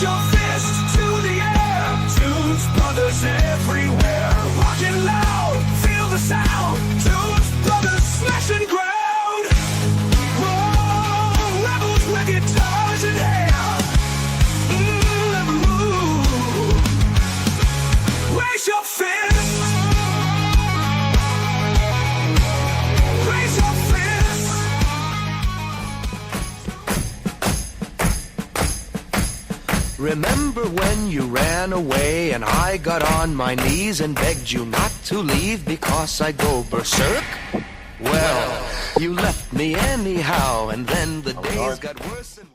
Raise your fist to the air. Tunes Brothers everywhere. Rockin' loud, feel the sound. Tunes Brothers smashing ground. Whoa, rebels with guitars in hand. Raise your fist. Raise your fist. Remember when you ran away and I got on my knees and begged you not to leave because I go berserk? Well, you left me anyhow, and then the days got worse and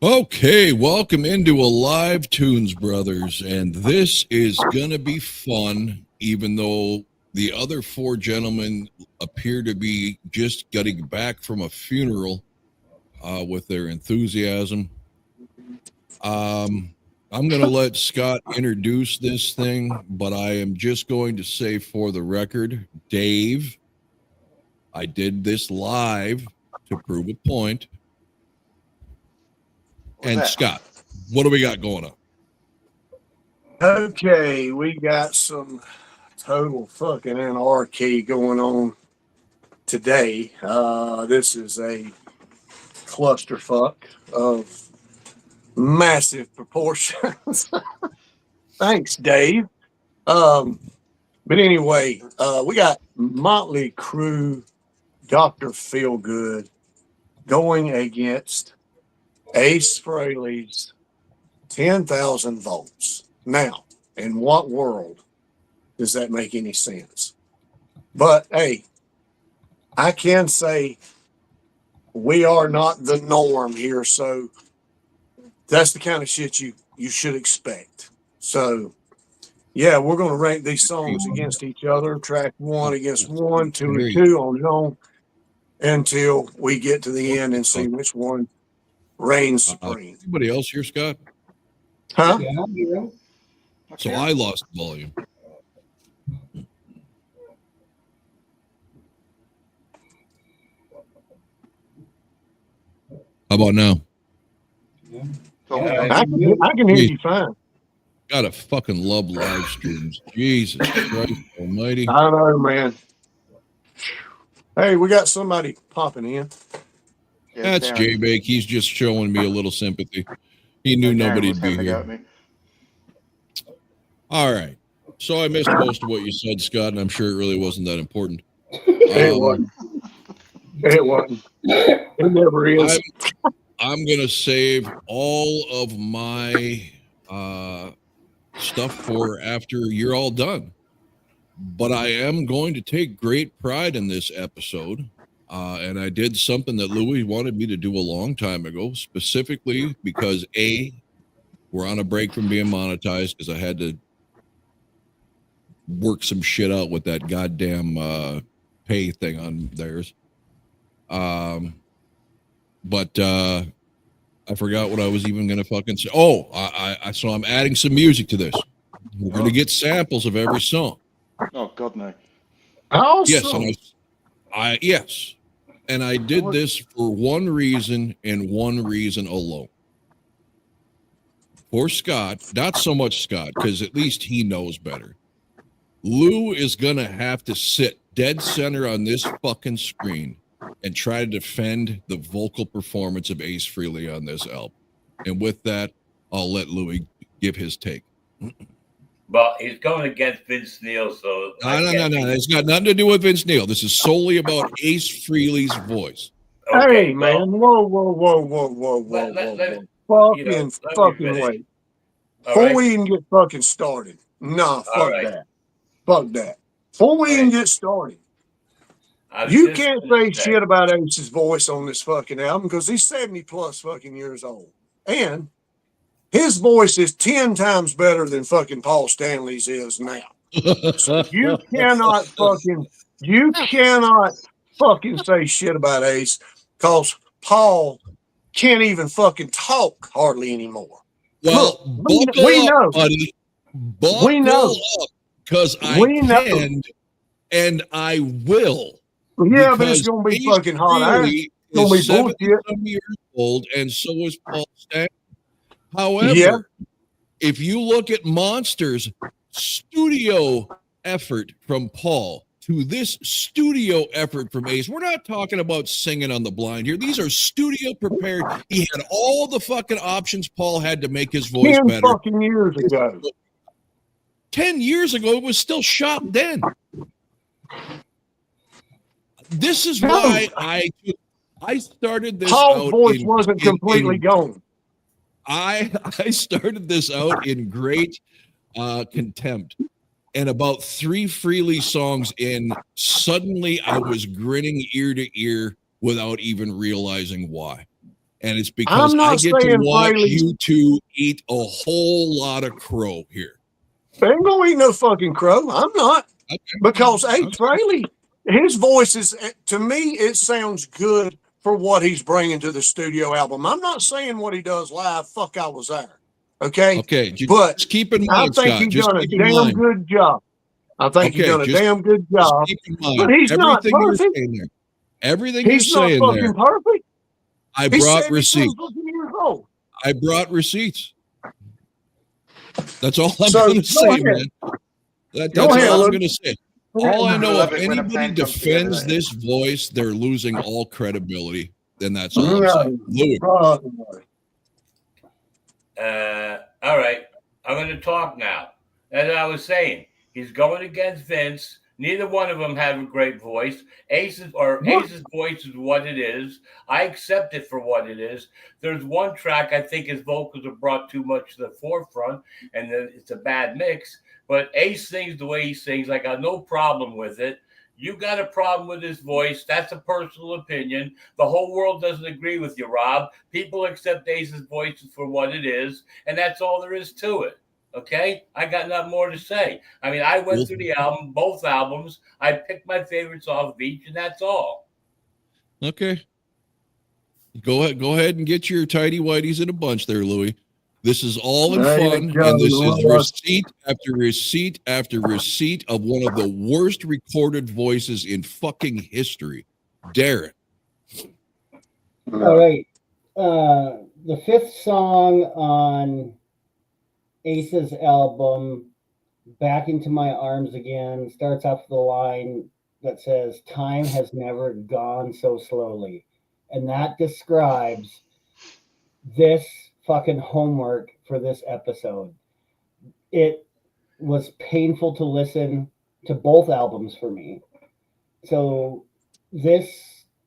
Okay, welcome into Alive Tunes Brothers, and this is gonna be fun, even though the other four gentlemen appear to be just getting back from a funeral with their enthusiasm. I'm gonna let Scott introduce this thing, but I am just going to say for the record, Dave, I did this live to prove a point. And Scott, what do we got going on? Okay, we got some total fucking anarchy going on today. This is a clusterfuck of massive proportions. Thanks, Dave. But anyway, we got Motley Crue, Dr. Feelgood going against Ace Frehley's 10,000 volts. Now, in what world does that make any sense? But hey, I can say we are not the norm here, so that's the kind of shit you should expect. So yeah, we're going to rank these songs against each other, track one against one, two and two on, until we get to the end and see which one reigns supreme. Anybody else here, Scott? Huh? Yeah, I'm here. Okay. So I lost volume. How about now? Yeah. I can hear you fine. Gotta fucking love live streams. Jesus Christ almighty. I know, man. Hey, we got somebody popping in. That's J-Bake. He's just showing me a little sympathy. He knew nobody'd be here. All right. So I missed most of what you said, Scott, and I'm sure it really wasn't that important. It wasn't. It wasn't. It never is. I'm going to save all of my stuff for after you're all done. But I am going to take great pride in this episode. And I did something that Louis wanted me to do a long time ago, specifically because A, we're on a break from being monetized because I had to work some shit out with that goddamn pay thing on theirs. But I forgot what I was even going to fucking say. Oh, so I'm adding some music to this. We're going to get samples of every song. Oh, God, no. Awesome. Yes, yes. And I did this for one reason and one reason alone. For Scott, not so much Scott, because at least he knows better. Lou is going to have to sit dead center on this fucking screen and try to defend the vocal performance of Ace Frehley on this album. And with that, I'll let Louis give his take. But he's going against Vince Neil, so... No. It's got nothing to do with Vince Neil. This is solely about Ace Frehley's voice. Okay, hey, man. Whoa. Fucking wait. Before we even get fucking started. Nah, fuck that. Fuck that. Before we even get started, you can't say shit about Ace's voice on this fucking album because he's 70 plus fucking years old. And his voice is 10 times better than fucking Paul Stanley's is now. So you cannot fucking say shit about Ace because Paul can't even fucking talk hardly anymore. Well, look, we know, buddy. We know. Because I can and I will. Yeah, but it's going to be fucking hot. It's going to be bullshit. Years old, and so is Paul Stanley. However, if you look at Monsters' studio effort from Paul to this studio effort from Ace, we're not talking about singing on the blind here. These are studio prepared. He had all the fucking options Paul had to make his voice 10 better. fucking years ago. 10 years ago, it was still shot then. This is why I started this Paul's out voice wasn't completely gone. I started this out in great contempt. And about 3 Freely songs in, suddenly I was grinning ear to ear without even realizing why. And it's because I'm I not get to saying watch Frehley's- you two eat a whole lot of crow here. They ain't gonna eat no fucking crow. I'm not. Okay. Because Ace Frehley, his voice is, to me, it sounds good for what he's bringing to the studio album. I'm not saying what he does live. Fuck, I was there. Okay. Okay. But Just keep in I mind, think Scott. he's Just done a keep in damn mind. good job. I think he's Okay, done a just- damn good Just job. keep in mind. But he's not Everything you're perfect. saying there. Everything He's you're not saying fucking there. perfect. I He's brought 72 receipts. fucking years old. I brought receipts. That's all I'm So, going go to say, ahead. man. That's Go all ahead, I'm Luke. going to say. All I know, love if it when a anybody plan comes together, defends don't you? this voice, they're losing all credibility. Then that's all I'm saying. Louis. All right. I'm going to talk now. As I was saying, he's going against Vince. Neither one of them have a great voice. Ace's voice is what it is. I accept it for what it is. There's one track I think his vocals are brought too much to the forefront, and then it's a bad mix. But Ace sings the way he sings. I got no problem with it. You got a problem with his voice. That's a personal opinion. The whole world doesn't agree with you, Rob. People accept Ace's voice for what it is, and that's all there is to it. Okay? I got nothing more to say. I mean, I went through the album, both albums. I picked my favorites off of each, and that's all. Okay. Go ahead and get your tidy whities in a bunch there, Louis. This is all in fun, and this is receipt after receipt after receipt of one of the worst recorded voices in fucking history. Darren. All right. The 5th song on Ace's album, Back Into My Arms Again, starts off the line that says, "Time has never gone so slowly." And that describes this fucking homework for this episode. It was painful to listen to both albums for me. So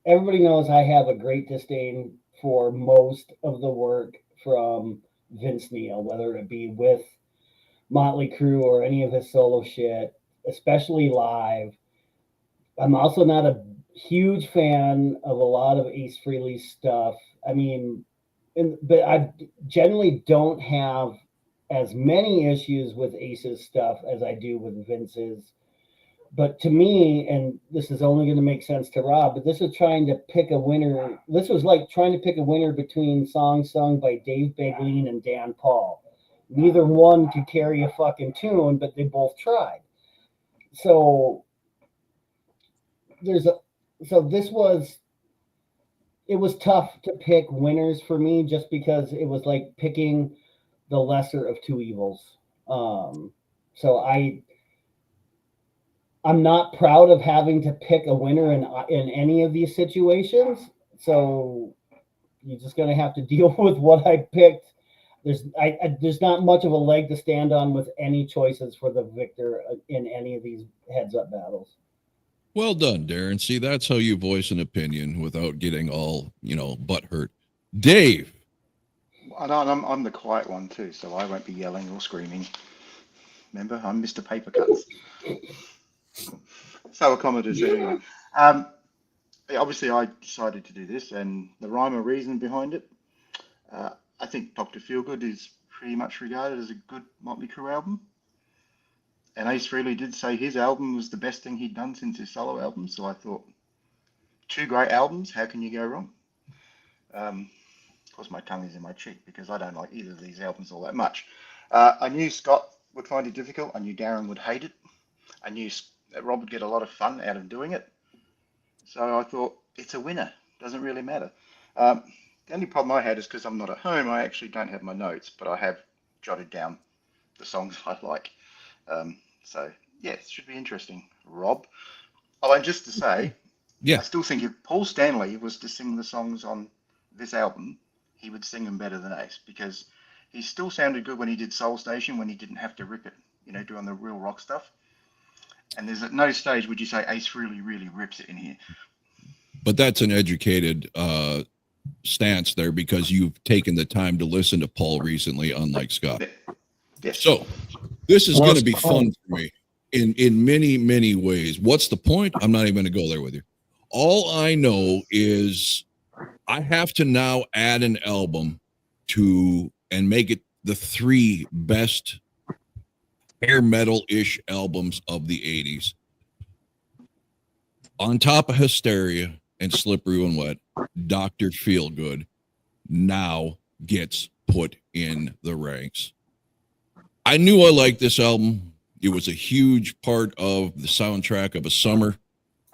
everybody knows I have a great disdain for most of the work from Vince Neil, whether it be with Motley Crue or any of his solo shit, especially live. I'm also not a huge fan of a lot of Ace Frehley's stuff. I mean, but I generally don't have as many issues with Ace's stuff as I do with Vince's. But to me, and this is only going to make sense to Rob, but this is trying to pick a winner. This was like trying to pick a winner between songs sung by Dave Beglin and Dan Paul. Neither one could carry a fucking tune, but they both tried. So it was tough to pick winners for me, just because it was like picking the lesser of two evils. So I'm not proud of having to pick a winner in any of these situations. So you're just going to have to deal with what I picked. There's not much of a leg to stand on with any choices for the victor in any of these heads-up battles. Well done, Darren. See, that's how you voice an opinion without getting all, butt hurt. Dave. I'm the quiet one too, so I won't be yelling or screaming. Remember, I'm Mr. Paper Cuts. So accommodative anyway. Obviously, I decided to do this, and the rhyme or reason behind it. I think Dr. Feelgood is pretty much regarded as a good Motley Crue album. And Ace Frehley did say his album was the best thing he'd done since his solo album. So I thought, 2 great albums, how can you go wrong? Of course, my tongue is in my cheek because I don't like either of these albums all that much. I knew Scott would find it difficult. I knew Darren would hate it. I knew that Rob would get a lot of fun out of doing it. So I thought, it's a winner. Doesn't really matter. The only problem I had is because I'm not at home, I actually don't have my notes, but I have jotted down the songs I like. So, yeah, it should be interesting. Rob? Oh, and just to say, Yeah. I still think if Paul Stanley was to sing the songs on this album, he would sing them better than Ace, because he still sounded good when he did Soul Station, when he didn't have to rip it, doing the real rock stuff. And there's at no stage would you say Ace really, really rips it in here. But that's an educated stance there, because you've taken the time to listen to Paul recently, unlike Scott. Yes. So this is going to be fun for me in many, many ways. What's the point? I'm not even going to go there with you. All I know is I have to now add an album to and make it the 3 best hair metal-ish albums of the 80s. On top of Hysteria and Slippery When Wet, Dr. Feelgood now gets put in the ranks. I knew I liked this album. It was a huge part of the soundtrack of a summer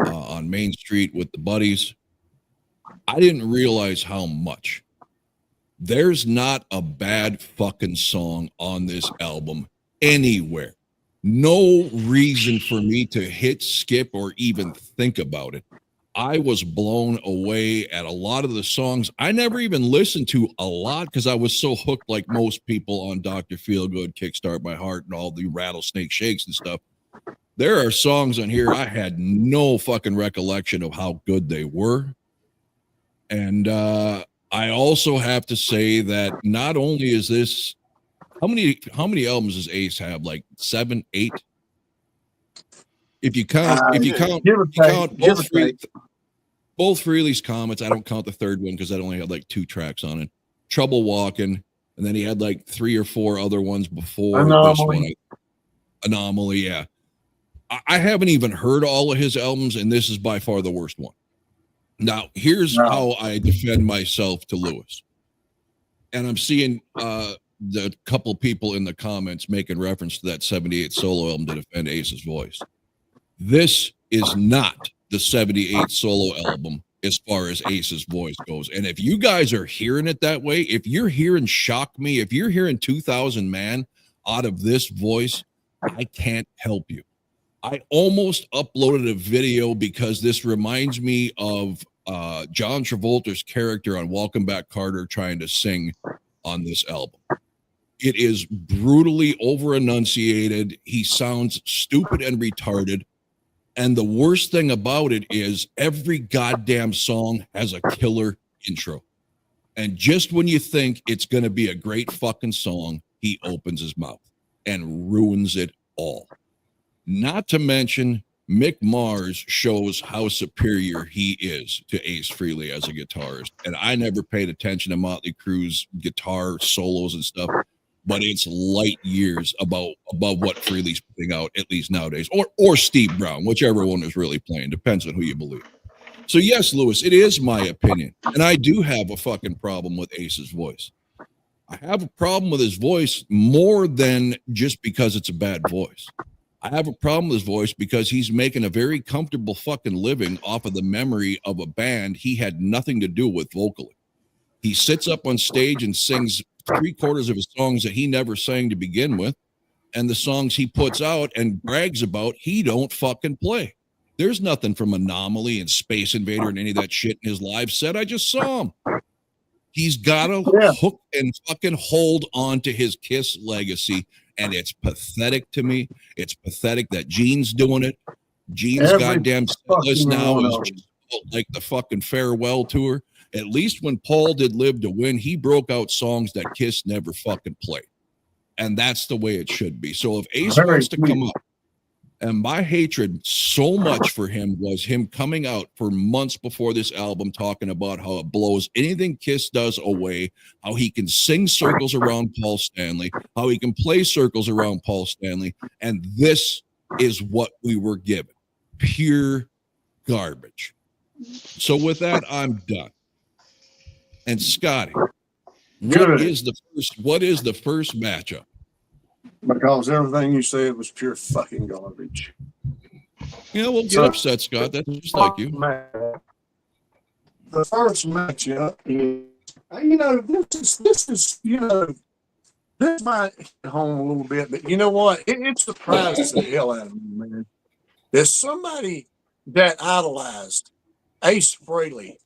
on Main Street with the buddies. I didn't realize how much. There's not a bad fucking song on this album anywhere. No reason for me to hit skip or even think about it. I was blown away at a lot of the songs. I never even listened to a lot because I was so hooked, like most people, on Dr. Feelgood, Kickstart My Heart, and all the Rattlesnake Shakes and stuff. There are songs on here I had no fucking recollection of how good they were. And I also have to say that not only is this, how many albums does Ace have? Like 7, 8? If you count both Freely's Comets, I don't count the third one because that only had like 2 tracks on it. Trouble Walking, and then he had like 3 or 4 other ones before this one. Anomaly, yeah. I haven't even heard all of his albums, and this is by far the worst one. Now, here's how I defend myself to Lewis. And I'm seeing the couple people in the comments making reference to that 78 solo album to defend Ace's voice. This is not the 78 solo album as far as Ace's voice goes. And if you guys are hearing it that way, if you're hearing Shock Me, if you're hearing 2000 Man out of this voice, I can't help you. I almost uploaded a video because this reminds me of John Travolta's character on Welcome Back, Carter trying to sing on this album. It is brutally over-enunciated. He sounds stupid and retarded. And the worst thing about it is every goddamn song has a killer intro. And just when you think it's going to be a great fucking song, he opens his mouth and ruins it all. Not to mention, Mick Mars shows how superior he is to Ace Frehley as a guitarist. And I never paid attention to Motley Crue's guitar solos and stuff, but it's light years above what Frehley's putting out, at least nowadays, or Steve Brown, whichever one is really playing. Depends on who you believe. So yes, Lewis, it is my opinion. And I do have a fucking problem with Ace's voice. I have a problem with his voice more than just because it's a bad voice. I have a problem with his voice because he's making a very comfortable fucking living off of the memory of a band he had nothing to do with vocally. He sits up on stage and sings 3/4 of his songs that he never sang to begin with. And the songs he puts out and brags about, he don't fucking play. There's nothing from Anomaly and Space Invader and any of that shit in his live set. I just saw him. He's got to hook and fucking hold on to his Kiss legacy. And it's pathetic to me. It's pathetic that Gene's doing it. Gene's goddamn list now is just like the fucking farewell tour. At least when Paul did Live to Win, he broke out songs that Kiss never fucking played. And that's the way it should be. So if Ace wants to come up, and my hatred so much for him was him coming out for months before this album talking about how it blows anything Kiss does away, how he can sing circles around Paul Stanley, how he can play circles around Paul Stanley, and this is what we were given. Pure garbage. So with that, I'm done. And Scotty, what is the first matchup? Because everything you said was pure fucking garbage. Yeah, we'll get upset, Scott. That's just like you. The first matchup is You know, this is you know, this might hit home a little bit, but you know what? It surprises the hell out of me, man. There's somebody that idolized Ace Frehley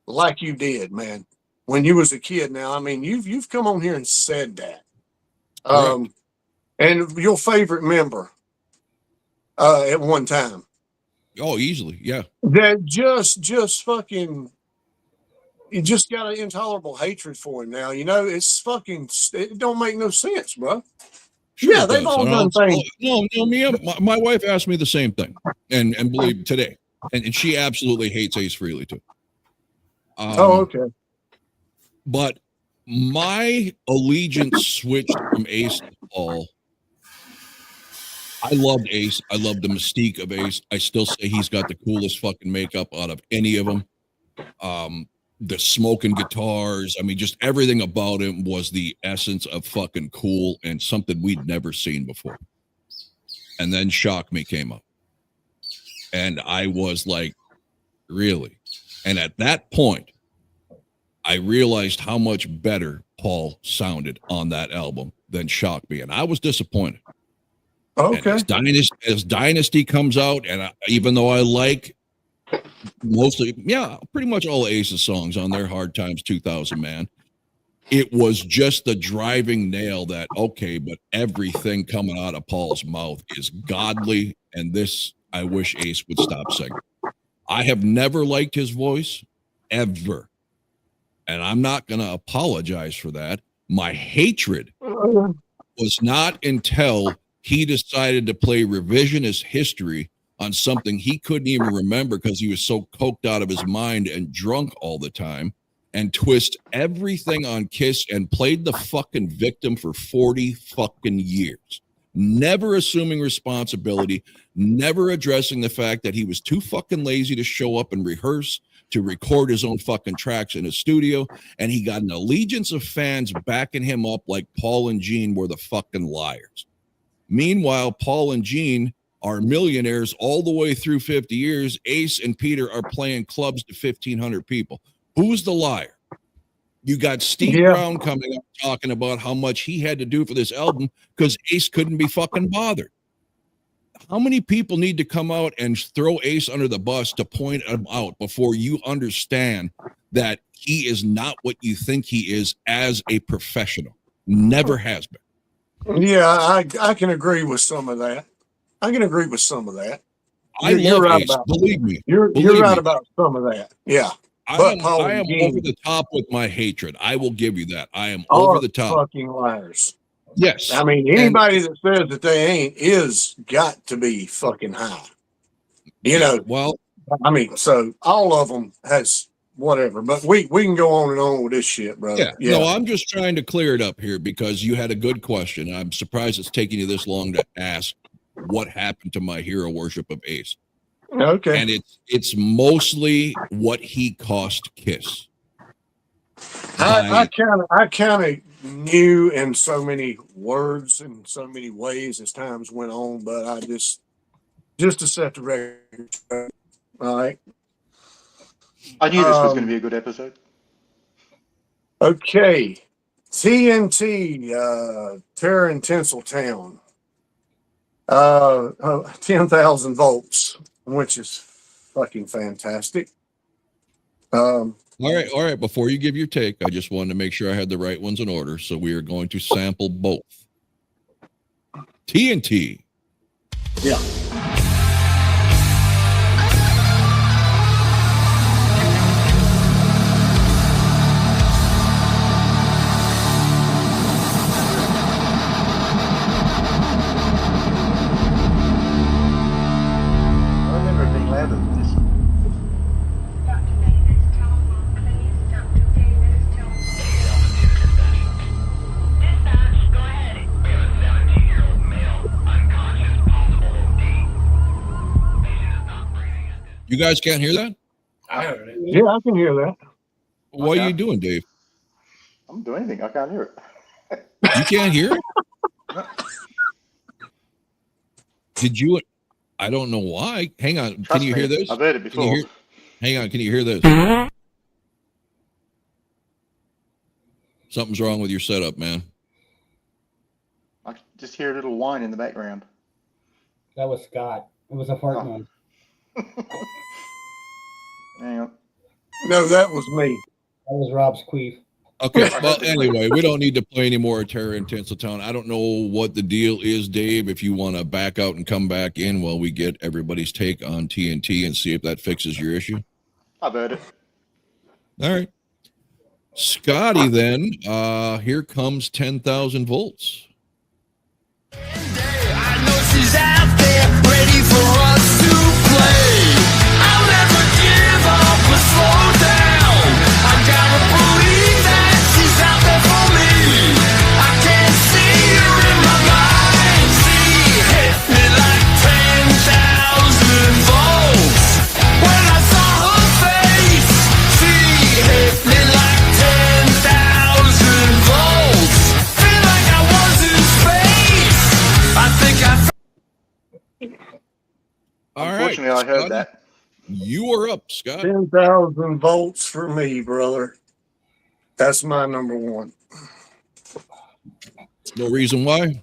like you did, man, when you was a kid. Now, I mean, you've come on here and said that. Correct. And your favorite member at one time Oh, easily. Yeah. that just fucking you just got an intolerable hatred for him now. You know, it's fucking it don't make no sense, bro. Sure Yeah, it they've does. all And done things. no, Mia, my wife asked me the same thing, and believe today, and she absolutely hates Ace Frehley too. Oh, okay. But my allegiance switched from Ace to Paul. I loved Ace. I loved the mystique of Ace. I still say he's got the coolest fucking makeup out of any of them. The smoking guitars. I mean, just everything about him was the essence of fucking cool and something we'd never seen before. And then Shock Me came up. And I was like, really? And at that point, I realized how much better Paul sounded on that album than Shock Me. And I was disappointed. Okay. And as Dynasty comes out, and even though I like mostly, pretty much all Ace's songs on their Hard Times 2000, man, it was just the driving nail that, okay, but everything coming out of Paul's mouth is godly, and this, I wish Ace would stop singing. I have never liked his voice, ever. And I'm not going to apologize for that. My hatred was not until he decided to play revisionist history on something he couldn't even remember because he was so coked out of his mind and drunk all the time, and twist everything on Kiss and played the fucking victim for 40 fucking years. Never assuming responsibility, never addressing the fact that he was too fucking lazy to show up and rehearse, to record his own fucking tracks in his studio, and he got an allegiance of fans backing him up like Paul and Gene were the fucking liars. Meanwhile, Paul and Gene are millionaires all the way through 50 years. Ace and Peter are playing clubs to 1,500 people. Who's the liar? You got Steve Brown coming up talking about how much he had to do for this album because Ace couldn't be fucking bothered. How many people need to come out and throw Ace under the bus to point him out before you understand that he is not what you think he is as a professional? Never has been. Yeah, I can agree with some of that. I can agree with some of that. You're right Ace. Believe me. You're right about some of that. Yeah. I am over the top with my hatred. I will give you that. I am over the top. Fucking liars. Yes. I mean, anybody that says that they ain't is got to be fucking high. You know. Well, I mean, so all of them has whatever, but we can go on and on with this shit, bro. Yeah. No, I'm just trying to clear it up here because you had a good question. I'm surprised it's taking you this long to ask what happened to my hero worship of Ace. Okay. And it's mostly what he cost Kiss. I kind of knew in so many words and so many ways as times went on, but I just to set the record straight. All right. I knew this was going to be a good episode. Okay. TNT, Terror in Tinseltown. 10,000 volts, which is fucking fantastic. All right. Before you give your take, I just wanted to make sure I had the right ones in order. So we are going to sample both. TNT. Yeah. You guys can't hear that? I heard it. Yeah, I can hear that. What are you doing, Dave? I'm doing anything. I can't hear it. You can't hear it? Did you? I don't know why. Hang on. Can you hear this? I've heard it before. Hang on. Can you hear this? Something's wrong with your setup, man. I could just hear a little whine in the background. That was Scott. It was a fart Oh. noise. Hang on. No, that was me. That was Rob's queef. Okay, well, anyway, we don't need to play any more Terror in Tinseltown. I don't know what the deal is, Dave. If you want to back out and come back in while we get everybody's take on TNT and see if that fixes your issue. I've heard it. All right. Scotty, then, here comes 10,000 volts. I know she's out there ready for us to play. I'll never give up or slow down. I gotta believe that she's out there for me. I can't see her in my mind. She hit me like 10,000 volts. When I saw her face, she hit me like 10,000 volts. Feel like I was in space. I think I. All right. Unfortunately, I heard Scotty, that. You are up, Scott. 10,000 volts for me, brother. That's my number one. No reason why.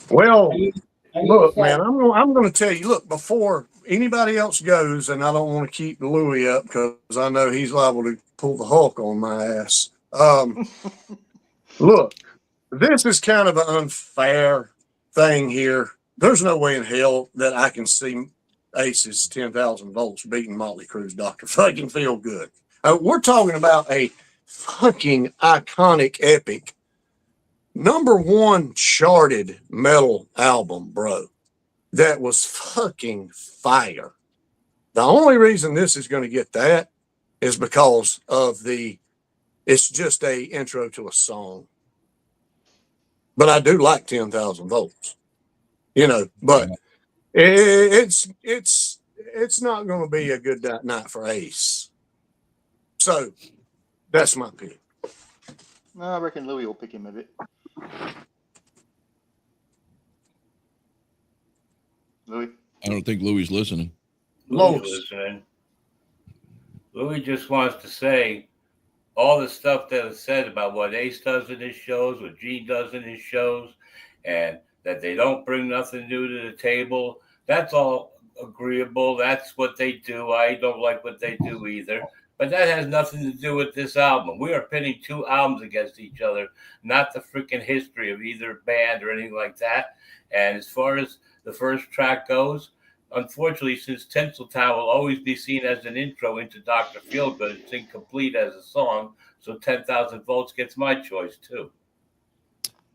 Well, I need look, to man, I'm going to tell you, look, before anybody else goes, and I don't want to keep Louis up because I know he's liable to pull the Hulk on my ass. Look, this is kind of an unfair thing here. There's no way in hell that I can see Ace's 10,000 volts beating Motley Crue's Dr. Fucking Feelgood. We're talking about a fucking iconic, epic, number one charted metal album, bro. That was fucking fire. The only reason this is going to get that is because of it's just a intro to a song. But I do like 10,000 volts, but it's not going to be a good night for Ace. So that's my pick. No, I reckon Louis will pick him a bit. Louis? I don't think Louis listening. Louis Lois. listening. Louis just wants to say all the stuff that is said about what Ace does in his shows, what Gene does in his shows, and that they don't bring nothing new to the table. That's all agreeable. That's what they do. I don't like what they do either. But that has nothing to do with this album. We are pitting two albums against each other, not the freaking history of either band or anything like that. And as far as the first track goes, unfortunately, since Tinseltown will always be seen as an intro into Dr. Feelgood, it's incomplete as a song. So 10,000 volts gets my choice too.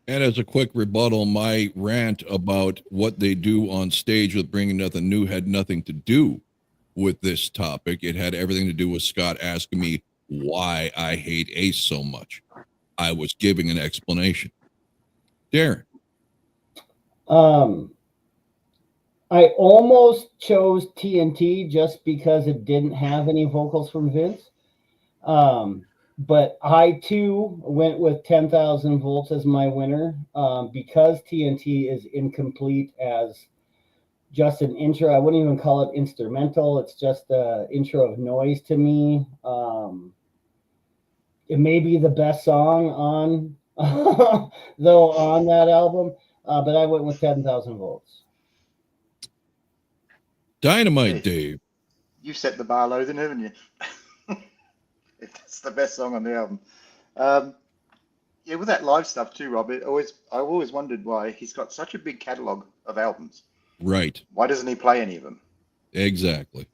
And as a quick rebuttal, my rant about what they do on stage with bringing nothing new had nothing to do with this topic. It had everything to do with Scott asking me why I hate Ace so much. I was giving an explanation. Darren. I almost chose TNT just because it didn't have any vocals from Vince. But I too went with 10,000 volts as my winner because TNT is incomplete as just an intro. I wouldn't even call it instrumental. It's just an intro of noise to me. It may be the best song on that album, but I went with 10,000 volts. Dynamite Dave. You set the bar low then, haven't you? It's the best song on the album. Yeah, with that live stuff too, Rob, I always wondered why he's got such a big catalogue of albums. Right. Why doesn't he play any of them? Exactly.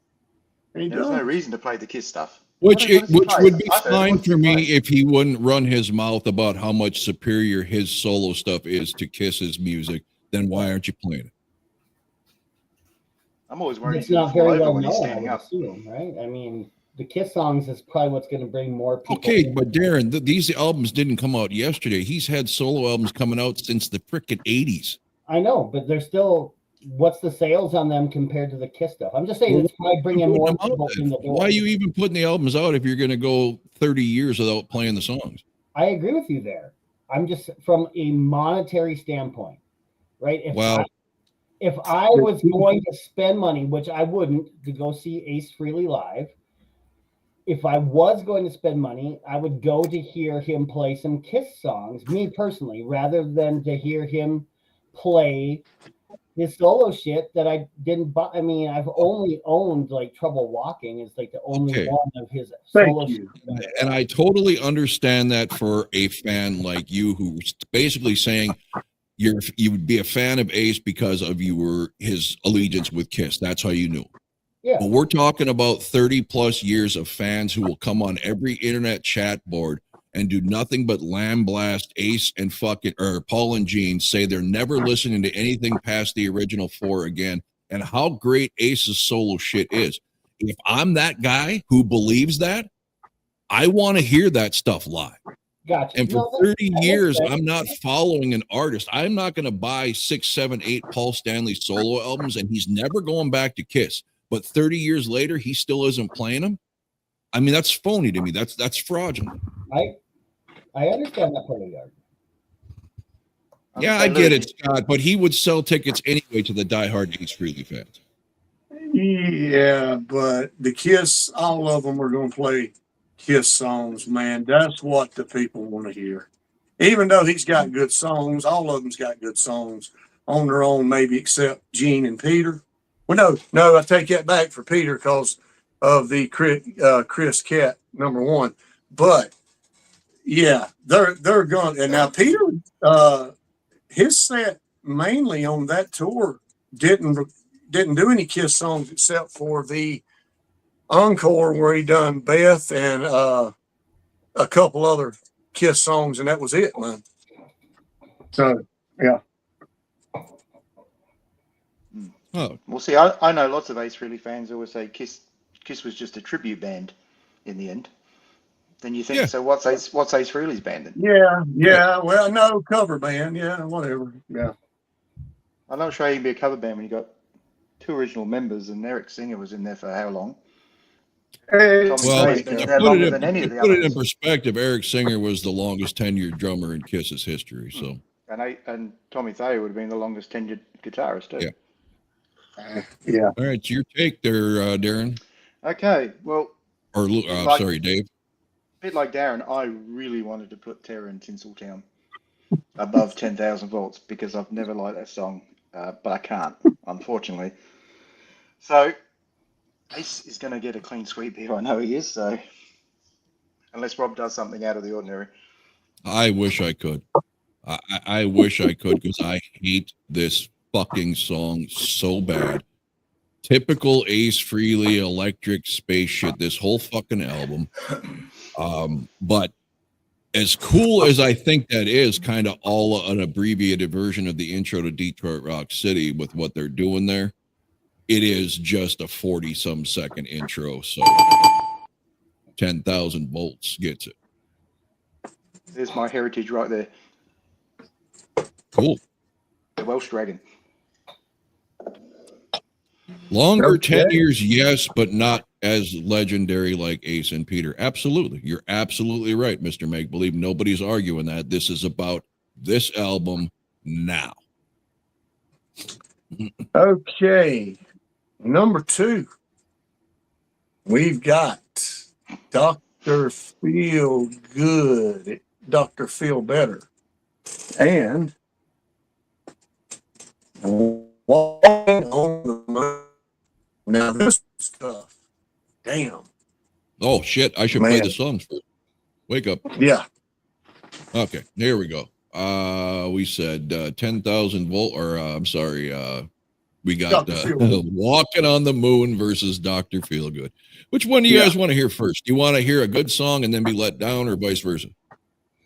There's no reason to play the Kiss stuff. Which would be I don't know, fine what does for he me play? if he wouldn't run his mouth about how much superior his solo stuff is to Kiss's music. Then why aren't you playing it? I'm always worried It's he's going not to fall very over well when he's known, I standing would up. assume, right? I mean, the Kiss songs is probably what's going to bring more people. Okay, in. but Darren, these albums didn't come out yesterday. He's had solo albums coming out since the frickin' 80s. I know, but they're still. What's the sales on them compared to the Kiss stuff? I'm just saying it's probably bringing more people in the door. Why are you even putting the albums out if you're going to go 30 years without playing the songs? I agree with you there. I'm just from a monetary standpoint, right? If I was going to spend money, which I wouldn't, to go see Ace Frehley live, if I was going to spend money, I would go to hear him play some Kiss songs, me personally, rather than to hear him play his solo shit that I didn't buy. I mean, I've only owned like Trouble Walking is like the only Okay. one of his Thank solo you. shit. And I totally understand that for a fan like you, who's basically saying you would be a fan of Ace because of his allegiance with Kiss. That's how you knew. Yeah. But we're talking about 30 plus years of fans who will come on every internet chat board and do nothing but lambaste Ace and Paul and Gene, say they're never listening to anything past the original 4 again, and how great Ace's solo shit is. If I'm that guy who believes that, I want to hear that stuff live. Gotcha. And for No, 30 that years, makes sense. I'm not following an artist. I'm not going to buy 6, 7, 8 Paul Stanley solo albums, and he's never going back to Kiss. But 30 years later, he still isn't playing them. I mean, that's phony to me. That's fraudulent. I understand that part of the argument. Yeah, I get it, Scott, but he would sell tickets anyway to the diehard Ace Frehley fans. Yeah, but the Kiss, all of them are going to play Kiss songs, man. That's what the people want to hear. Even though he's got good songs, all of them's got good songs on their own, maybe except Gene and Peter. Well, no, I take that back for Peter because of the Chris Cat #1. But yeah, they're going. And now Peter, his set mainly on that tour didn't do any Kiss songs except for the encore where he done Beth and a couple other Kiss songs, and that was it, man. So yeah. Oh, Well, see, I know lots of Ace Frehley fans who always say Kiss was just a tribute band in the end. Then you think, Yeah. so what's Ace Frehley's band then? Yeah. Well, no, cover band. Yeah, whatever. Yeah. I'm not sure you can be a cover band when you got 2 original members and Eric Singer was in there for how long? Hey, Tommy well, Say's to been put there longer than any of the it in others. perspective, Eric Singer was the longest tenured drummer in Kiss's history. So And Tommy Thayer would have been the longest tenured guitarist too. Yeah. yeah. all right, it's your take there, Darren, Okay, well, or Like- sorry, Dave. a bit like Darren, I really wanted to put Terror in Tinseltown above 10,000 volts because I've never liked that song, but I can't, unfortunately. So Ace is going to get a clean sweep here. I know he is. So unless Rob does something out of the ordinary. I wish I could. I wish I could because I hate this fucking song so bad. Typical Ace Frehley electric space shit, this whole fucking album. But as cool as I think that is, kind of all an abbreviated version of the intro to Detroit Rock City with what they're doing there, it is just a 40-some second intro. So 10,000 volts gets it. There's my heritage right there. Cool. The Welsh Dragon. Longer Okay. tenures, yes, but not as legendary like Ace and Peter. Absolutely. You're absolutely right, Mr. Make Believe. Nobody's arguing that. This is about this album now. Okay. #2. We've got Dr. Feel Good, Dr. Feel Better, and Walking on the Moon. Now this stuff, damn. Oh, shit. I should play Man. the songs first. Wake up. Yeah. Okay, here we go. We said 10,000 volt, or I'm sorry, we got Dr. Feelgood. Walking on the Moon versus Dr. Feelgood. Which one do you Yeah. guys want to hear first? Do you want to hear a good song and then be let down, or vice versa?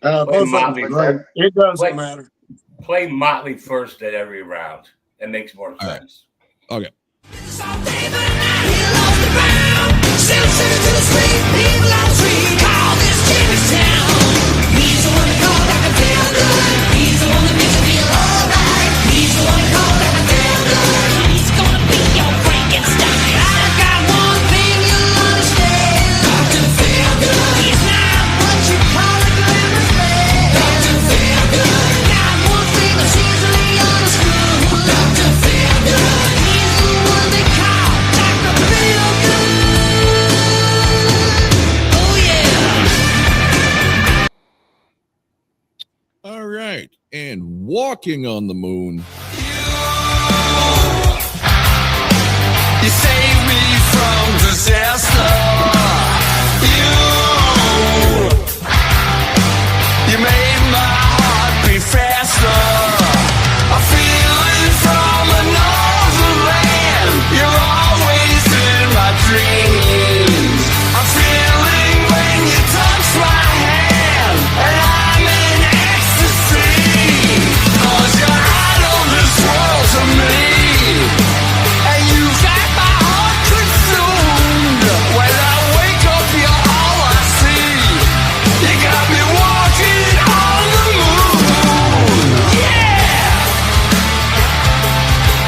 Both of them Motley. are great. It doesn't Wait. matter. Play Motley first at every round. It makes more All right. sense. Okay. All right. And Walking on the Moon. You saved me from disaster. You made my heart beat faster. I'm feeling from another land. You're always in my dreams. I'm feeling when you touch my hand, and I'm in ecstasy. 'Cause you're out of this world to me. And you got my heart consumed. When I wake up, you're all I see. You got me walking on the moon. Yeah!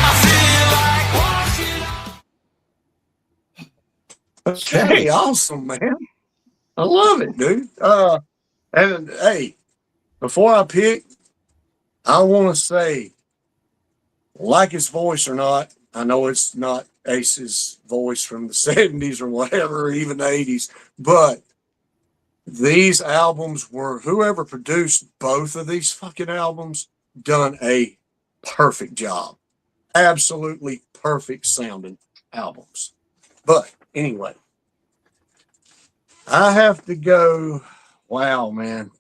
I feel like walking on. Okay, awesome, man. I love it, dude. And hey, before I pick, I want to say, like his voice or not, I know it's not Ace's voice from the 70s or whatever, or even the 80s, but these albums were, whoever produced both of these fucking albums done a perfect job. Absolutely perfect sounding albums. But anyway, I have to go. Wow, man.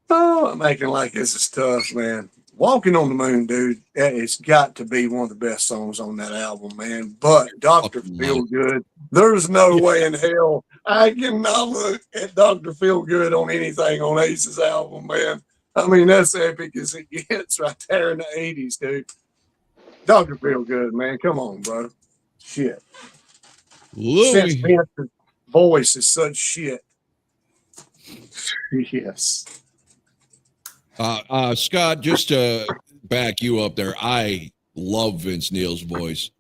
Oh, I'm acting like this is tough, man. Walking on the Moon, dude, it's got to be one of the best songs on that album, man. But Dr. Fucking Feelgood, there's no way in hell I cannot look at Dr. Feelgood on anything on Ace's album, man. I mean, that's epic as it gets right there in the 80s, dude. Dr. Feelgood, man. Come on, bro. Shit. Since Louis. Vince's voice is such shit. Yes. Scott, just to back you up there, I love Vince Neil's voice.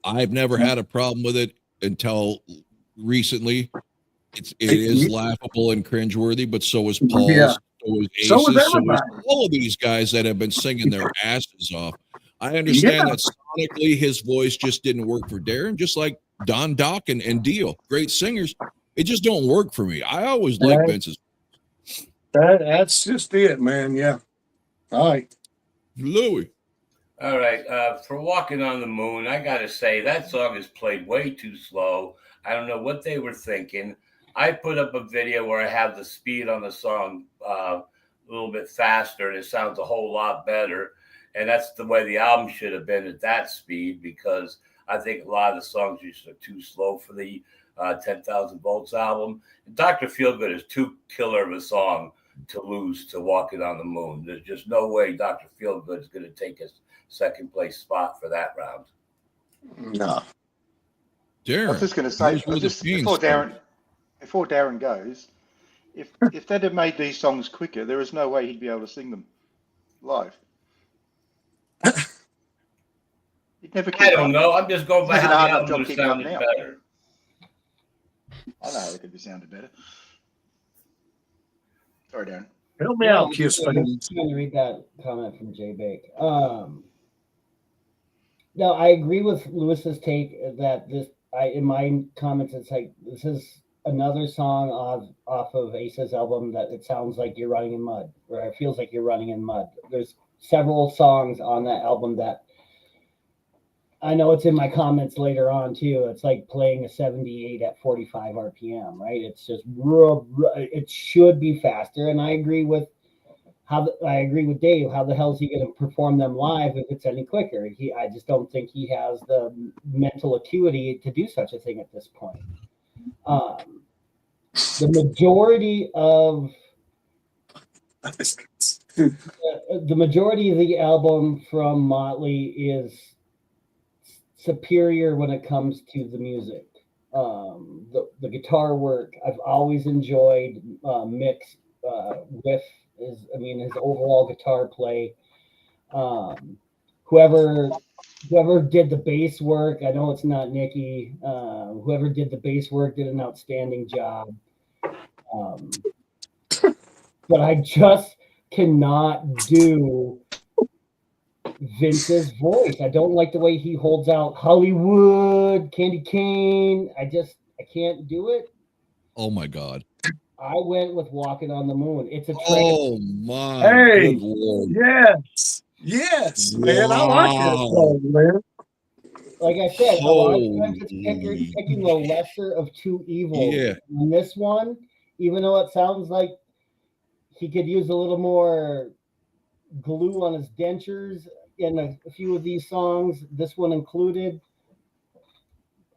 I've never had a problem with it until recently. It is laughable and cringeworthy, but so is Paul's, Yeah. so is Ace's, So is so is everybody. all of these guys that have been singing their asses off. I understand that sonically his voice just didn't work for Darren, just like Don Dock and Dio, great singers. It just don't work for me. I always like Right. Vince's. That's just it, man. Yeah. All right. Louis. All right. For Walking on the Moon, I got to say that song is played way too slow. I don't know what they were thinking. I put up a video where I have the speed on the song a little bit faster, and it sounds a whole lot better. And that's the way the album should have been at that speed, because I think a lot of the songs are too slow for the 10,000 Volts album. Dr. Feelgood is too killer of a song to lose to Walking on the Moon. There's just no way Dr. Feelgood is going to take a second place spot for that round. No. Darren. I was just going to say, before Darren goes, if they'd have made these songs quicker, there is no way he'd be able to sing them live. He'd never. I don't know. I'm just going by He's how an the hard album job would keeping up sounded now. better. I know it could be sounded better. Sorry, Darren. Help me Yeah, out, I'm Kiss just going fans. to read that comment from Jay Bake. No, I agree with Lewis's take that in my comments, it's like, this is another song off of Ace's album that it sounds like you're running in mud, or it feels like you're running in mud. There's several songs on that album that I know it's in my comments later on too. It's like playing a 78 at 45 RPM, right? It's just it should be faster. And I agree with Dave. How the hell is he going to perform them live if it's any quicker? I just don't think he has the mental acuity to do such a thing at this point. The majority of the album from Motley is superior when it comes to the music. The guitar work, I've always enjoyed. Mick's riff his overall guitar play. Whoever did the bass work, I know it's not Nikki. Whoever did the bass work did an outstanding job. But I just cannot do Vince's voice. I don't like the way he holds out Hollywood, Candy Cane. I can't do it. Oh my God. I went with Walking on the Moon. It's a train. Oh my Hey, good Lord. yes, man. I like that Wow. song, man. Like I said, a lot of times it's Holy. picking the lesser of two evils. Yeah. And this one, even though it sounds like he could use a little more glue on his dentures in a few of these songs, this one included,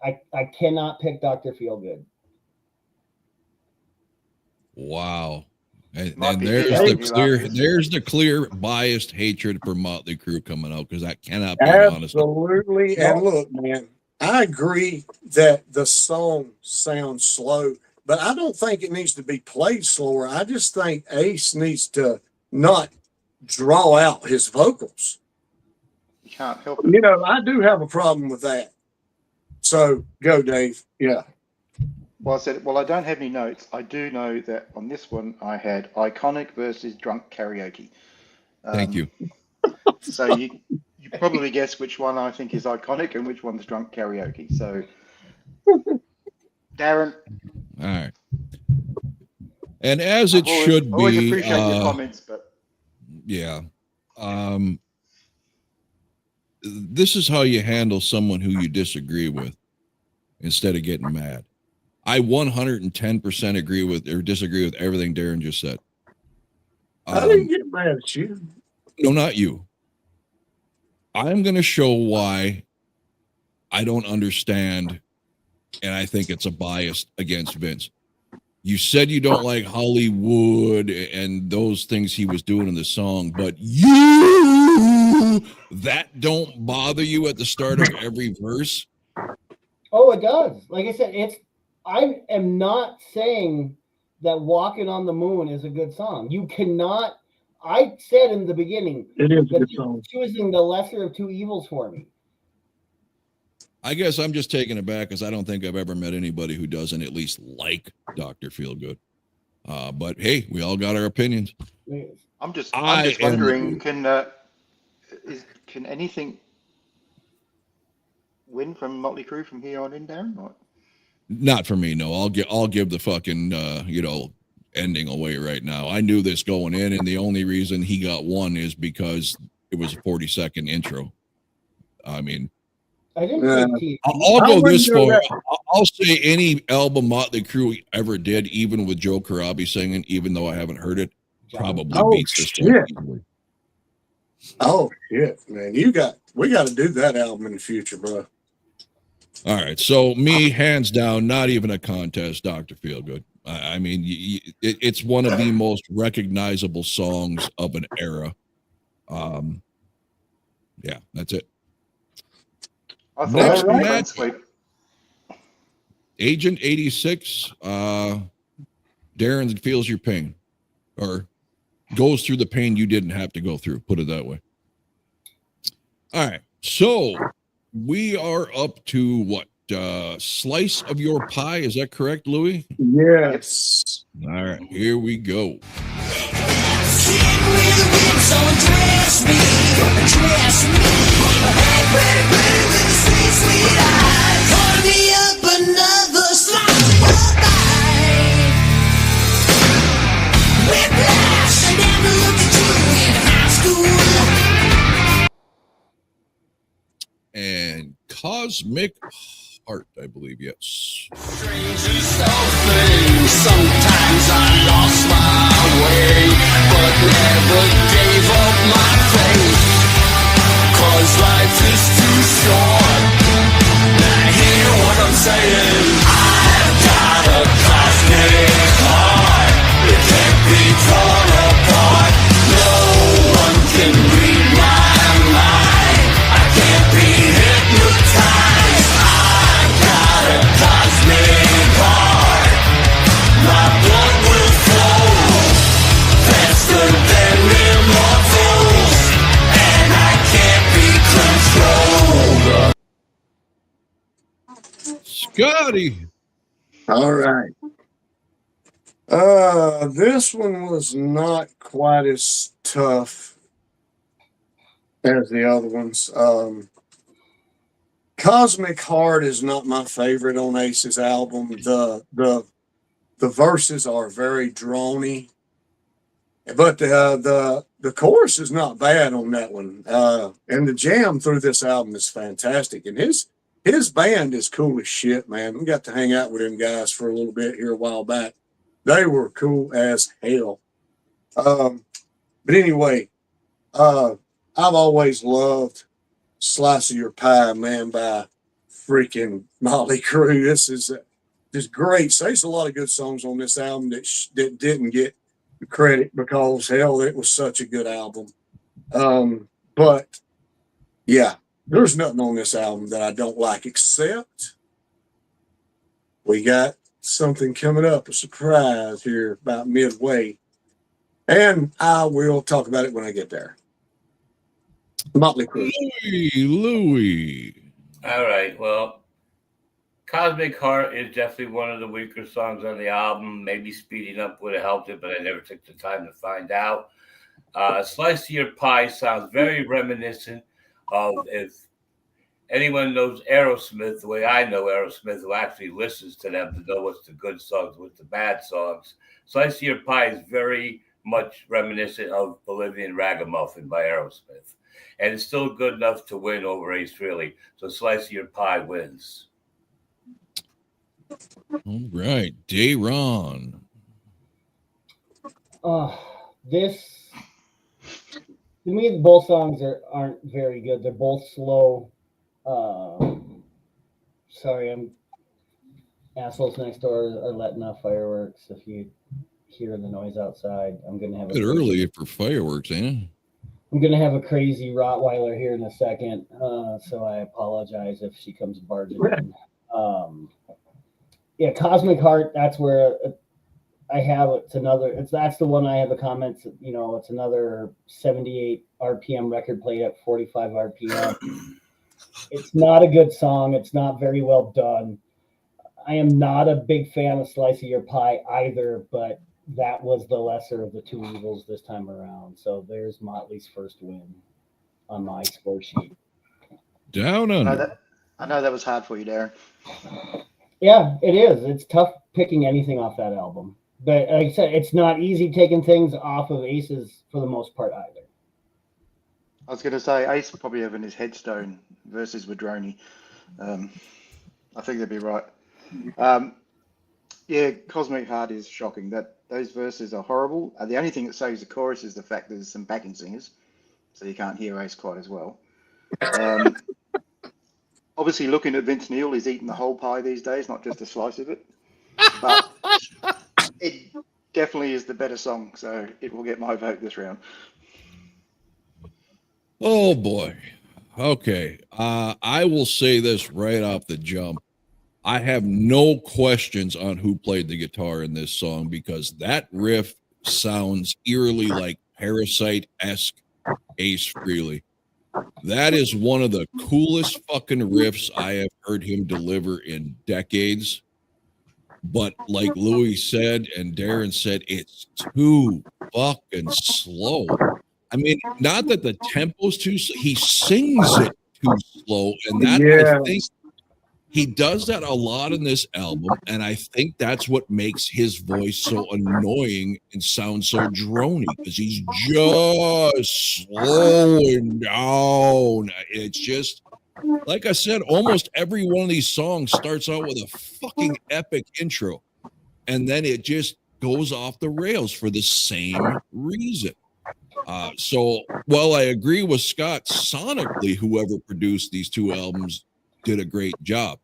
I cannot pick Dr. Feelgood. Wow. And Might be there's big the on you clear, after this. there's the clear biased hatred for Motley Crue coming out, because that cannot be an honest. Absolutely. And look, man, I agree that the song sounds slow, but I don't think it needs to be played slower. I just think Ace needs to not draw out his vocals. You can't help it. You know, I do have a problem with that. So go, Dave. Yeah. Well, I said, well, I don't have any notes. I do know that on this one I had iconic versus drunk karaoke. Thank you. So you probably guess which one I think is iconic and which one's drunk karaoke. So, Darren. All right. And as it should always be, appreciate your comments, but yeah. This is how you handle someone who you disagree with instead of getting mad. I 110% agree with or disagree with everything Darren just said. I didn't get mad at you. No, not you. I'm going to show why I don't understand, and I think it's a bias against Vince. You said you don't like Hollywood and those things he was doing in the song, but that don't bother you at the start of every verse? Oh, it does. Like I said, I am not saying that Walking on the Moon is a good song. You cannot. I said in the beginning It is a that good you're song. choosing the lesser of two evils for me. I guess I'm just taking it back because I don't think I've ever met anybody who doesn't at least like Dr. Feelgood. But hey, we all got our opinions. I'm just I wondering, can anything win from Motley Crue from here on in, Darren? Or? Not for me, no. I'll give the fucking ending away right now. I knew this going in, and the only reason he got one is because it was a 40-second intro. I mean, I didn't say I'll go this far. I'll say any album Motley Crue ever did, even with Joe Corabi singing, even though I haven't heard it, probably beats this one easily. Oh shit, man! We got to do that album in the future, bro. All right, so me, hands down, not even a contest, Dr. Feelgood. I mean, it's one of the most recognizable songs of an era. Yeah, that's it. I thought Next that was match, sweet. Agent 86. Darren feels your pain, or goes through the pain you didn't have to go through. Put it that way. All right, so we are up to what? Slice of your pie. Is that correct, Louis? Yes. All right, here we go. And Cosmic Heart, I believe, yes. Strangest of things, sometimes I lost my way, but never gave up my faith, 'cause life is too short. Now hear what I'm saying, I've got a cosmic heart, it can't be torn apart, no one can read my mind, I can't be hypnotized, I've got a cosmic heart, my blood will flow faster than immortals, and I can't be controlled. Scotty. All right. This one was not quite as tough as the other ones. Cosmic Heart is not my favorite on Ace's album. The verses are very drony, but the chorus is not bad on that one. And the jam through this album is fantastic. And his band is cool as shit, man. We got to hang out with them guys for a little bit here a while back. They were cool as hell. But anyway, I've always loved Slice of Your Pie, man, by freaking Motley Crue. This is just great. So there's a lot of good songs on this album that didn't get the credit because, hell, it was such a good album. But, yeah, there's nothing on this album that I don't like, except we got something coming up, a surprise here about midway. And I will talk about it when I get there. Motley Crue. Louis. All right. Well, Cosmic Heart is definitely one of the weaker songs on the album. Maybe speeding up would have helped it, but I never took the time to find out. Slice of Your Pie sounds very reminiscent of, if anyone knows Aerosmith the way I know Aerosmith, who actually listens to them to know what's the good songs, what's the bad songs. Slice of Your Pie is very much reminiscent of Bolivian Ragamuffin by Aerosmith. And it's still good enough to win over Ace Frehley. So Slice of Your Pie wins. All right, Dayron. This, to me, both songs aren't very good. They're both slow. Sorry, assholes next door are letting off fireworks. If you hear the noise outside, I'm gonna have A bit early for fireworks, eh? I'm gonna have a crazy Rottweiler here in a second, so I apologize if she comes barging in. Yeah, Cosmic Heart. That's where I have that's the one I have a comment. You know, it's another 78 RPM record played at 45 RPM. It's not a good song. It's not very well done. I am not a big fan of Slice of Your Pie either, but that was the lesser of the two evils this time around. So there's Motley's first win on my score sheet. Down under. I know that was hard for you, Darren. Yeah, it is. It's tough picking anything off that album. But like I said, it's not easy taking things off of Ace's for the most part either. I was going to say Ace would probably have in his headstone versus Madroni. I think they'd be right. Yeah, Cosmic Heart is shocking. Those verses are horrible. The only thing that saves the chorus is the fact there's some backing singers, so you can't hear Ace quite as well. Obviously, looking at Vince Neil, he's eating the whole pie these days, not just a slice of it. But it definitely is the better song, so it will get my vote this round. Oh boy. Okay. I will say this right off the jump. I have no questions on who played the guitar in this song because that riff sounds eerily like Parasite-esque Ace Frehley. That is one of the coolest fucking riffs I have heard him deliver in decades. But like Louis said and Darren said, it's too fucking slow. I mean, not that the tempo's too slow. He sings it too slow. And that, I think, he does that a lot in this album, and I think that's what makes his voice so annoying and sound so drony, because he's just slowing down. It's just, like I said, almost every one of these songs starts out with a fucking epic intro, and then it just goes off the rails for the same reason. So while I agree with Scott, sonically, whoever produced these two albums did a great job.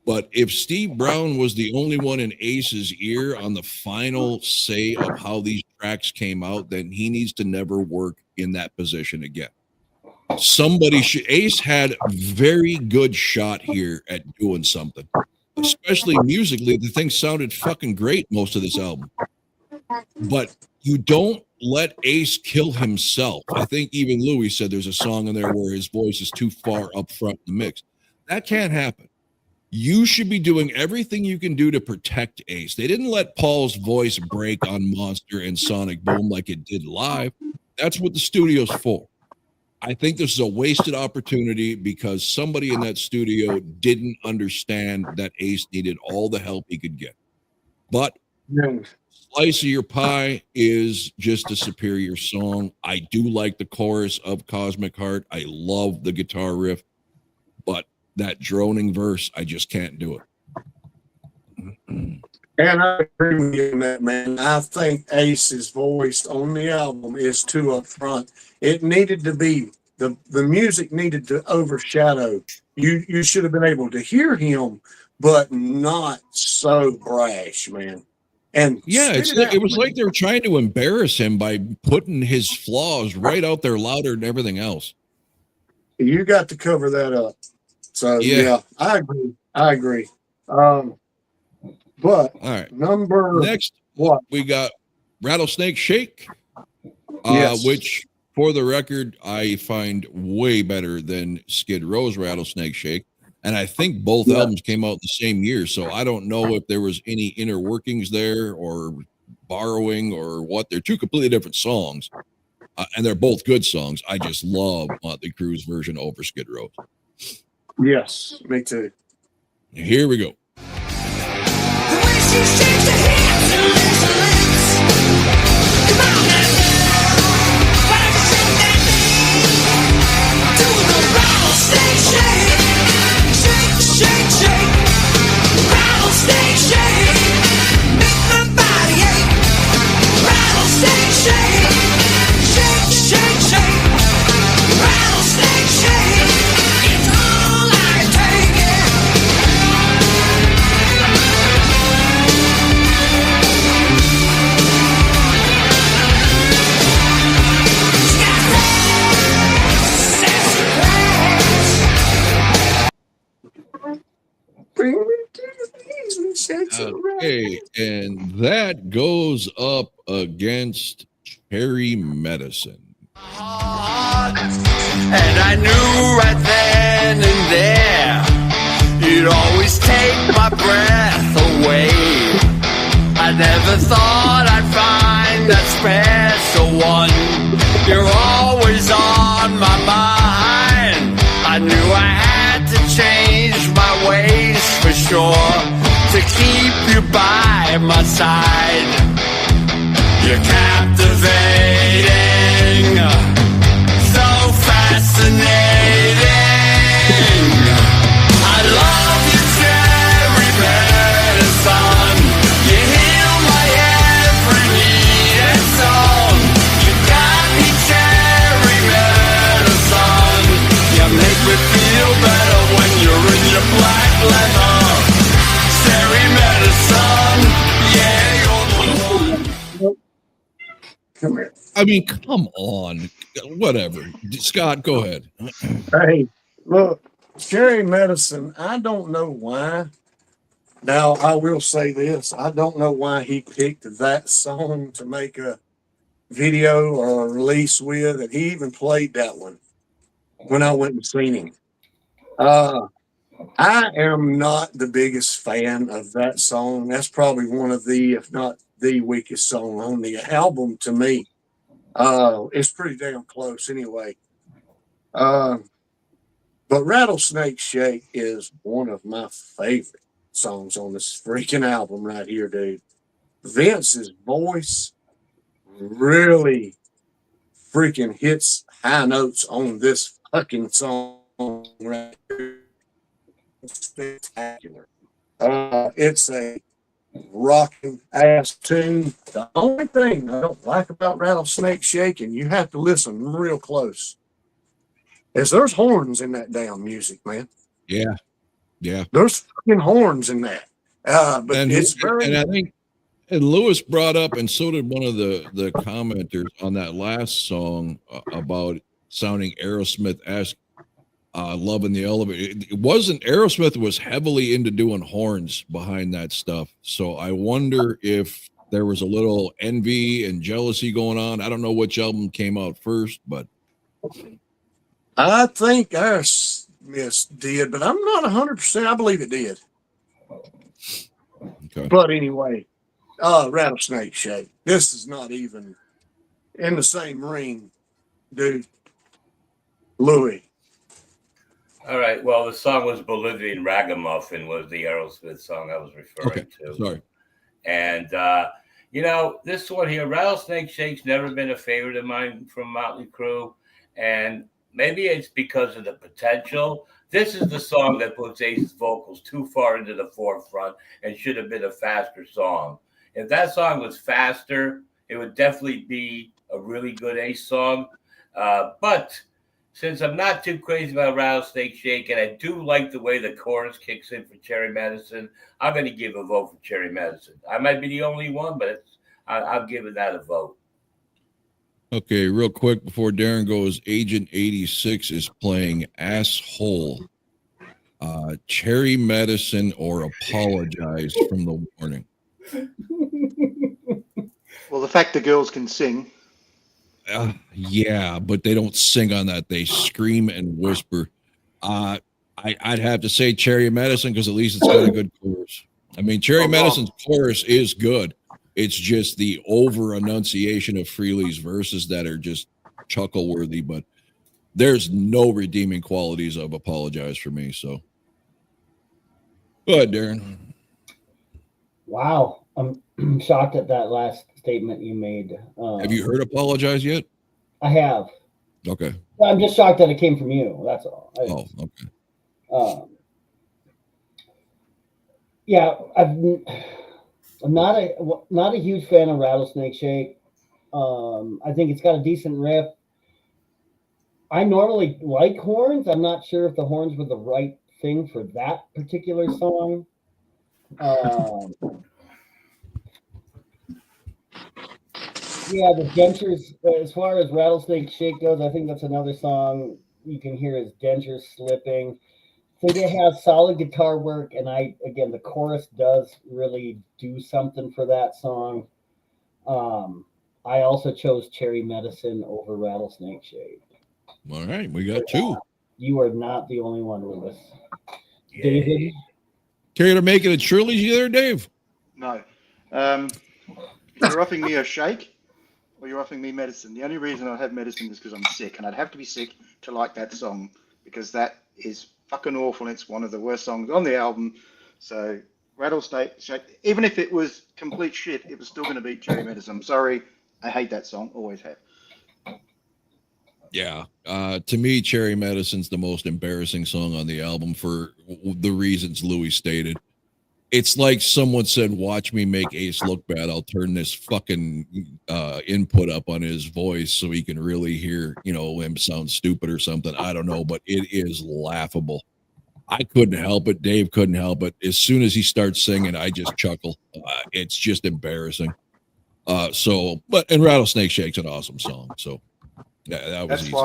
But if Steve Brown was the only one in Ace's ear on the final say of how these tracks came out, then he needs to never work in that position again. Somebody should. Ace had a very good shot here at doing something, especially musically. The thing sounded fucking great most of this album. But you don't let Ace kill himself. I think even Louis said there's a song in there where his voice is too far up front in the mix. That can't happen. You should be doing everything you can do to protect Ace. They didn't let Paul's voice break on Monster and Sonic Boom like it did live. That's what the studio's for. I think this is a wasted opportunity because somebody in that studio didn't understand that Ace needed all the help he could get. But Yeah. Slice of Your Pie is just a superior song. I do like the chorus of Cosmic Heart. I love the guitar riff, but that droning verse, I just can't do it. And I agree with you on that, man. I think Ace's voice on the album is too upfront. It needed to be the music needed to overshadow. You should have been able to hear him, but not so brash, man. And Yeah, spit it's it like, out, it was man. like they were trying to embarrass him by putting his flaws right out there louder than everything else. You got to cover that up. So yeah, I agree. I agree. But All right. number Next, what? we got Rattlesnake Shake, Yes. which, for the record, I find way better than Skid Row's Rattlesnake Shake. And I think both albums came out the same year. So I don't know if there was any inner workings there or borrowing or what. They're two completely different songs. And they're both good songs. I just love Motley Crue's version over Skid Row's. Yes, me too. Here we go. The way she shakes her hips and licks her lips. Come on now, why don't you shake that thing? Do the rattlesnake shake. Shake, shake, shake. Rattlesnake shake. Make my body ache. Rattlesnake shake. Shake, shake, shake. Rattlesnake shake. It's all I can take, yeah. Bring me to the knees and shakes it around. Okay, and that goes up against Cherry Medicine. And I knew right then and there you'd always take my breath away. I never thought I'd find that special one. You're always on my mind. I knew I had to change my ways for sure to keep you by my side. You're captivating, so fascinating. I love you, cherry medicine. You heal my every need and song. You got me, cherry medicine. You make me feel better when you're in your black leather. Cherry medicine, yeah, you're the one. Come here. I mean, come on. Whatever. Scott, go ahead. Hey, look, Cherry Medicine, I don't know why. Now, I will say this. I don't know why he picked that song to make a video or a release with, and he even played that one when I went and seen him. I am not the biggest fan of that song. That's probably one of the, if not the weakest song on the album to me. It's pretty damn close anyway. But Rattlesnake Shake is one of my favorite songs on this freaking album right here, dude. Vince's voice really freaking hits high notes on this fucking song right here. It's spectacular. It's a rocking ass tune. The only thing I don't like about Rattlesnake Shake, and you have to listen real close, is there's horns in that damn music, man. Yeah. There's fucking horns in that. But And, it's very and I think and Lewis brought up, and so did one of the commenters on that last song about sounding Aerosmith-esque. Love in the Elevator. It wasn't Aerosmith was heavily into doing horns behind that stuff. So I wonder if there was a little envy and jealousy going on. I don't know which album came out first, but I think Aerosmith did, but I'm not 100%. I believe it did. okay. But anyway, Rattlesnake Shake. This is not even in the same ring, dude. Louis. All right. Well, the song was Bolivian Ragamuffin was the Aerosmith song I was referring to. Sorry. And, this one here, Rattlesnake Shake's never been a favorite of mine from Motley Crue. And maybe it's because of the potential. This is the song that puts Ace's vocals too far into the forefront and should have been a faster song. If that song was faster, it would definitely be a really good Ace song. But since I'm not too crazy about Rattlesnake Shake, and I do like the way the chorus kicks in for Cherry Medicine, I'm going to give a vote for Cherry Medicine. I might be the only one, but I'm giving that a vote. Okay, real quick before Darren goes, Agent 86 is playing Asshole, Cherry Medicine, or Apologize from the Warning. Well, the fact the girls can sing. Yeah, but they don't sing on that. They scream and whisper. I'd have to say Cherry Medicine because at least it's got a good chorus. I mean, Cherry Medicine's chorus is good. It's just the over enunciation of Freely's verses that are just chuckle worthy, but there's no redeeming qualities of Apologize for me. So go ahead, Darren. Wow. I'm shocked at that last statement you made. Have you heard Apologize yet? I have. Okay. I'm just shocked that it came from you. That's all. Okay. Yeah, I'm not a huge fan of Rattlesnake Shake. I think it's got a decent riff. I normally like horns. I'm not sure if the horns were the right thing for that particular song. Yeah, the dentures, as far as Rattlesnake Shake goes, I think that's another song you can hear his dentures slipping. I think it has solid guitar work, and the chorus does really do something for that song. I also chose Cherry Medicine over Rattlesnake Shake. All right, we got two. You are not the only one, Lewis. David? Care to make it a trilogy there, Dave? No. You're offering me a shake or you're offering me medicine. The only reason I have medicine is because I'm sick, and I'd have to be sick to like that song because that is fucking awful. And it's one of the worst songs on the album. So Rattlesnake Shake, even if it was complete shit, it was still going to beat Cherry Medicine. I'm sorry. I hate that song. Always have. Yeah. To me, Cherry Medicine's the most embarrassing song on the album for the reasons Louis stated. It's like someone said, watch me make Ace look bad. I'll turn this fucking input up on his voice so he can really hear, him sound stupid or something. I don't know, but it is laughable. I couldn't help it. Dave couldn't help it. As soon as he starts singing, I just chuckle. It's just embarrassing. And Rattlesnake Shake's an awesome song. So yeah, that was easy.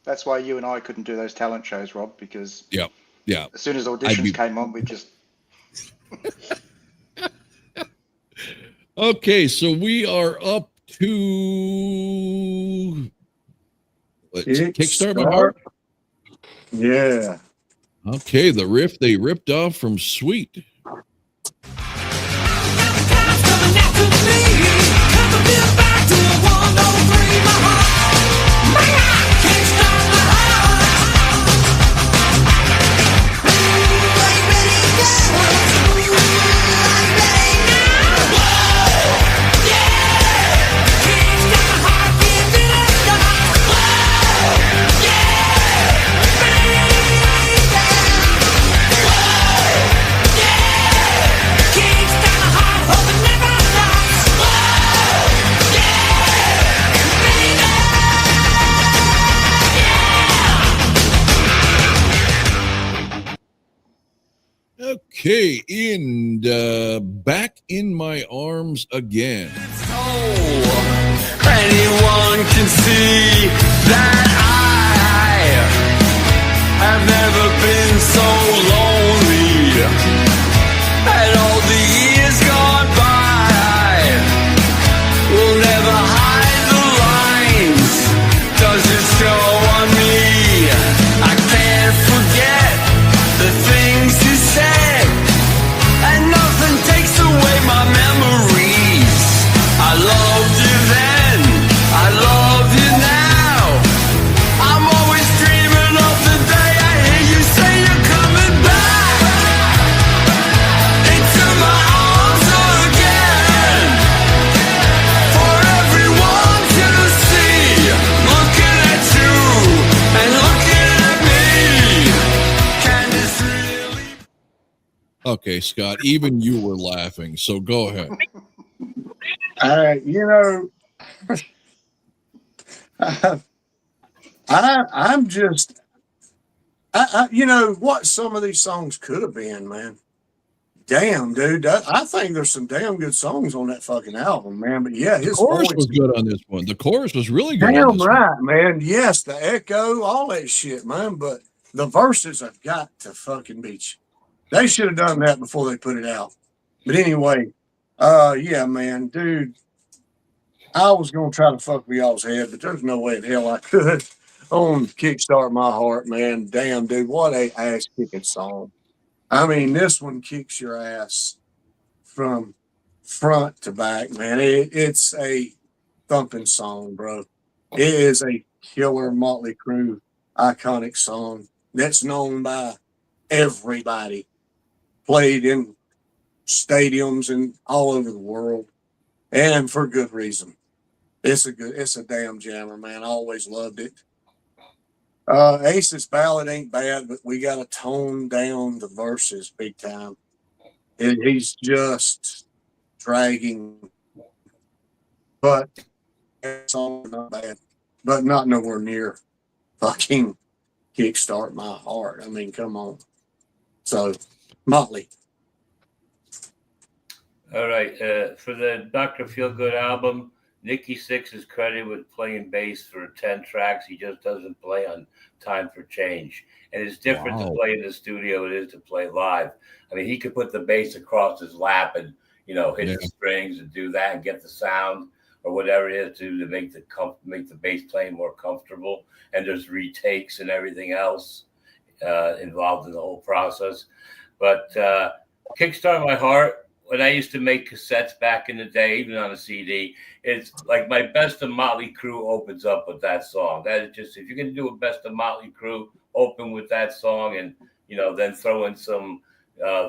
That's why you and I couldn't do those talent shows, Rob, because yeah. As soon as auditions came on, we just Okay, so we are up to Kickstart My Heart. Yeah. Okay, the riff they ripped off from Sweet. Okay, Back in My Arms Again. Anyone can see that I have never been so lonely. And all the years gone by will never hide the lines. Does it show on me? I can't forget the things you said, and nothing takes away my memories. I loved you then, I love you now. I'm always dreaming. Okay, Scott, even you were laughing, so go ahead. You know, I'm just, you know what some of these songs could have been, man. Damn, dude, I think there's some damn good songs on that fucking album, man. But yeah, The his chorus voice, was good on this one. The chorus was really good on damn this one. right, man. Yes, the echo, all that shit, man. But the verses have got to fucking beat you. They should have done that before they put it out. But anyway, yeah, man, dude. I was gonna try to fuck with y'all's head, but there's no way in hell I could on Kickstart My Heart, man. Damn, dude, what a ass kicking song. I mean, this one kicks your ass from front to back, man. It's a thumping song, bro. It is a killer Motley Crue iconic song that's known by everybody, played in stadiums and all over the world, and for good reason. It's a damn jammer, man. I always loved it. Ace's ballad ain't bad, but we got to tone down the verses big time. He's just dragging, but that song not bad, but not nowhere near fucking Kickstart My Heart. I mean, come on. So, Motley. All right. For the Dr. Feelgood album, Nikki Sixx is credited with playing bass for 10 tracks. He just doesn't play on Time for Change. And it's different to play in the studio than it is to play live. I mean, he could put the bass across his lap and, hit the strings and do that and get the sound or whatever it is to make the bass playing more comfortable. And there's retakes and everything else involved in the whole process. But Kickstart My Heart, when I used to make cassettes back in the day, even on a CD, it's like my Best of Motley Crue opens up with that song. That is just, if you're going to do a Best of Motley Crue, open with that song and, then throw in some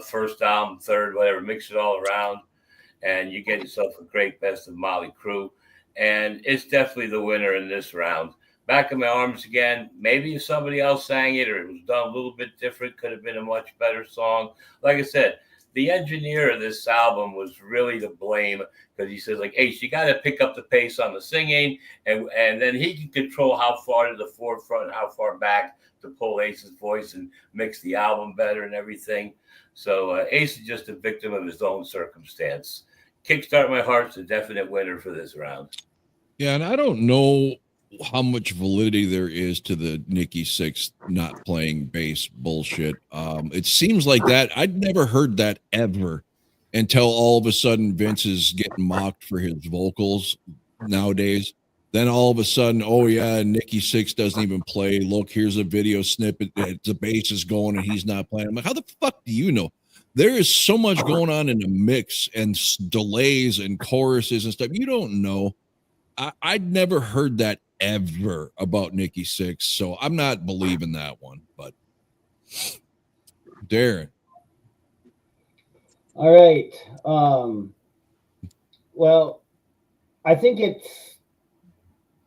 first album, third, whatever, mix it all around, and you get yourself a great Best of Motley Crue. And it's definitely the winner in this round. Back in My Arms Again, maybe if somebody else sang it or it was done a little bit different, could have been a much better song. Like I said, the engineer of this album was really to blame because he says, like, hey, you got to pick up the pace on the singing, and then he can control how far to the forefront and how far back to pull Ace's voice and mix the album better and everything. So Ace is just a victim of his own circumstance. Kickstart My Heart's a definite winner for this round. Yeah, and I don't know how much validity there is to the Nikki Sixx not playing bass bullshit. It seems like that. I'd never heard that ever until all of a sudden Vince is getting mocked for his vocals nowadays. Then all of a sudden, oh yeah, Nikki Sixx doesn't even play. Look, here's a video snippet. The bass is going and he's not playing. I'm like, how the fuck do you know? There is so much going on in the mix and delays and choruses and stuff. You don't know. I'd never heard that ever about Nikki Sixx, so I'm not believing that one. But Darren. All right. Well, I think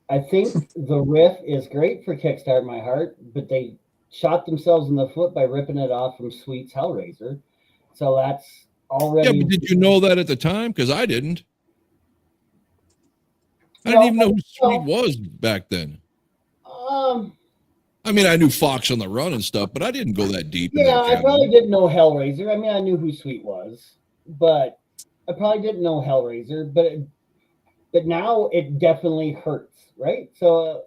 the riff is great for Kickstart My Heart, but they shot themselves in the foot by ripping it off from Sweet's Hellraiser. So that's already. Yeah, but did you know that at the time? Because I didn't. I didn't even know who Sweet was back then. I mean, I knew Fox on the Run and stuff, but I didn't go that deep. Yeah, I probably didn't know Hellraiser. I mean, I knew who Sweet was, but I probably didn't know Hellraiser. But now it definitely hurts, right? So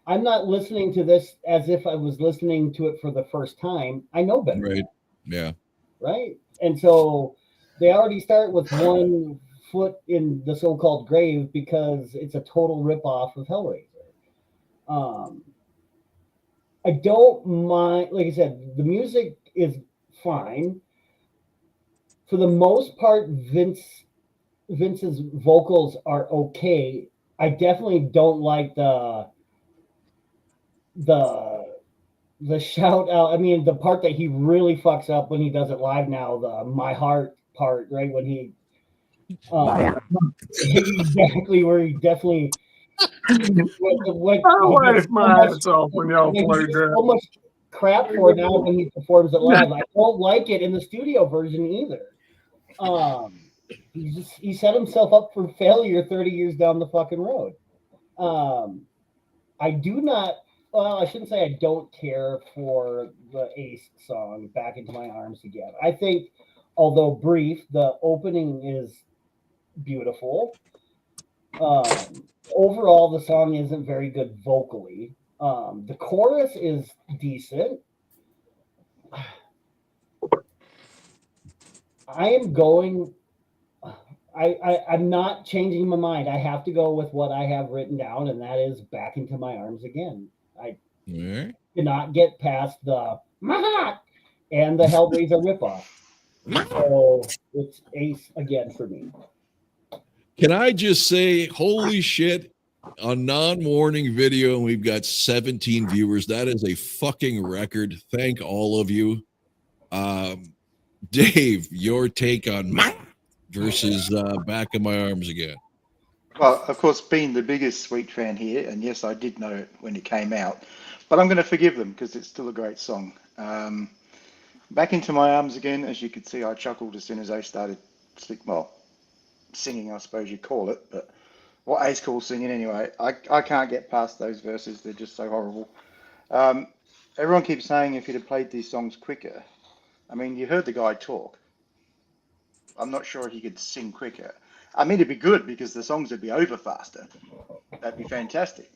I'm not listening to this as if I was listening to it for the first time. I know better. Right. Yeah. Right. And so they already start with one foot in the so-called grave because it's a total ripoff of Hellraiser. I don't mind, like I said, the music is fine. For the most part, Vince's vocals are okay. I definitely don't like the shout out. I mean, the part that he really fucks up when he does it live now, the My Heart part, right? When he exactly where he definitely I laughed my ass off when y'all played that. crap for now when he performs it live. I don't like it in the studio version either. He set himself up for failure 30 years down the fucking road. I do not. Well, I shouldn't say I don't care for the Ace song "Back Into My Arms Again." I think, although brief, the opening is beautiful. Overall, the song isn't very good vocally. The chorus is decent. I'm not changing my mind. I have to go with what I have written down, and that is "Back Into My Arms Again." I cannot get past the "Mahat" and the Hellraiser ripoff. So it's Ace again for me. Can I just say, holy shit, a non-warning video, and we've got 17 viewers. That is a fucking record. Thank all of you. Dave, your take on versus "Back in My Arms Again." Well, of course, being the biggest Sweet fan here, and yes, I did know it when it came out, but I'm going to forgive them because it's still a great song. Back Into My Arms Again, as you could see, I chuckled as soon as they started singing, I suppose you'd call it, but what Ace calls singing anyway. I can't get past those verses. They're just so horrible. Everyone keeps saying if he'd have played these songs quicker. I mean, you heard the guy talk. I'm not sure he could sing quicker. I mean, it'd be good because the songs would be over faster. That'd be fantastic.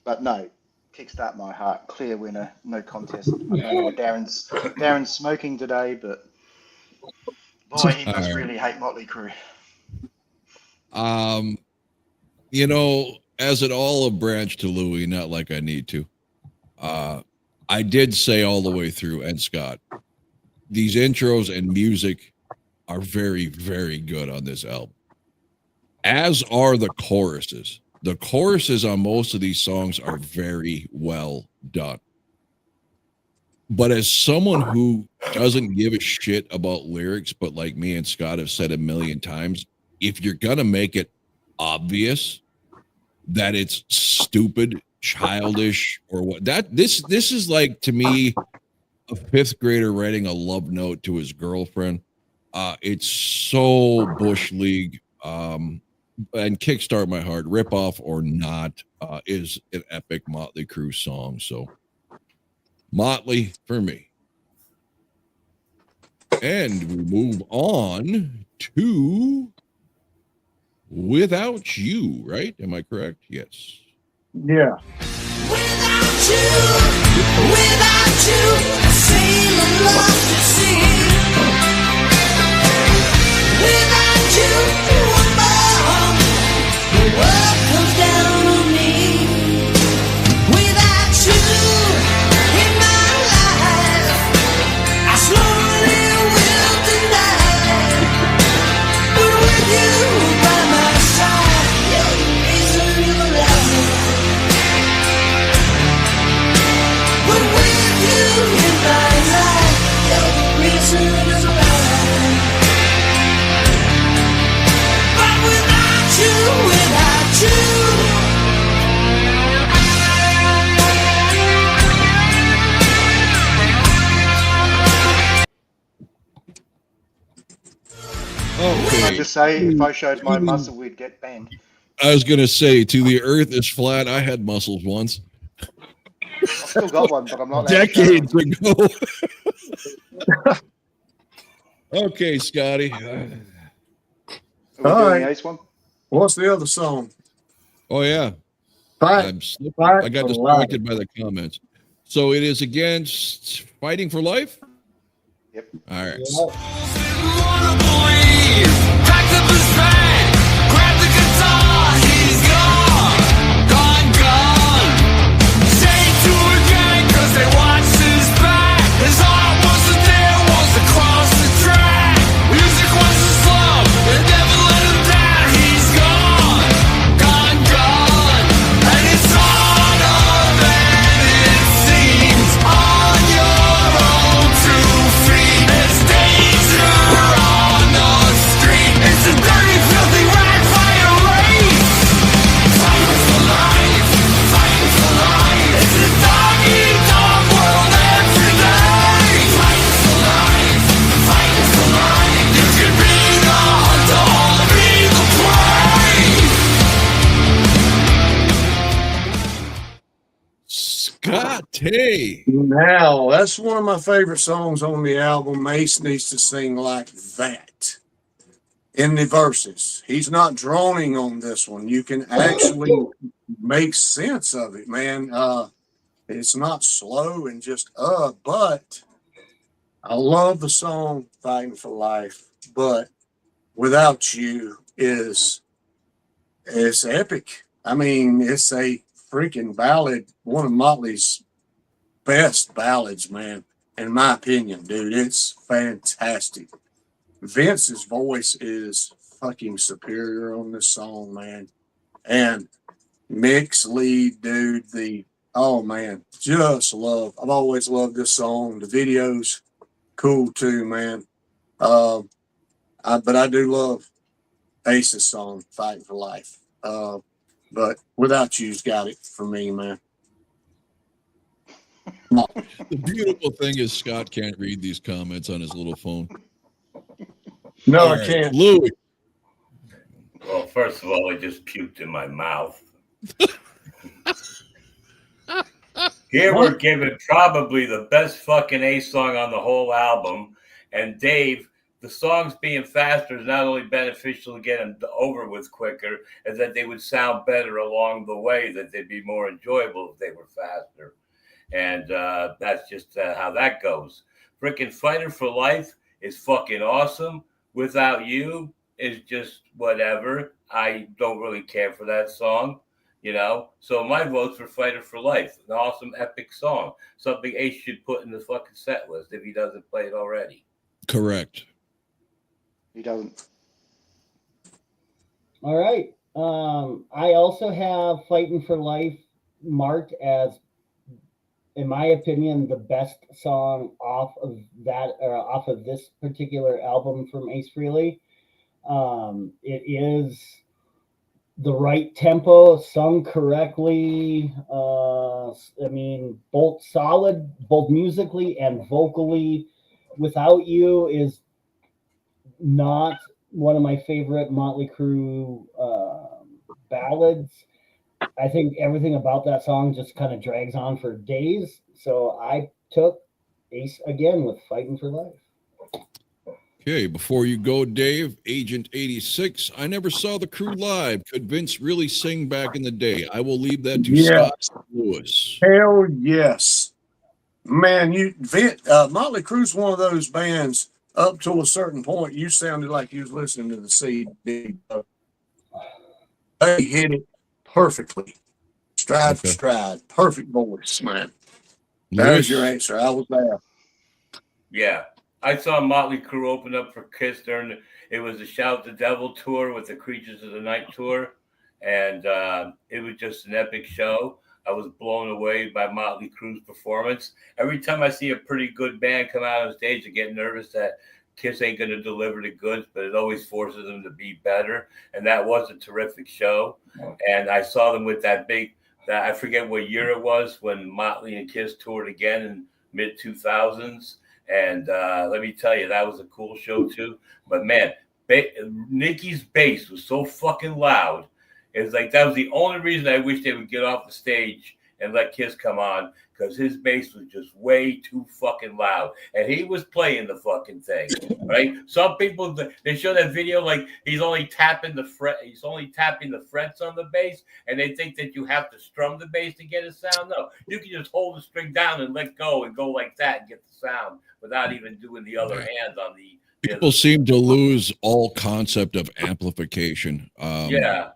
But no, Kickstart My Heart, clear winner, no contest. I don't know what Darren's smoking today, but boy, he must really hate Motley Crue. You know, as an olive branch to Louis, not like I need to. I did say all the way through, and Scott, these intros and music are very, very good on this album. As are the choruses. The choruses on most of these songs are very well done. But as someone who doesn't give a shit about lyrics, but like me and Scott have said a million times, if you're gonna make it obvious that it's stupid, childish, or what, this is like, to me, a fifth grader writing a love note to his girlfriend. It's so Bush League. And Kickstart My Heart, ripoff or not, is an epic Motley Crue song. So Motley for me. And we move on to Without You, right? Am I correct? Yes. Yeah. Without you, sailing lost at sea. Without you, the world comes down on me. Without you in my life, I slowly will deny. But with you by my side, you're the reason you're alive. But with you in my life, you're the reason you're alive. But without you. Okay. I just say, if I showed my muscle, we'd get banned. I was gonna say, to the earth is flat. I had muscles once. I've still got one, but I'm not decades ago. Okay, Scotty. Are we All doing right. the Ace one? What's the other song? Oh yeah. Fight. I got distracted by the comments. So it is against Fighting for Life? Yep. All right. Wanna believe, packed up his bag, grabbed the guitar, he's gone, gone. Stayed to a gang 'cause they watched his back. His heart wasn't there, was across the track. Music was his love, it never let him down. He's gone, gone. And it's harder than it seems on your own 2 feet. There's danger on the street. It's Okay. Now, that's one of my favorite songs on the album. Ace needs to sing like that in the verses. He's not droning on this one. You can actually make sense of it, man. It's not slow and just but I love the song Fighting for Life, but Without You is epic. I mean, it's a freaking ballad, one of Motley's best ballads, man. In my opinion, dude, it's fantastic. Vince's voice is fucking superior on this song, man. And Mick's lead, dude, oh man, just love. I've always loved this song. The video's cool too, man. But I do love Ace's song, Fighting for Life. But Without You's got it for me, man. The beautiful thing is Scott can't read these comments on his little phone. No, All I right, can't. Louis. Well, first of all, I just puked in my mouth. Here we're given probably the best fucking Ace song on the whole album. And Dave, the songs being faster is not only beneficial to get them over with quicker, is that they would sound better along the way, that they'd be more enjoyable if they were faster. And that's just how that goes. Freaking Fighter for Life is fucking awesome. Without You is just whatever. I don't really care for that song, you know. So my vote's for Fighter for Life. An awesome, epic song. Something Ace should put in the fucking set list if he doesn't play it already. Correct. He doesn't. All right. I also have Fighting for Life marked as, in my opinion, the best song off of this particular album from Ace Frehley. It is the right tempo, sung correctly. I mean, both solid, both musically and vocally. Without You is not one of my favorite Motley Crue ballads. I think everything about that song just kind of drags on for days. So I took Ace again with Fighting for Life. Okay, before you go, Dave, Agent 86, I never saw the Crew live. Could Vince really sing back in the day? I will leave that to Scott Lewis. Hell yes. Man, Motley Crue's one of those bands, up to a certain point, you sounded like you was listening to the CD. They hit it perfectly. Stride for stride. Perfect voice, man. There's your answer. I was there. Yeah. I saw Motley Crue open up for Kiss during it was the Shout the Devil tour with the Creatures of the Night tour. And it was just an epic show. I was blown away by Motley Crue's performance. Every time I see a pretty good band come out on stage, I get nervous that Kiss ain't going to deliver the goods, but it always forces them to be better. And that was a terrific show. And I saw them with that I forget what year it was, when Motley and Kiss toured again in mid-2000s. And let me tell you, that was a cool show too. But man, Nicky's bass was so fucking loud. It's like that was the only reason I wish they would get off the stage and let Kiss come on, because his bass was just way too fucking loud, and he was playing the fucking thing, right? Some people, they show that video like he's only tapping the frets on the bass, and they think that you have to strum the bass to get a sound. No, you can just hold the string down and let go and go like that and get the sound without even doing the other hand on the. People seem to lose all concept of amplification. Yeah.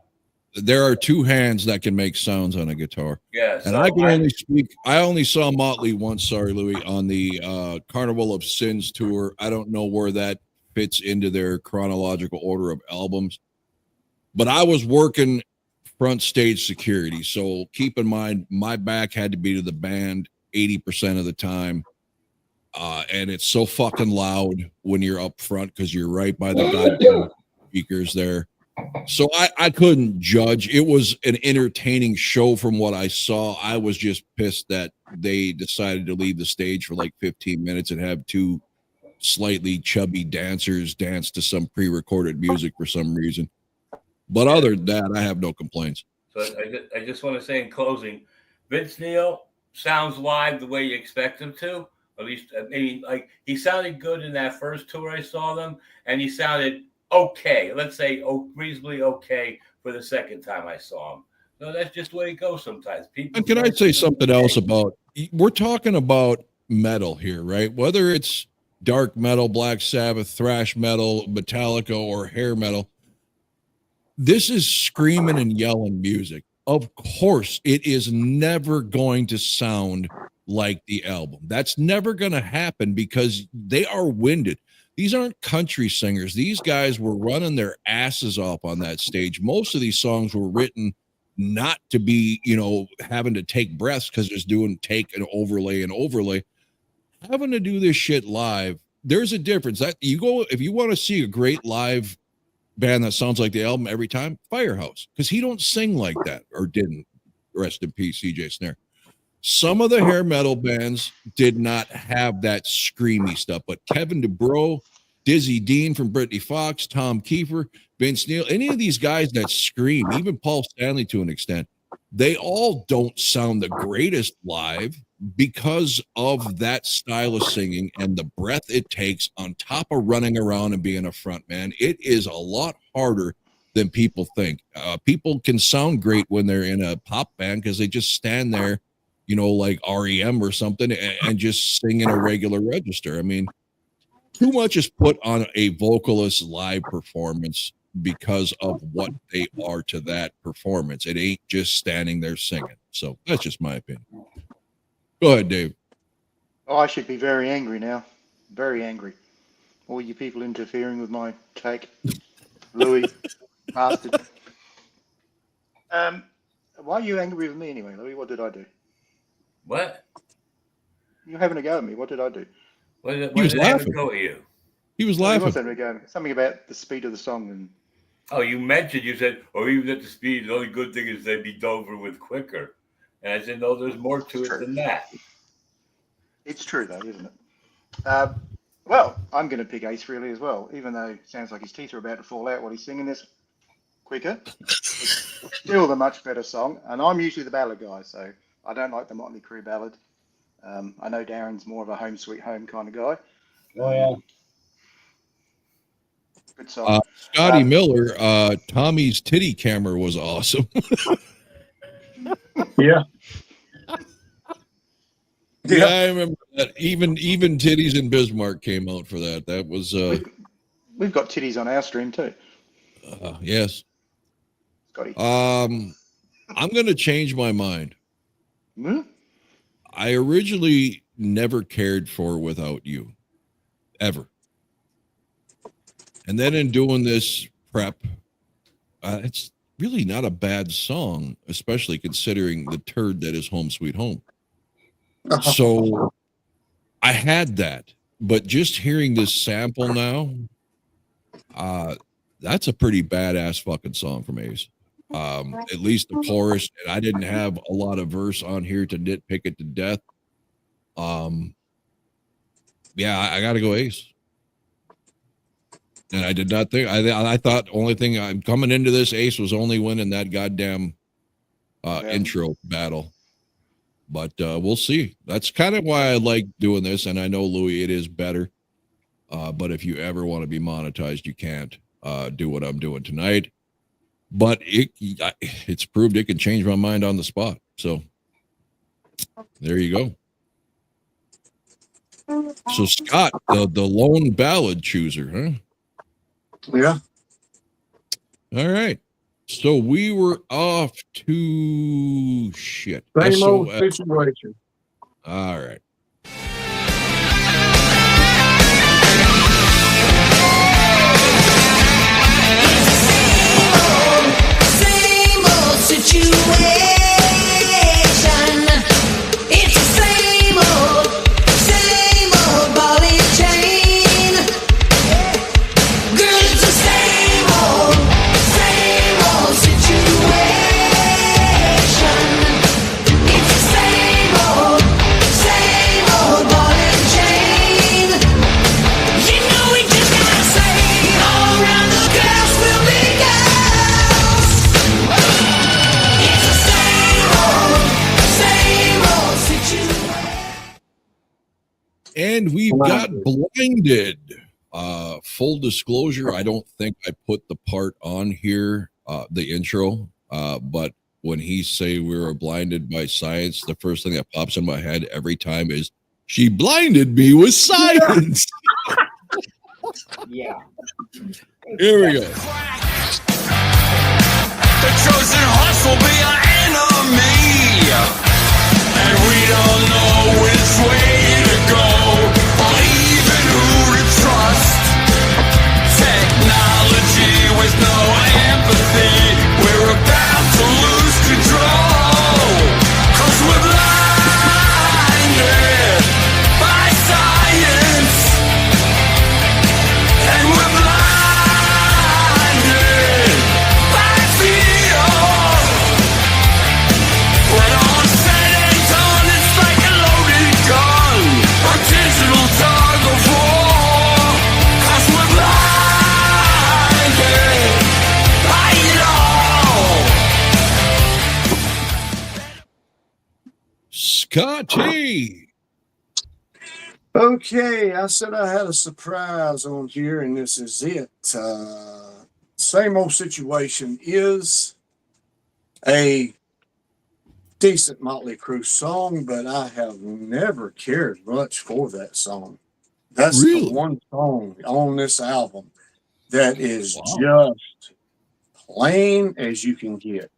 There are two hands that can make sounds on a guitar. Yeah, and I can only speak. I only saw Motley once. Sorry, Louis, on the Carnival of Sins tour. I don't know where that fits into their chronological order of albums, but I was working front stage security, so keep in mind my back had to be to the band 80% of the time, and it's so fucking loud when you're up front because you're right by the goddamn speakers there. So I couldn't judge. It was an entertaining show from what I saw. I was just pissed that they decided to leave the stage for like 15 minutes and have two slightly chubby dancers dance to some pre-recorded music for some reason. But other than that, I have no complaints. So I just want to say in closing, Vince Neil, sounds live the way you expect him to. At least, maybe like he sounded good in that first tour I saw them, and he sounded okay. Let's say reasonably okay for the second time I saw him. So that's just the way it goes sometimes. People. And can I say something else about? We're talking about metal here, right? Whether it's dark metal, Black Sabbath, thrash metal, Metallica, or hair metal. This is screaming and yelling music. Of course, it is never going to sound like the album. That's never going to happen because they are winded. These aren't country singers. These guys were running their asses off on that stage. Most of these songs were written not to be, having to take breaths because it's doing take and overlay and overlay. Having to do this shit live, there's a difference. That you go if you want to see a great live band that sounds like the album every time, Firehouse, because he don't sing like that, or didn't. Rest in peace, CJ Snare. Some of the hair metal bands did not have that screamy stuff, but Kevin DuBrow, Dizzy Dean from Britney Fox, Tom Kiefer, Vince Neil, any of these guys that scream, even Paul Stanley to an extent, they all don't sound the greatest live because of that style of singing and the breath it takes on top of running around and being a front man. It is a lot harder than people think. People can sound great when they're in a pop band because they just stand there, like REM or something, and just sing in a regular register. I mean, too much is put on a vocalist live performance because of what they are to that performance. It ain't just standing there singing. So that's just my opinion. Go ahead, Dave. Oh, I should be very angry now. Very angry. All you people interfering with my take. Louis, bastard. Why are you angry with me anyway, Louis? What did I do? What? You're having a go at me. What did I do? What did He was laughing. Go at you? He was He laughing. was having a go at me. Something about the speed of the song and Oh, you said, or even at the speed, the only good thing is they'd be over with quicker. And I said, no, there's more to it than that. it's true though, isn't it? Well, I'm going to pick Ace Frehley as well, even though it sounds like his teeth are about to fall out while he's singing this quicker. It's still the much better song, and I'm usually the ballad guy, so I don't like the Motley Crue ballad. I know Darren's more of a Home Sweet Home kind of guy. Oh yeah. Good song. Scotty Miller, Tommy's titty camera was awesome. Yeah. Yeah, I remember that. Even Titties in Bismarck came out for that. That was We've got titties on our stream too. Yes. Scotty. I'm gonna change my mind. Hmm? I originally never cared for Without You, ever. And then in doing this prep, it's really not a bad song, especially considering the turd that is Home Sweet Home. So I had that, but just hearing this sample now, that's a pretty badass fucking song from Ace. At least the chorus, and I didn't have a lot of verse on here to nitpick it to death. Yeah, I got to go Ace. And I did not think, I thought only thing I'm coming into this, Ace was only winning that goddamn intro battle. But we'll see. That's kind of why I like doing this. And I know, Louis, it is better. But if you ever want to be monetized, you can't do what I'm doing tonight. But it's proved it can change my mind on the spot. So there you go. So Scott, the lone ballad chooser, huh? Yeah. All right. So we were off to shit. Same old SOS. situation. All right. Same old situation. It's the same old ball and chain. Girl, it's the same old situation. It's the same old And we've got Blinded. Full disclosure, I don't think I put the part on here, the intro, but when he say we were blinded by science, the first thing that pops in my head every time is she blinded me with science. Yeah. Here we go. The chosen horse will be our enemy, and we don't know which way to go, or even who to trust. Technology with no empathy, we're about to lose control, 'cause we're blinded by science, and we're blinded by fear. When all said and done, it's like a loaded gun, a digital tug of war, 'cause we're blinded by it all. Scotty. Okay, I said I had a surprise on here, and this is it. Same old situation is a decent Motley Crue song, but I have never cared much for that song. That's Really? the one song on this album that is Wow. just plain as you can get.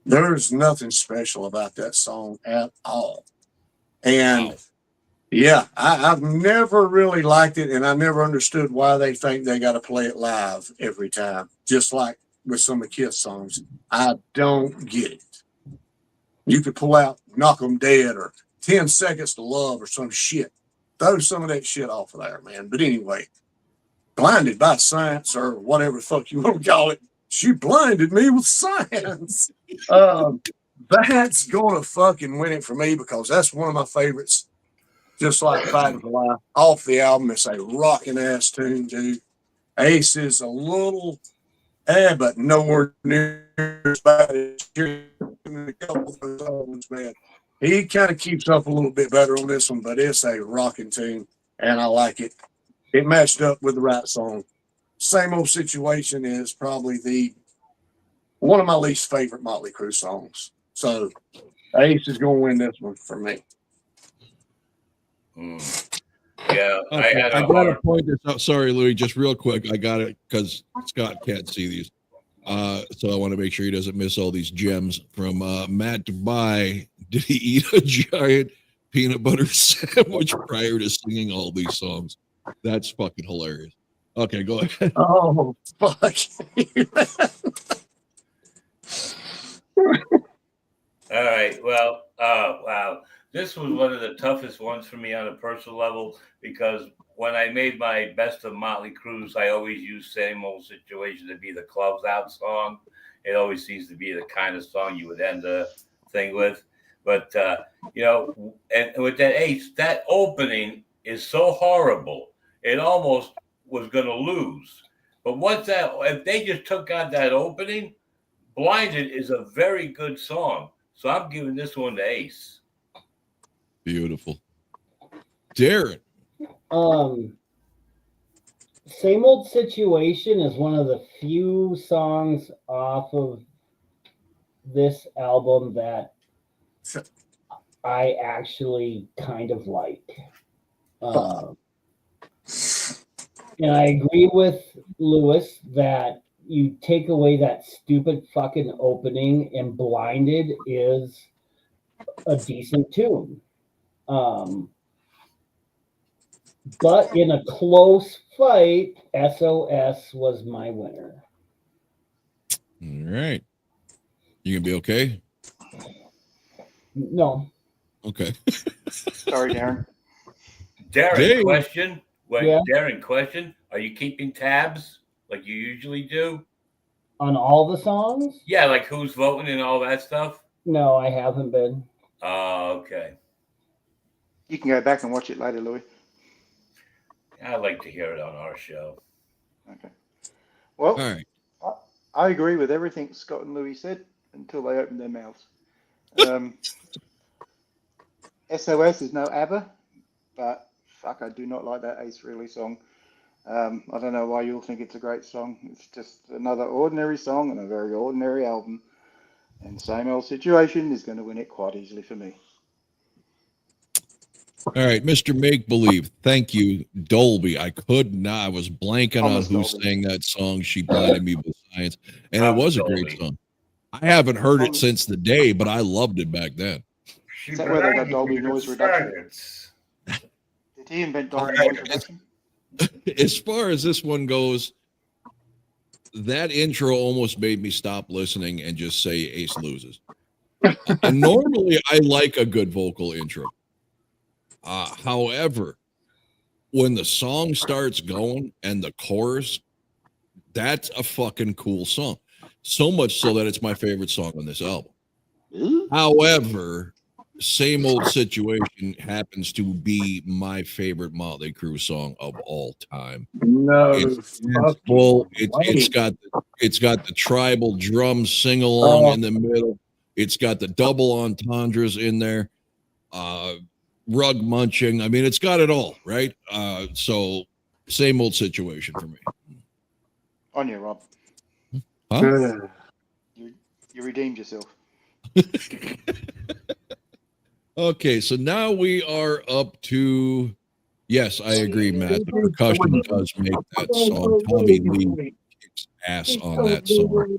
There's nothing special about that song at all. And Wow. yeah, I've never really liked it, and I never understood why they think they got to play it live every time, just like with some of Kiss songs. I don't get it. You could pull out Knock 'em Dead or 10 Seconds to Love or some shit. Throw some of that shit off of there, man. But anyway, Blinded by Science or whatever the fuck you want to call it. She blinded me with science. That's going to fucking win it for me because that's one of my favorites. Just like Fighting for Life, off the album, it's a rocking ass tune, dude. Ace is a little, but nowhere near as bad as a couple of those other ones, man. He kind of keeps up a little bit better on this one, but it's a rocking tune, and I like it. It matched up with the right song. Same Old Situation is probably one of my least favorite Motley Crue songs. So Ace is going to win this one for me. Yeah, Okay, had I a got to hard. point this out. Sorry, Louis, just real quick. I got it because Scott can't see these. So I want to make sure he doesn't miss all these gems from Matt Dubai. Did he eat a giant peanut butter sandwich prior to singing all these songs? That's fucking hilarious. Okay, go ahead. Oh, fuck. All right. Well, wow. This was one of the toughest ones for me on a personal level because when I made my best of Motley Crue, I always use Same Old Situation to be the Clubs Out song. It always seems to be the kind of song you would end the thing with. But, and with that Ace, that opening is so horrible. It almost was going to lose. But if they just took out that opening, Blinded is a very good song. So I'm giving this one to Ace. Beautiful. Darren. Same Old Situation is one of the few songs off of this album that I actually kind of like. And I agree with Lewis that you take away that stupid fucking opening and Blinded is a decent tune. But in a close fight, SOS was my winner. All right. You gonna be okay? No. Okay. Sorry, Darren. Darren, Dave. question. Yeah. Darren, question. Are you keeping tabs like you usually do? On all the songs? Yeah, like who's voting and all that stuff? No, I haven't been. Oh, okay. You can go back and watch it later, Louis. I'd like to hear it on our show. Okay. Well, All right. I agree with everything Scott and Louis said until they opened their mouths. SOS is no ABBA, but fuck, I do not like that Ace Frehley song. I don't know why you all think it's a great song. It's just another ordinary song on a very ordinary album. And Same Old Situation is going to win it quite easily for me. All right, Mr. Make Believe. Thank you, Dolby. I could not. I was blanking on who sang that song. She blinded me with science, and it was a great song. I haven't heard it since the day, but I loved it back then. Is that where they got Dolby noise reduction? Did he invent Dolby noise reduction? As far as this one goes, that intro almost made me stop listening and just say Ace loses. And normally I like a good vocal intro. However, when the song starts going and the chorus, that's a fucking cool song. So much so that it's my favorite song on this album. However, Same Old Situation happens to be my favorite Motley Crue song of all time. No, it's got the tribal drum sing along in the middle. It's got the double entendres in there. Rug munching. I mean, it's got it all, right? So Same Old Situation for me. On you, Rob. Huh? You redeemed yourself. Okay, so now we are up to, yes, I agree, Matt. The percussion does make that song. Tommy Lee kicks ass on that song.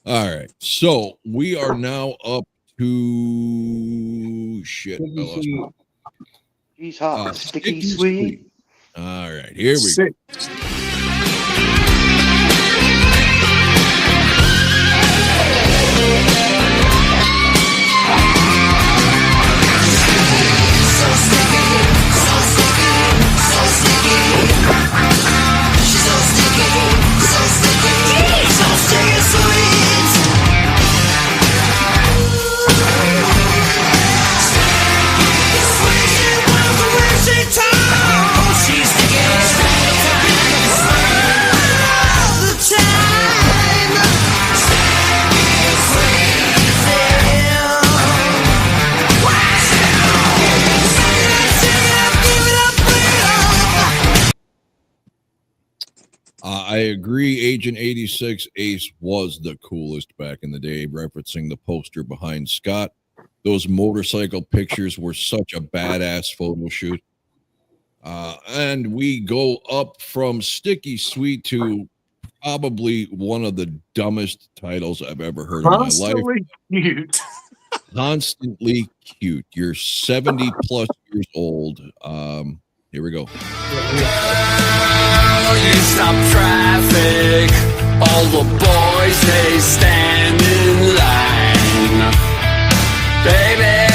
All right, so we are now up to shit. I lost my... He's hot, sticky sweet. All right, here we go. I agree. Agent 86 Ace was the coolest back in the day, referencing the poster behind Scott. Those motorcycle pictures were such a badass photo shoot. And we go up from Sticky Sweet to probably one of the dumbest titles I've ever heard in my life. Cute. Constantly Cute. You're 70 plus years old. Here we go. You stop traffic. All the boys, they stand in line. Baby,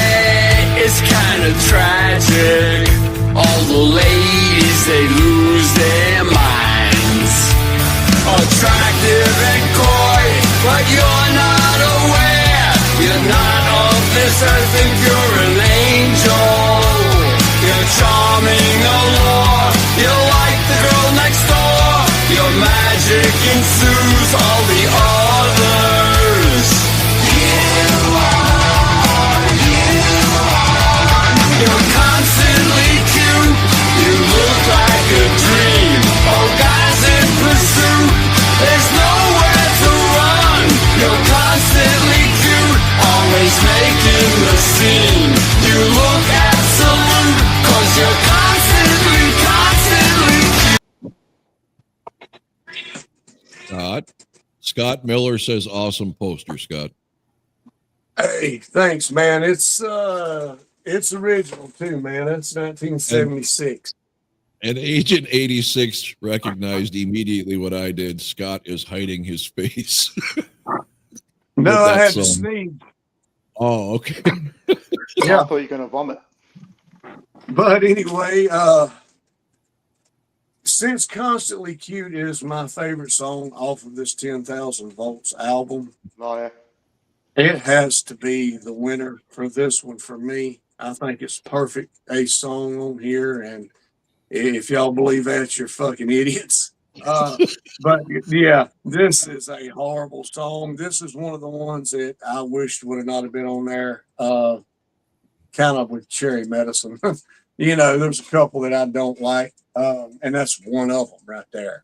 it's kind of tragic. All the ladies, they lose their minds. Attractive and coy, but you're not aware. You're not of this earth and you're an angel. You're charming allure. You're like the girl next door. Your magic ensues all the others. You're constantly cute. You look like a dream. Oh, guys in pursuit. There's nowhere to run. You're constantly cute. Always making the scene. You look absolute. 'Cause you're constantly cute. Scott Miller says awesome poster, Scott. Hey, thanks, man. It's original too, man. It's 1976. And Agent 86 recognized immediately what I did. Scott is hiding his face. No, I had to sneeze. Oh, okay. Yeah, I thought you were going to vomit. But anyway, since Constantly Cute is my favorite song off of this 10,000 Volts album, Liar. It has to be the winner for this one for me. I think it's perfect Ace song on here, and if y'all believe that, you're fucking idiots. But yeah, this is a horrible song. This is one of the ones that I wished would have not have been on there. Kind of with Cherry Medicine. You know, there's a couple that I don't like, and that's one of them right there.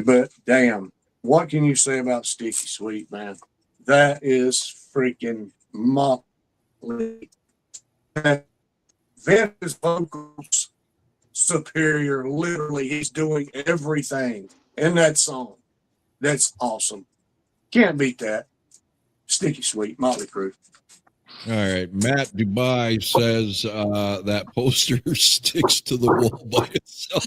But damn, what can you say about Sticky Sweet, man? That is freaking motley. Vince's vocals superior. Literally, he's doing everything in that song. That's awesome. Can't beat that. Sticky Sweet, Motley Crue. All right. Matt Dubai says that poster sticks to the wall by itself.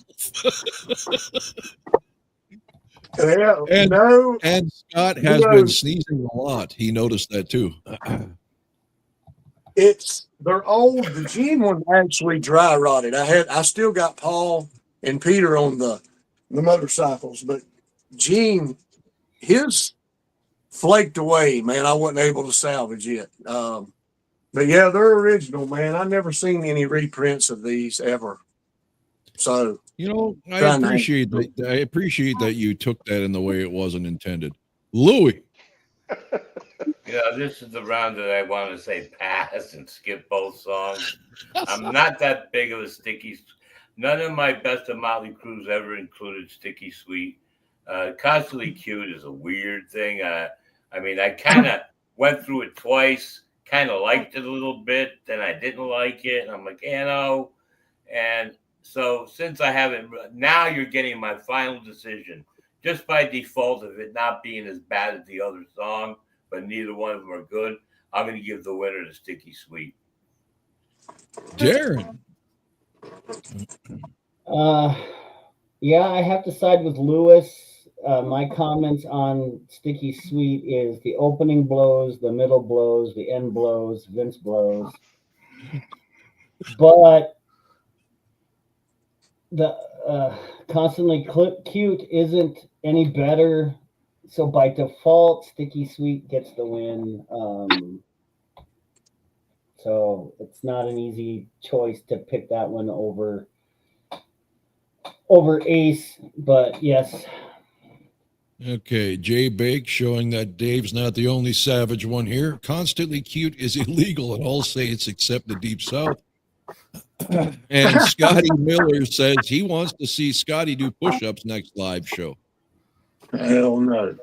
Yeah, And- no, And Scott has been sneezing a lot. He noticed that too. they're old. The Gene one actually dry rotted. I still got Paul and Peter on the motorcycles, but Gene, his flaked away, man. I wasn't able to salvage it. But yeah, they're original, man. I never seen any reprints of these ever. So You know, I Trying to- appreciate that. I appreciate that you took that in the way it wasn't intended. Louis, Yeah, this is the round that I want to say pass and skip both songs. I'm not that big of a sticky. None of my best of Motley Crue's ever included Sticky Sweet. Constantly Cute is a weird thing. I mean, I kind of went through it twice, kind of liked it a little bit, then I didn't like it. And I'm like, and so since I haven't, now you're getting my final decision just by default of it not being as bad as the other song, but neither one of them are good. I'm going to give the winner to Sticky Sweet. Darren. Yeah, I have to side with Lewis. My comments on Sticky Sweet is the opening blows, the middle blows, the end blows, Vince blows. But the Constantly Cute isn't any better. So by default, Sticky Sweet gets the win. So it's not an easy choice to pick that one over Ace, but yes. Okay, Jay Bake showing that Dave's not the only savage one here. Constantly Cute is illegal in all states except the Deep South. And Scotty Miller says he wants to see Scotty do push-ups next live show. hell no.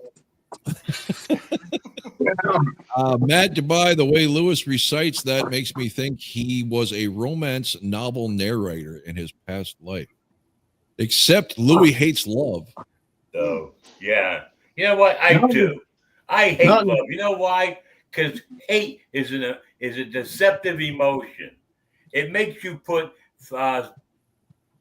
Matt Dubai, the way Lewis recites that makes me think he was a romance novel narrator in his past life. Except Louis hates love. So, yeah. You know what? I do. I hate love. You know why? Because hate is a deceptive emotion. It makes you put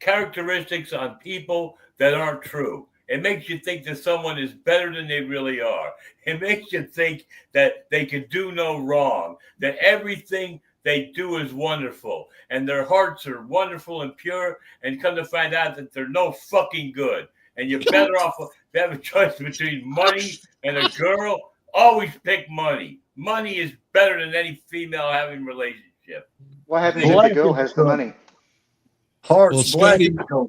characteristics on people that aren't true. It makes you think that someone is better than they really are. It makes you think that they can do no wrong, that everything they do is wonderful, and their hearts are wonderful and pure, and come to find out that they're no fucking good. And you're better off if you have a choice between money and a girl, always pick money. Money is better than any female having relationship. What happens if the girl has the money? Hearts Well, black.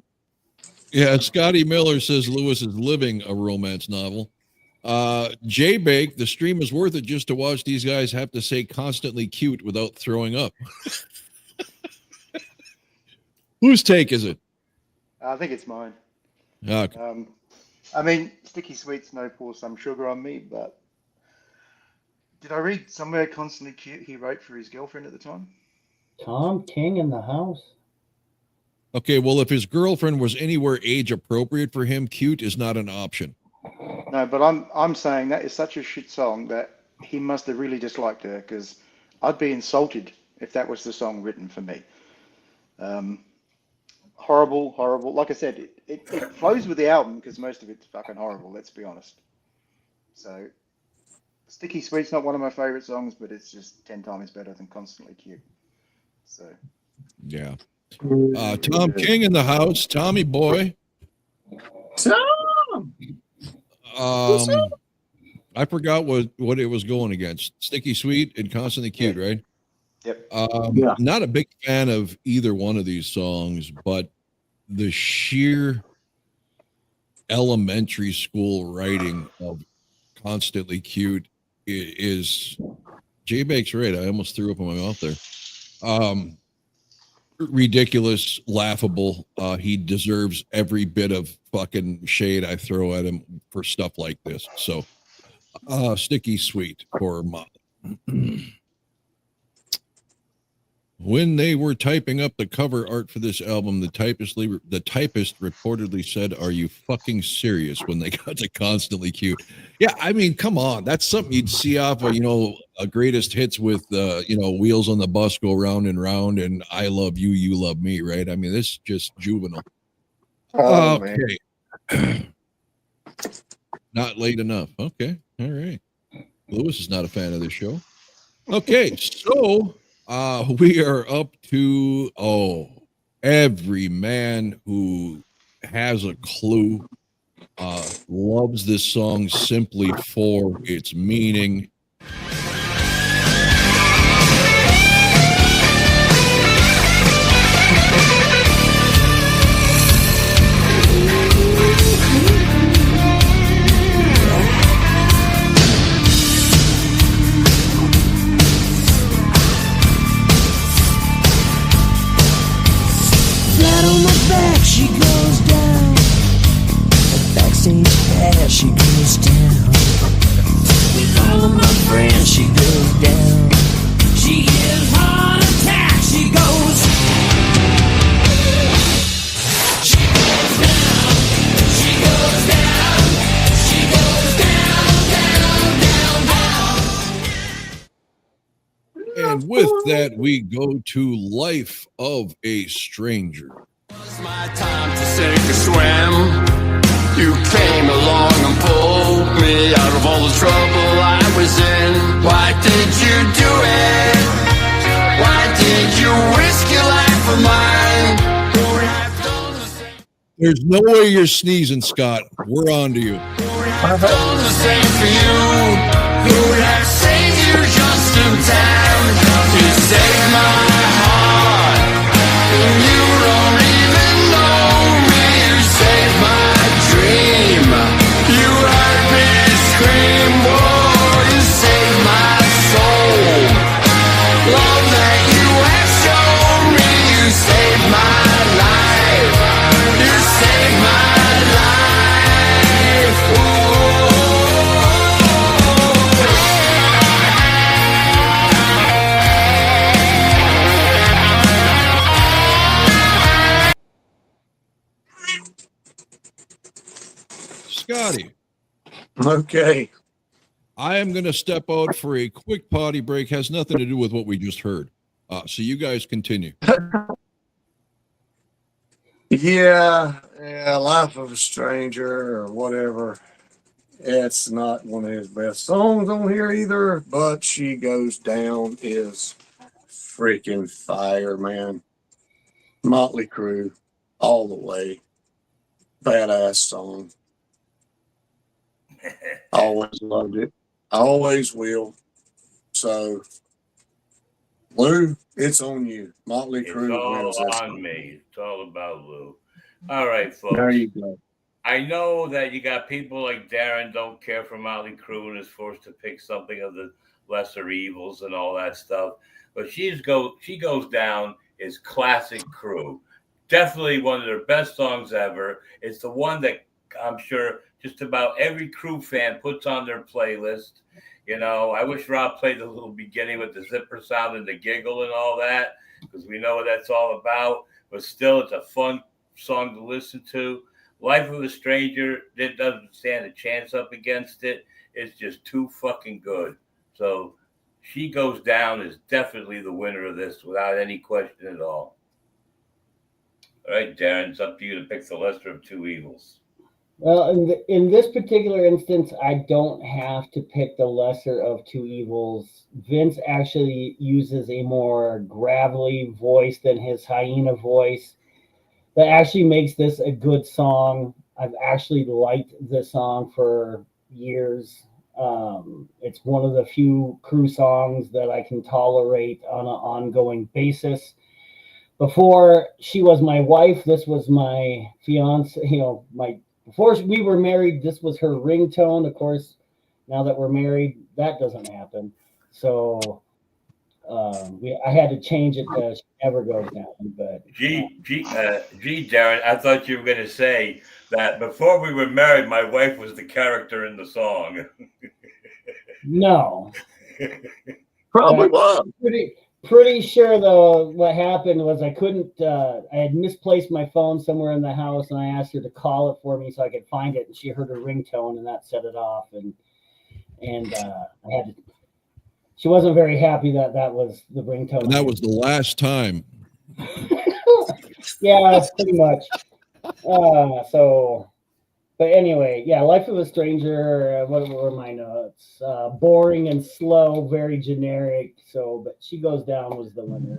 Yeah, Scotty Miller says Lewis is living a romance novel. Jay Bake, the stream is worth it just to watch these guys have to say Constantly Cute without throwing up. Whose take is it? I think it's mine. Okay. I mean, Sticky Sweet's no pour some sugar on me, but did I read somewhere Constantly Cute he wrote for his girlfriend at the time? Tom King in the house. Okay, well, if his girlfriend was anywhere age appropriate for him, cute is not an option. No, but I'm saying that is such a shit song that he must have really disliked her, because I'd be insulted if that was the song written for me. Horrible. Like I said, it flows with the album because most of it's fucking horrible, let's be honest. So Sticky Sweet's not one of my favorite songs, but it's just 10 times better than Constantly Cute. So Yeah. Tom King in the house. Tommy boy. Tom! I forgot what it was going against. Sticky Sweet and Constantly Cute, right? Yep. Yeah. Not a big fan of either one of these songs, but the sheer elementary school writing of Constantly Cute is Jay Bake's right. I almost threw up in my mouth there. ridiculous, laughable. He deserves every bit of fucking shade I throw at him for stuff like this. So, sticky sweet for Mom. When they were typing up the cover art for this album, the typist reportedly said, "Are you fucking serious?" When they got to Constantly Cute. Yeah, I mean, come on, that's something you'd see off of, a greatest hits with, Wheels on the Bus Go Round and Round and I Love You, You Love Me, right? I mean, this is just juvenile. Oh, man. Okay. Not late enough. Okay. All right. Lewis is not a fan of this show. Okay. So we are up to every man who has a clue loves this song simply for its meaning. Flat on my back, she goes down. Backstage pass, she goes down. With all of my friends, she goes down. She gets heart attack, she goes. She goes down, she goes down, she goes down, down, down, down. And with that, we go to Life of a Stranger. It's my time to sink or swim. You came along and pulled me out of all the trouble I was in. Why did you do it? Why did you risk your life for mine? Who would have done the same? There's no way you're sneezing, Scott. We're on to you. Who would have done the same for you? Who would have saved you just in time to save my heart? And you don't even know me. You saved my dream. You heard me scream. Whoa, you saved my soul. Love that you have shown me. You saved my life. You saved my life. Whoa. Scotty, Okay. I am going to step out for a quick potty break. Has nothing to do with what we just heard. So you guys continue. Yeah, Life of a Stranger or whatever. It's not one of his best songs on here either, but She Goes Down is freaking fire, man. Motley Crue, all the way. Badass song. Always loved it. Always will. So, Lou, it's on you. Motley It's Crue all wins this on one. me. It's all about Lou. All right, folks. There you go. I know that you got people like Darren don't care for Motley Crue and is forced to pick something of the lesser evils and all that stuff. But She Goes Down is classic Crue. Definitely one of their best songs ever. It's the one that I'm sure just about every Crue fan puts on their playlist. I wish Rob played the little beginning with the zipper sound and the giggle and all that, because we know what that's all about. But still, it's a fun song to listen to. Life of a Stranger doesn't stand a chance up against it. It's just too fucking good. So She Goes Down is definitely the winner of this without any question at all. All right, Darren, it's up to you to pick the lesser of two evils. Well, in this particular instance, I don't have to pick the lesser of two evils. Vince actually uses a more gravelly voice than his hyena voice. That actually makes this a good song. I've actually liked this song for years. It's one of the few Crue songs that I can tolerate on an ongoing basis. Before she was my wife, this was my fiance, before we were married, this was her ringtone. Of course, now that we're married, that doesn't happen. So I had to change it to She Never Goes Down, but Gee, Darren, I thought you were going to say that before we were married, my wife was the character in the song. no. Probably was. Pretty sure though what happened was I had misplaced my phone somewhere in the house, and I asked her to call it for me so I could find it, and she heard a ringtone and that set it off, and I had to. She wasn't very happy that was the ringtone. And that was the last time. Yeah, pretty much. But anyway, yeah, Life of a Stranger. What were my notes? Boring and slow, very generic. But She Goes Down was the winner.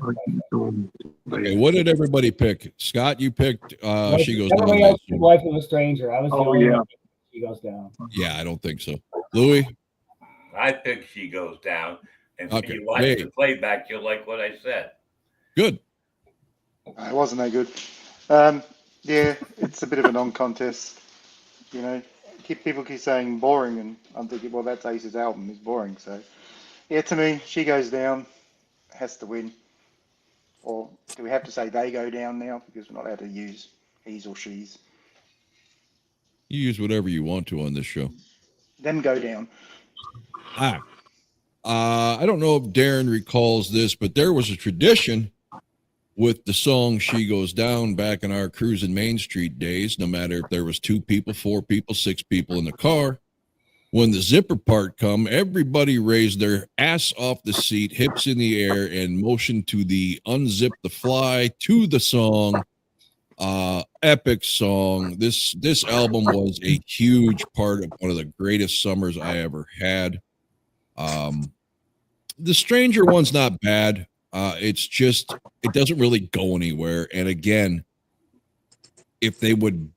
Okay, what did everybody pick? Scott, you picked She Goes Down. Everybody else picked Life of a Stranger. I was the only one that picked She Goes Down. Yeah, I don't think so. Louis? I picked She Goes Down. And Okay. if you watch the playback, you'll like what I said. Good. It wasn't that good. Yeah, it's a bit of a non-contest. You know, people keep saying boring, and I'm thinking, well, that's Ace's album. It's boring. So, yeah, to me, She Goes Down has to win. Or do we have to say they go down now? Because we're not allowed to use he's or she's. You use whatever you want to on this show. Them go down. I don't know if Darren recalls this, but there was a tradition with the song She Goes Down back in our Cruising Main Street days, no matter if there was 2 people, 4 people, 6 people in the car. When the zipper part come, everybody raised their ass off the seat, hips in the air, and motioned to the Unzip the Fly to the song. Epic song. This album was a huge part of one of the greatest summers I ever had. The Stranger one's not bad. It's just, it doesn't really go anywhere. And again, if they would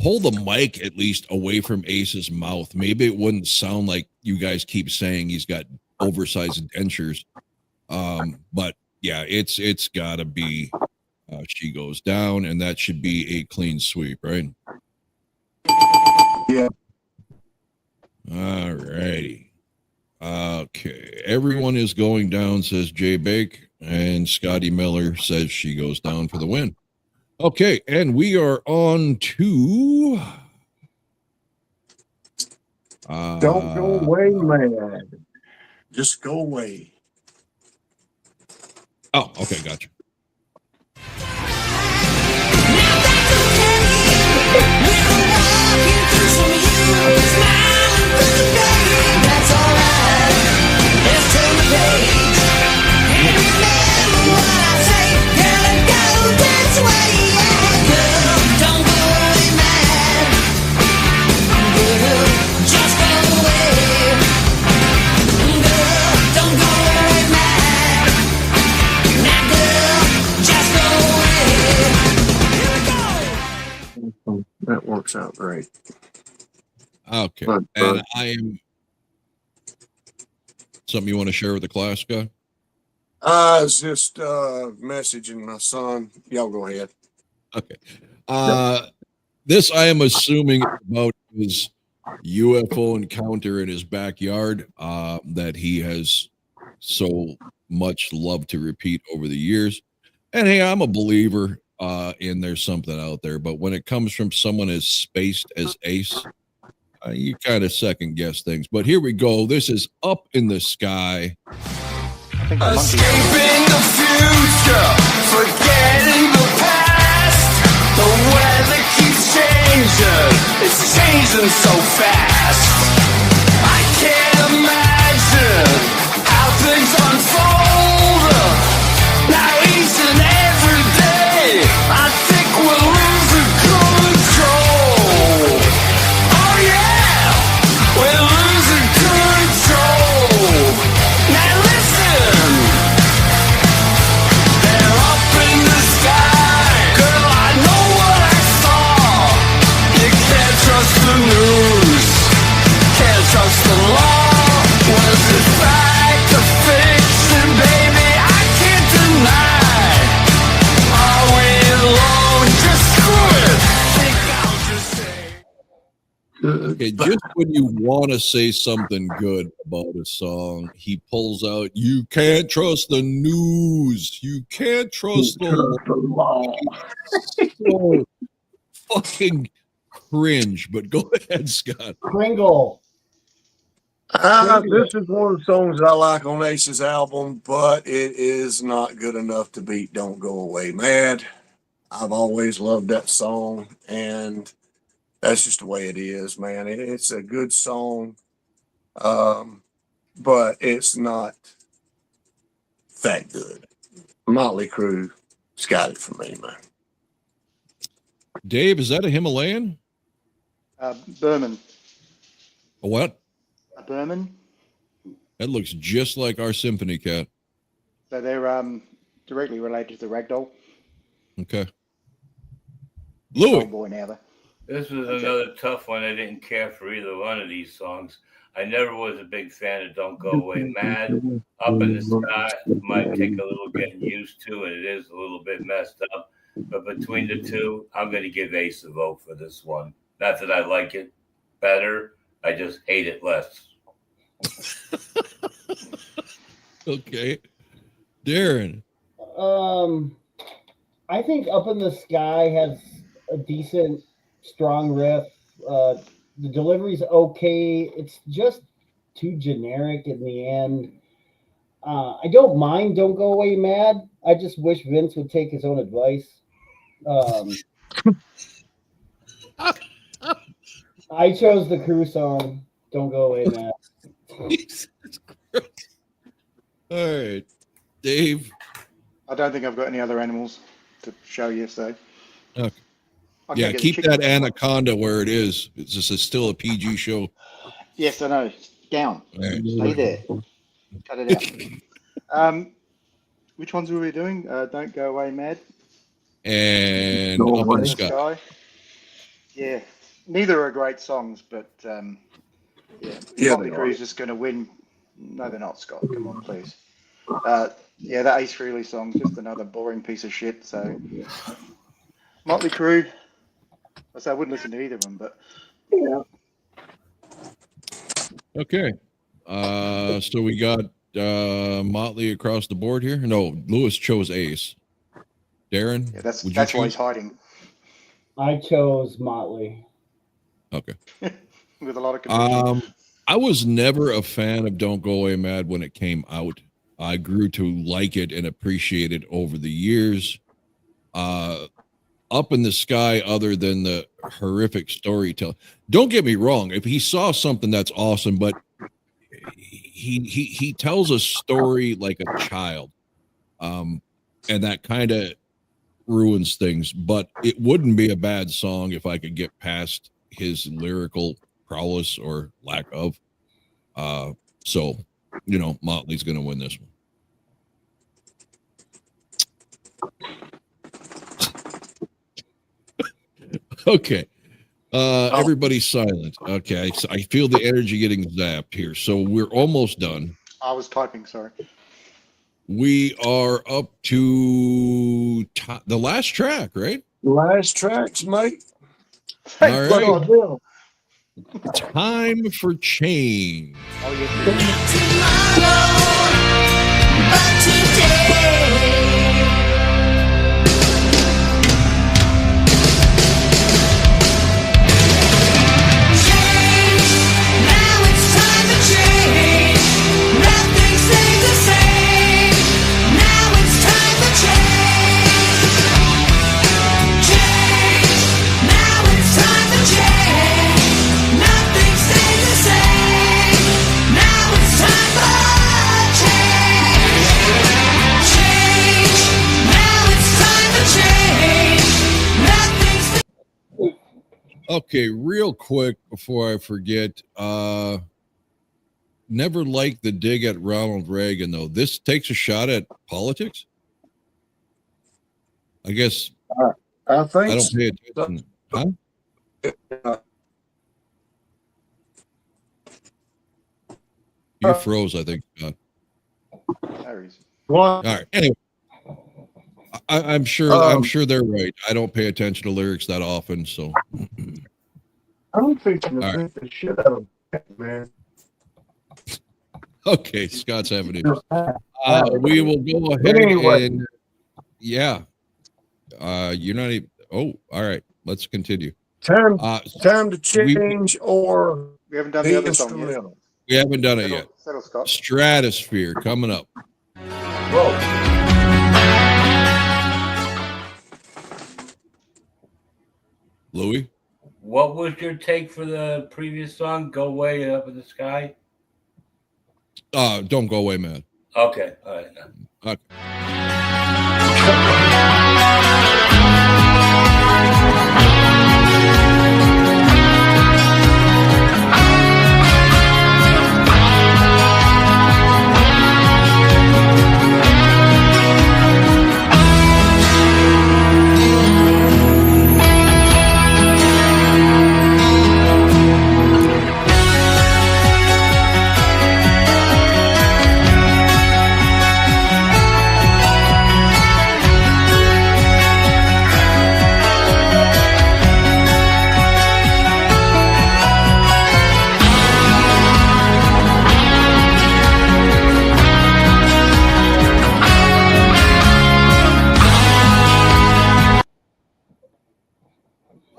pull the mic at least away from Ace's mouth, maybe it wouldn't sound like you guys keep saying he's got oversized dentures. But yeah, it's gotta be She Goes Down, and that should be a clean sweep, right? Yeah. All righty. Okay, everyone is going down, says Jay Bake, and Scotty Miller says She Goes Down for the win. Okay, and we are on to Don't go away, man. Just go away. Oh, okay, gotcha. That works out great. Okay, and I am something you want to share with the class, guy? I was just messaging my son. Y'all go ahead. Okay. This I am assuming about his UFO encounter in his backyard that he has so much loved to repeat over the years. And hey, I'm a believer in there's something out there, but when it comes from someone as spaced as Ace, you kind of second guess things. But here we go. This is Up in the Sky. Escaping the future, forgetting the past. The weather keeps changing, it's changing so fast. I can't imagine how things unfold. Now each and every day, I think we're losing control. Oh yeah, we're losing control. Now listen, they're up in the sky. Girl, I know what I saw. You can't trust the news. Okay, just when you want to say something good about a song, he pulls out, "You can't trust the news. You can't trust the law." So fucking cringe, but go ahead, Scott. Kringle. This is one of the songs that I like on Ace's album, but it is not good enough to beat Don't Go Away Mad. I've always loved that song, and that's just the way it is, man. It's a good song, but it's not that good. Motley Crue has got it for me, man. Dave, is that a Himalayan? Berman. A what? A Berman. That looks just like our symphony cat. So they're directly related to the ragdoll. Okay. Old Louis. boy now, though. This was another tough one. I didn't care for either one of these songs. I never was a big fan of Don't Go Away Mad. Up in the Sky might take a little getting used to, and it is a little bit messed up. But between the two, I'm going to give Ace a vote for this one. Not that I like it better, I just hate it less. Okay. Darren. I think Up in the Sky has a decent, strong riff. The delivery's okay. It's just too generic in the end. I don't mind Don't Go Away Mad. I just wish Vince would take his own advice. I chose the Crew song, Don't Go Away Mad. Jesus Christ. All right. Dave. I don't think I've got any other animals to show you, so. Okay. I Yeah, can't get keep the chicken. that anaconda where it is. It's just still a PG show. Yes, I know. Down. All right. Stay there. Cut it out. Which ones were we doing? Don't Go Away Mad. And Go Up in Away. the The Sky. Sky. Yeah. Neither are great songs, but Yeah, Motley they are. Crue's just going to win. No, they're not, Scott. Come on, please. Yeah, that Ace Frehley song's just another boring piece of shit. So, Motley Crue. I say I wouldn't listen to either of them, but Okay. So we got Motley across the board here. No, Lewis chose Ace. Darren, yeah, that's would you why choose? he's hiding I chose Motley. Okay. with a lot of conviction. I was never a fan of Don't Go Away Mad when it came out. I grew to like it and appreciate it over the years. Up in the Sky, other than the horrific storytelling. Don't get me wrong. If he saw something, that's awesome, but he tells a story like a child. And that kind of ruins things, but it wouldn't be a bad song if I could get past his lyrical prowess or lack of. So, Motley's going to win this one. Okay. Everybody's silent. Okay. So I feel the energy getting zapped here. So we're almost done. I was typing, sorry. We are up to the last track, right? Last tracks, mate. All right. God. Bill. Time for change. Oh, yes. Tomorrow, but today. Change, now it's time to change. Nothing stays the same. Now it's time to change. Change, now it's time to change. Nothing stays the same. Now it's time for change. Change, now it's time to change. Nothing stays. Okay, real quick before I forget, never liked the dig at Ronald Reagan, though. This takes a shot at politics? I guess I think I don't pay attention. Huh? You froze, I think, Scott. There he is. What? All right. Anyway, I'm sure they're right. I don't pay attention to lyrics that often, so I'm fixing to All think the shit out of that, man. Okay, Scott's having it. Just- We will go ahead But anyway. and yeah. You're not even. Oh, all right. Let's continue. Time Uh, to change or We haven't done the the other song yet. instrumental. we haven't done it yet. Settle, Scott. Stratosphere coming up. Whoa. Louis. What was your take for the previous song? Go Way Up in the Sky? Don't go away, man. Okay. All right. Okay.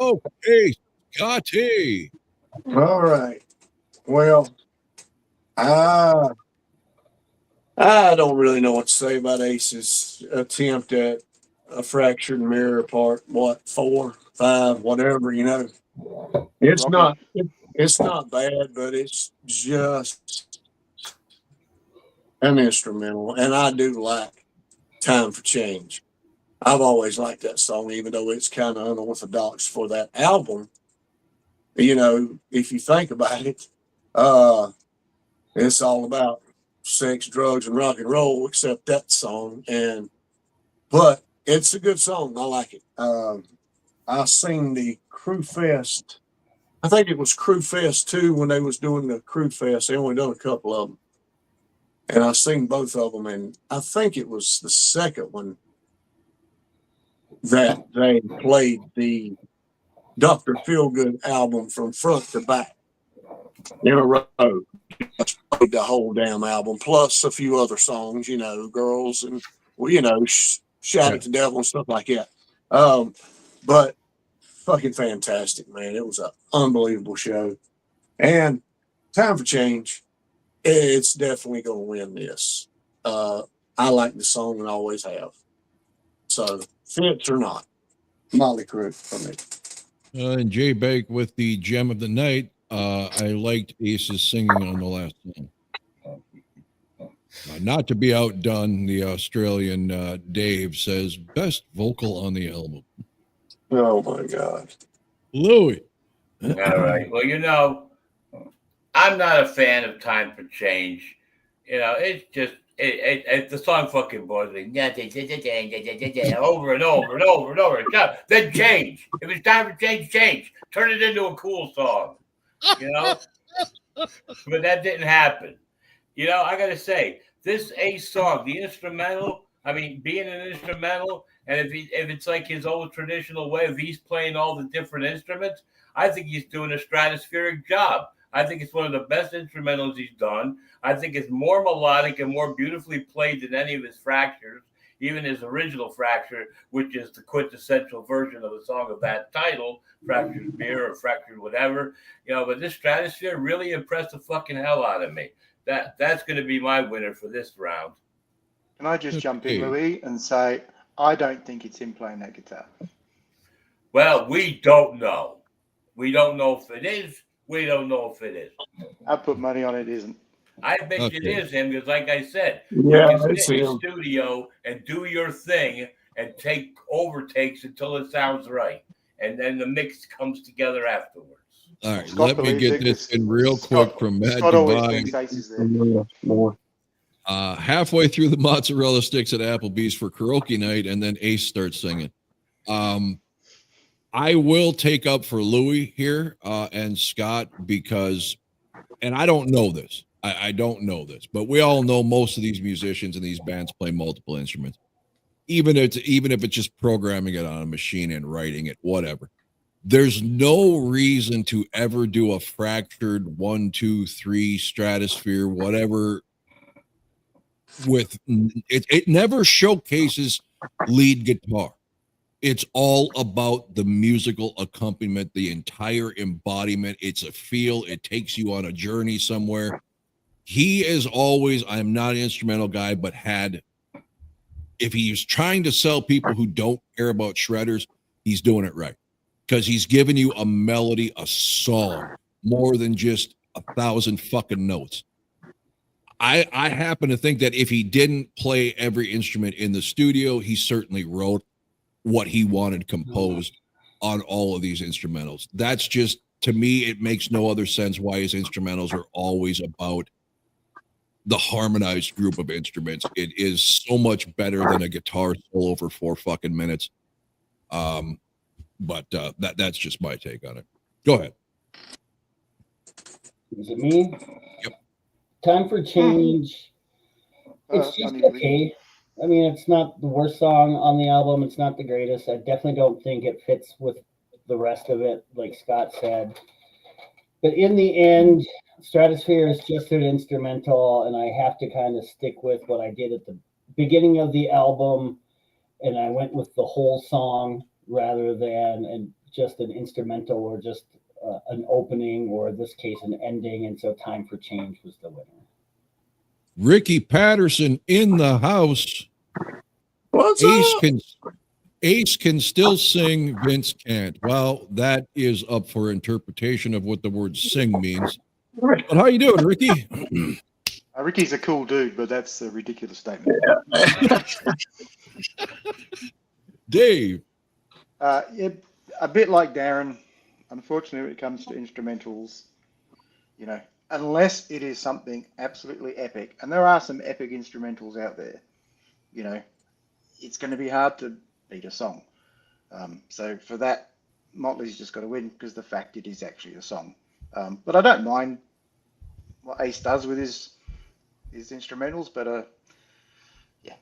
Okay, Scotty. All right. Well, I don't really know what to say about Ace's attempt at a fractured mirror part. What, 4, 5, whatever, you know. It's Rocky. not. It's not bad, but it's just an instrumental, and I do like "Time for Change." I've always liked that song, even though it's kind of unorthodox for that album. You know, if you think about it, it's all about sex, drugs, and rock and roll, except that song. But it's a good song. I like it. I seen the Crew Fest. I think it was Crew Fest 2 when they was doing the Crew Fest. They only done a couple of them, and I seen both of them. And I think it was the second one that they played the Dr. Feelgood album from front to back in a row. Just played the whole damn album, plus a few other songs, you know, Girls and, well, you know, Shout at the Devil and stuff like that. But fucking fantastic, man. It was an unbelievable show. And Time for Change, it's definitely going to win this. I like the song and always have. So, fits or not, Molly Crew for me. And Jay Bake with the gem of the night. I liked Ace's singing on the last song. Not to be outdone, the Australian Dave says best vocal on the album. Oh my God. Louis. All right. Well, you know, I'm not a fan of Time for Change. You know, it's just the song fucking bores me. Over and over and over and over. Then change. If it's time for change, change. Turn it into a cool song. You know? But that didn't happen. You know, I gotta say, this Ace song, the instrumental, I mean, being an instrumental, and if it's like his old traditional way of he's playing all the different instruments, I think he's doing a stratospheric job. I think it's one of the best instrumentals he's done. I think it's more melodic and more beautifully played than any of his fractures, even his original fracture, which is the quintessential version of the song of that title, Fractured Mirror or Fractured whatever. You know, but this Stratosphere really impressed the fucking hell out of me. That's going to be my winner for this round. Can I just jump in, Louis, and say I don't think it's him playing that guitar? Well, we don't know. We don't know if it is. We don't know if it is. I put money on it isn't. I bet you it is him because, like I said, Yeah, you can it's sit in the him. studio and do your thing and take overtakes until it sounds right, and then the mix comes together afterwards. All right, Scott let me believes get it this 'cause in real Scott- quick from Matt Scott always Devine. thinks Ace is there. More. Halfway through the mozzarella sticks at Applebee's for karaoke night, and then Ace starts singing. I will take up for Louis here and Scott because, and I don't know this. I don't know this, but we all know most of these musicians and these bands play multiple instruments, even if it's just programming it on a machine and writing it, whatever. There's no reason to ever do a fractured 1, 2, 3 stratosphere, whatever. With it, it never showcases lead guitar. It's all about the musical accompaniment, the entire embodiment. It's a feel. It takes you on a journey somewhere. He is always, I'm not an instrumental guy, but if he's trying to sell people who don't care about shredders, he's doing it right. Because he's giving you a melody, a song, more than just 1,000 fucking notes. I happen to think that if he didn't play every instrument in the studio, he certainly wrote what he wanted composed on all of these instrumentals. That's just, to me, it makes no other sense why his instrumentals are always about the harmonized group of instruments. It is so much better than a guitar solo for 4 fucking minutes. But that's just my take on it. Go ahead. Is it me? Yep. Time for Change. It's just okay. I mean, it's not the worst song on the album. It's not the greatest. I definitely don't think it fits with the rest of it, like Scott said. But in the end, Stratosphere is just an instrumental, and I have to kind of stick with what I did at the beginning of the album, and I went with the whole song rather than just an instrumental or just an opening, or in this case, an ending. And so Time for Change was the winner. Ricky Patterson in the house. What's up? Ace can still sing, Vince can't. Well, that is up for interpretation of what the word sing means. But how you doing, Ricky? Ricky's a cool dude, but that's a ridiculous statement. Dave. Yeah, a bit like Darren. Unfortunately, when it comes to instrumentals, unless it is something absolutely epic, and there are some epic instrumentals out there, it's going to be hard to beat a song. So for that, Motley's just got to win because the fact it is actually a song. But I don't mind what Ace does with his instrumentals, but yeah,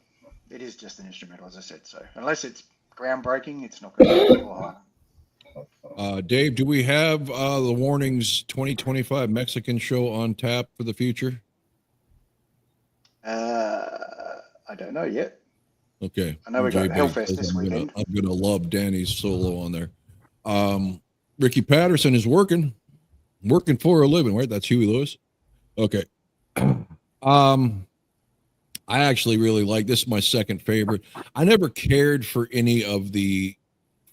it is just an instrumental, as I said. So unless it's groundbreaking, it's not going to be high. Dave, do we have the Warnings 2025 Mexican show on tap for the future? I don't know yet. Okay. I know we got Hellfest this weekend. I'm gonna love Danny's solo on there. Ricky Patterson is working for a living, right? That's Huey Lewis. Okay. I actually really like this. Is my second favorite. I never cared for any of the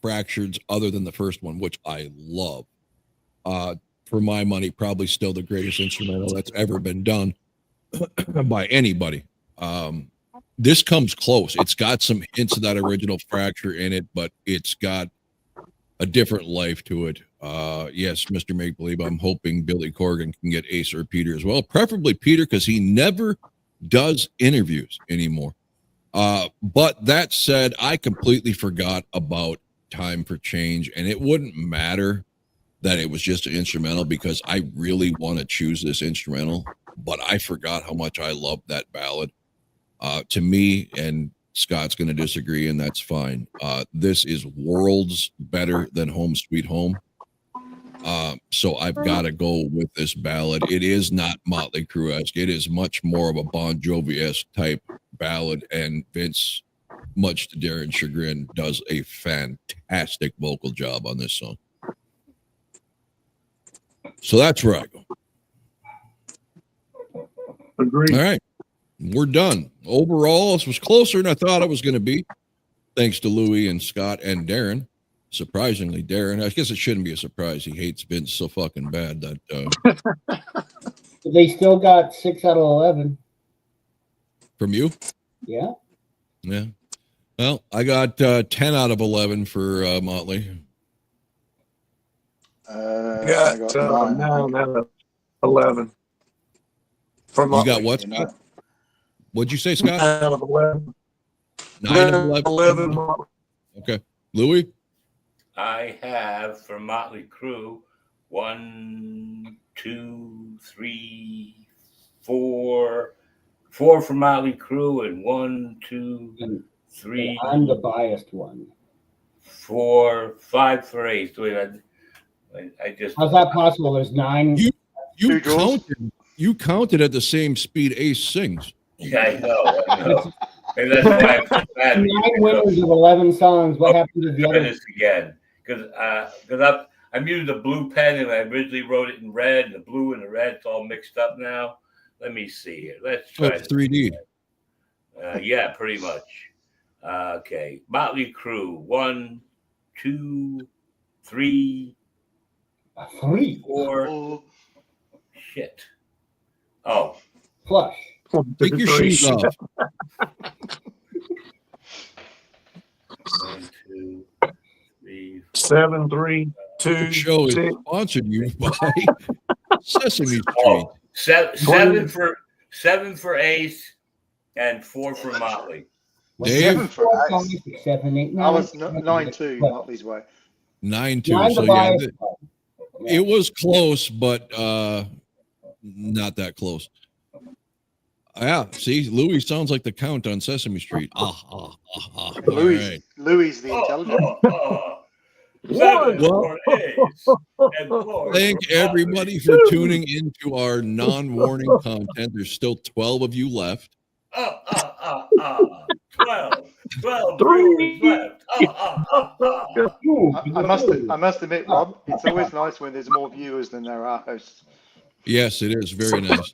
Fractureds other than the first one, which I love. For my money, probably still the greatest instrumental that's ever been done by anybody. This comes close. It's got some hints of that original Fracture in it, but it's got a different life to it. Yes, Mr. Make Believe, I'm hoping Billy Corgan can get Ace or Peter as well, preferably Peter, because he never does interviews anymore. But that said, I completely forgot about Time for Change, and it wouldn't matter that it was just an instrumental because I really want to choose this instrumental, but I forgot how much I love that ballad. To me, and Scott's going to disagree, and that's fine. This is worlds better than Home Sweet Home. So I've got to go with this ballad. It is not Motley Crue-esque. It is much more of a Bon Jovi-esque type ballad, and Vince, much to Darren's chagrin, does a fantastic vocal job on this song. So that's where I go. Agreed. All right. We're done. Overall, this was closer than I thought it was going to be. Thanks to Louie and Scott and Darren. Surprisingly, Darren. I guess it shouldn't be a surprise. He hates Vince so fucking bad that They still got 6 out of 11. From you? Yeah. Yeah. Well, I got 10 out of 11 for Motley. I got 9 out of 11. From You got what, Scott? What'd you say, Scott? 9 out of 11. 9 out of 11. Okay. Louis? I have for Motley Crue 1, 2, 3, 4. 4 for Motley Crue and 1, 2, 3. And I'm the biased one. 5 for Ace. Wait, I just. How's that possible? There's 9. You Two draws. counted at the same speed Ace sings. Yeah, I know. Maybe that's why I'm so bad. 9 winners of 11 songs. What happened to the Try other? this again, because I'm using the blue pen, and I originally wrote it in red, and the blue and the red. It's all mixed up now. Let me see here. Let's So try it's this 3D. yeah, pretty much. Okay, Motley Crue. 1, 2, 3, 3 4. Oh, Shit. Oh, flush. Take your shoes off. 1, 2, 3, 4. 7, 3, 2, The show is 6. sponsored you by Sesame Street. Oh, 7 for Ace and 4 for Motley. Dave? 7 for Ace. 5, 6, 7, 8, 9. I was 9-2 Motley's way. 9-2. 9 So to yeah, bias. it was close, but not that close. Yeah, see, Louis sounds like the Count on Sesame Street. All right. Louis the intelligent. 7 Well, for Ace and 4 Thank for everybody for tuning into our non-warning content. There's still 12 of you left. 12 viewers left. I must admit, Rob, it's always nice when there's more viewers than there are hosts. Yes, it is very nice.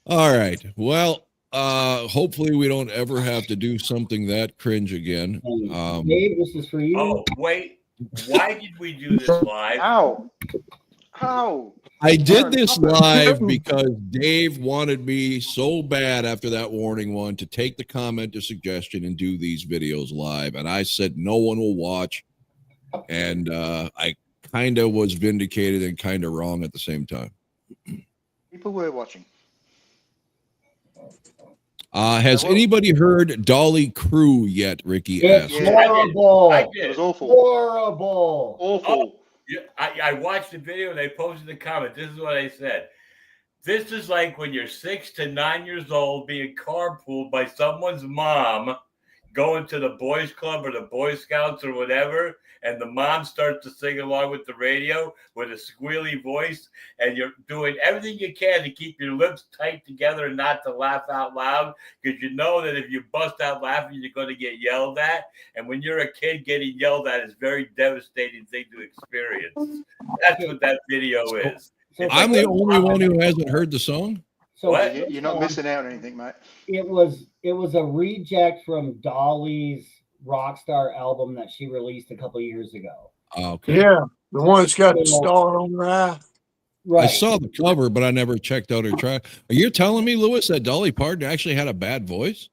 All right. Well, hopefully we don't ever have to do something that cringe again. Dave, this is for you. Oh, wait. Why did we do this live? How? I did this live because Dave wanted me so bad after that warning one to take the commenter suggestion and do these videos live. And I said no one will watch. And I kind of was vindicated and kind of wrong at the same time. People were watching. Has anybody heard Dolly Crew yet? Ricky It's asked. horrible. I It did. was awful. Horrible. Awful. Yeah, I watched the video and they posted the comment. This is what I said. This is like when you're 6 to 9 years old being carpooled by someone's mom going to the boys club or the Boy Scouts or whatever, and the mom starts to sing along with the radio with a squealy voice, and you're doing everything you can to keep your lips tight together and not to laugh out loud, because you know that if you bust out laughing, you're going to get yelled at. And when you're a kid, getting yelled at is a very devastating thing to experience. That's what that video is. I'm the only one who hasn't heard the song. So What? You're not missing out on anything, mate. It was a reject from Dolly's Rockstar album that she released a couple years ago. Okay. Yeah, the one that's got the star on her eye. Right. I saw the cover, but I never checked out her track. Are you telling me, Lewis, that Dolly Parton actually had a bad voice?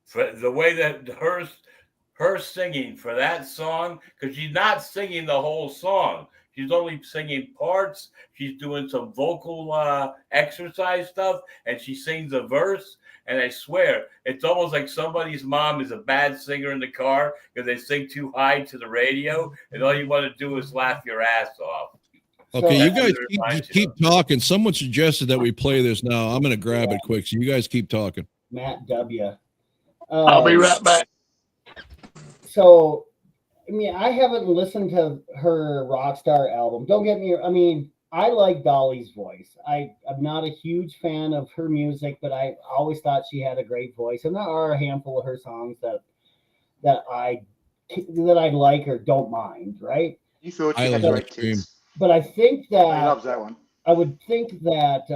For the way that her singing for that song, because she's not singing the whole song. She's only singing parts. She's doing some vocal exercise stuff, and she sings a verse. And I swear, it's almost like somebody's mom is a bad singer in the car because they sing too high to the radio, and all you want to do is laugh your ass off. Okay, So- you guys That's what it keep talking. Someone suggested that we play this now. I'm going to grab it quick, so you guys keep talking. Matt W. I'll be right back. So, I mean, I haven't listened to her Rockstar album. Don't get me. I mean, I like Dolly's voice. I'm not a huge fan of her music, but I always thought she had a great voice, and there are a handful of her songs that I like or don't mind. Right? You thought I you had love great Scream. tits. But I think He that loves that one. I would think that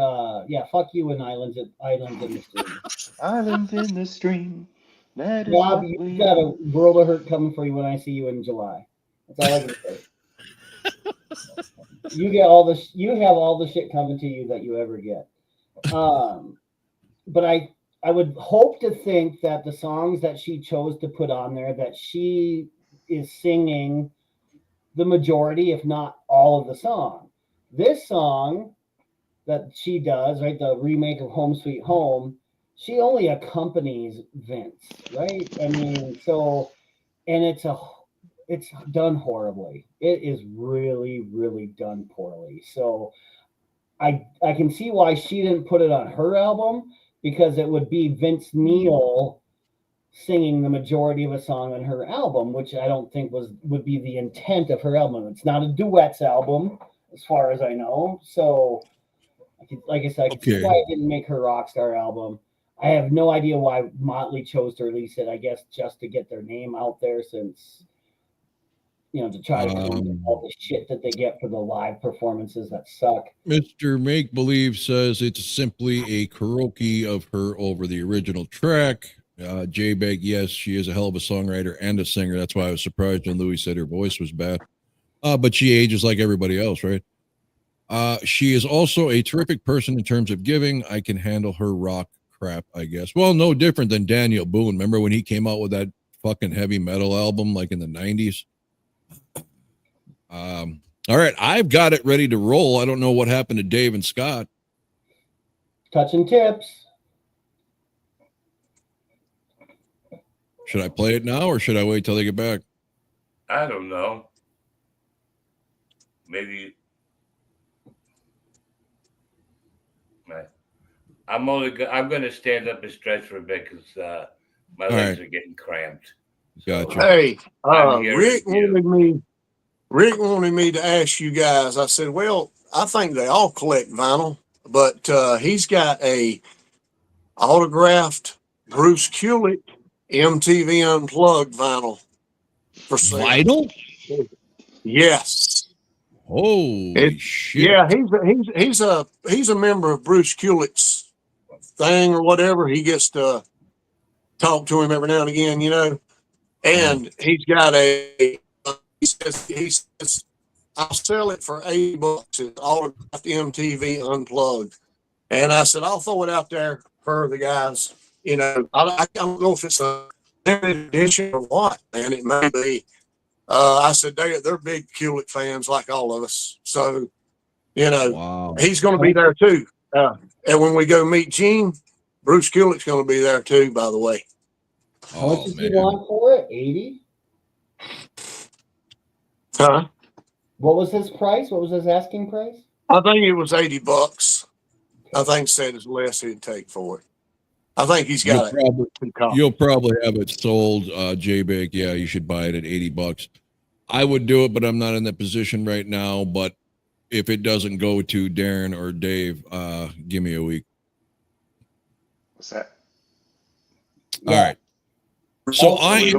fuck you and Islands in the Stream. Islands in the stream. That is Rob, what we you got a world of hurt coming for you when I see you in July. That's all I can say. You have all the shit coming to you that you ever get. But I would hope to think that the songs that she chose to put on there, that she is singing the majority, if not all of the song. This song that she does, right, the remake of Home Sweet Home, she only accompanies Vince, right? I mean, so, and it's done horribly. It is really, really done poorly. So I can see why she didn't put it on her album, because it would be Vince Neil singing the majority of a song on her album, which I don't think would be the intent of her album. It's not a duets album, as far as I know. So, like I said, I could see Okay. why it didn't make her Rockstar album. I have no idea why Motley chose to release it. I guess just to get their name out there, since to try to prove all the shit that they get for the live performances that suck. Mr. Make Believe says it's simply a karaoke of her over the original track. J-Bag, yes, she is a hell of a songwriter and a singer. That's why I was surprised when Louis said her voice was bad. But she ages like everybody else, right? She is also a terrific person in terms of giving. I can handle her rock crap, I guess. Well, no different than Daniel Boone. Remember when he came out with that fucking heavy metal album like in the 90s? All right, I've got it ready to roll. I don't know what happened to Dave and Scott. Touching tips. Should I play it now or should I wait till they get back? I don't know. Maybe. I'm going to stand up and stretch for a bit because my legs are getting cramped. Gotcha. Hey, Rick wanted me to ask you guys. I said, well, I think they all collect vinyl, but he's got a autographed Bruce Kulick MTV Unplugged vinyl for sale. Vinyl? Yes. Holy shit! Yeah, he's a member of Bruce Kulick's thing or whatever. He gets to talk to him every now and again, and he's got he says I'll sell it for $80. It's autographed MTV Unplugged, and I said I'll throw it out there for the guys. I don't know if it's a limited edition or what, man. It may be. I said they're big Kulick fans like all of us, so Wow. He's going to be there too. And when we go meet Gene, Bruce Kulick's going to be there too. By the way, how much does he want for it? 80? Huh? What was his price? What was his asking price? I think it was $80. I think said it's less he'd take for it. I think he's got You'll probably have it sold, J-Bag. Yeah, you should buy it at $80. I would do it, but I'm not in that position right now. But if it doesn't go to Darren or Dave, give me a week. What's that? All right. So I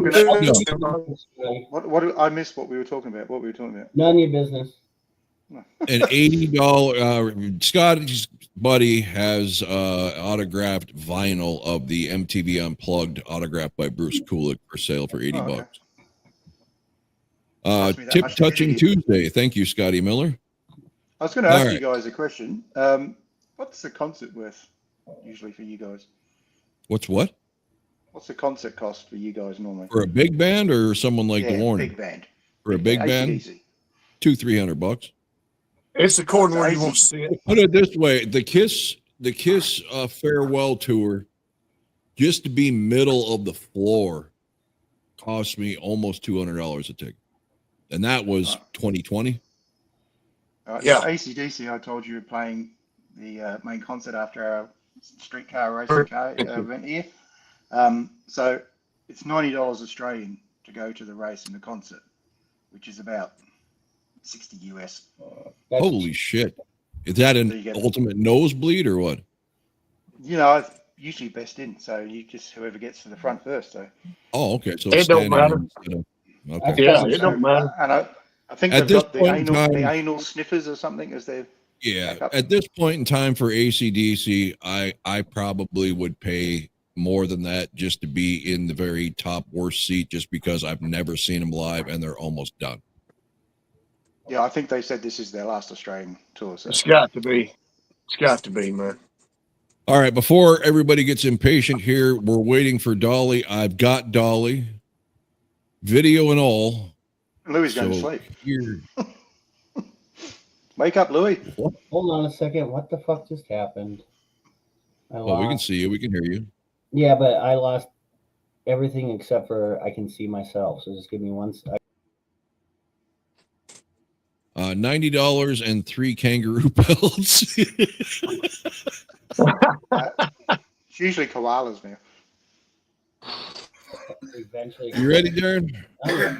what I missed what we were talking about. What we were talking about. None of your business. an $80 Scotty's buddy has autographed vinyl of the MTV Unplugged autographed by Bruce Kulick for sale for $80. Tip Touching Tuesday. Thank you, Scotty Miller. I was going to ask you guys a question. What's the concert worth usually for you guys? What's what? What's the concert cost for you guys normally? For a big band or someone like the Warning? Big band. For a big band, $200-300. It's according to where you want to see it. Put it this way: the Kiss farewell tour, just to be middle of the floor, cost me almost $200 a ticket, and that was 2020. Yeah, AC/DC. I told you were playing the main concert after our streetcar racing car event here. So it's $90 Australian to go to the race and the concert, which is about $60 US. Holy shit! Is that an ultimate nosebleed or what? Usually best in, so you just whoever gets to the front first. So. Oh, okay. So it don't matter. Okay. Yeah, it don't matter. And I think they've got the anal sniffers or something as their backup. At this point in time for AC/DC, I probably would pay more than that just to be in the very top worst seat, just because I've never seen them live and they're almost done. Yeah, I think they said this is their last Australian tour. So. It's got to be. It's got to be, man. All right, before everybody gets impatient here, we're waiting for Dolly. I've got Dolly, video and all. Louis going to sleep. Here. Wake up, Louis. Hold on a second. What the fuck just happened? Well, we can see you. We can hear you. Yeah, but I lost everything except for I can see myself. So just give me one second. $90 and 3 kangaroo pelts. It's usually koalas now. eventually. You ready, Darren? Oh, yeah.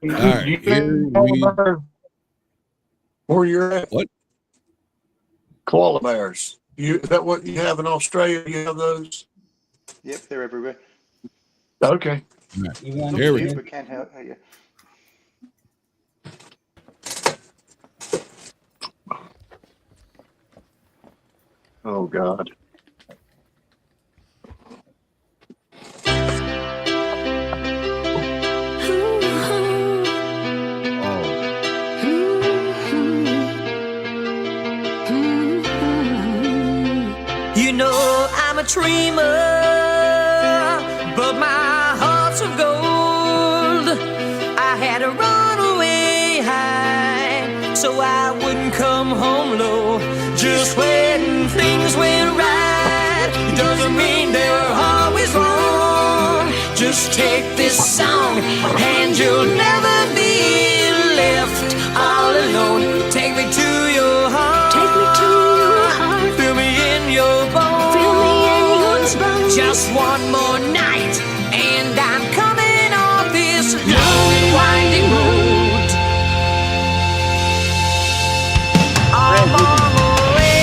All right, You here koala we- bear, where you're at? What? Koala bears. Is that what you have in Australia? You have those? Yep, they're everywhere. Okay. You want Here we to- go. But can't help you. Oh God. You know I'm a dreamer, but my heart's of gold. I had to run away high, so I wouldn't come home low. Just when things went right, doesn't mean they were always wrong. Just take this song, and you'll never be left all alone. Take me to your heart. Take me to your heart. Feel me in your bones. Feel me in your bones. Just one more night, and I'm coming off this long and winding road. I'm on the way.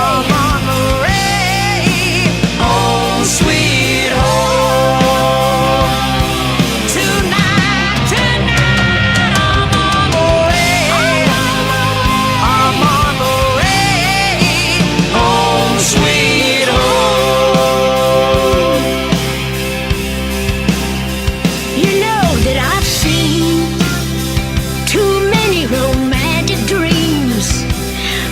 I'm on the way. Home, sweet home. Tonight, I'm on the way. I'm on the way. Home, sweet home. You know that I've seen too many romantic dreams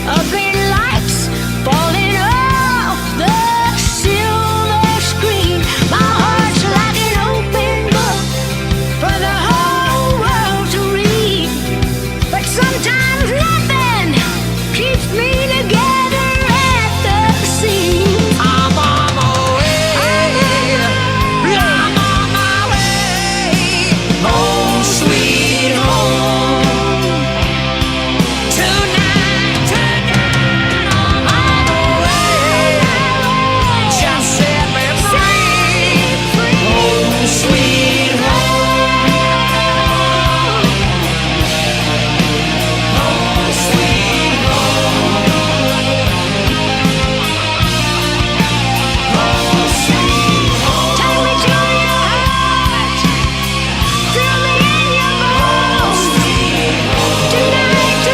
of green lights falling off the silver screen. My heart's like an open book for the whole world to read. But sometimes nothing keeps me together at the seams. I'm on my way. I'm on my way. Home, sweet home. Tonight, I'm on the way. Just set me free. Home, sweet home. Home, sweet home. Home, sweet home. Take me to your heart. Feel me in your bones. Tonight,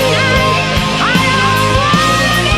I don't wanna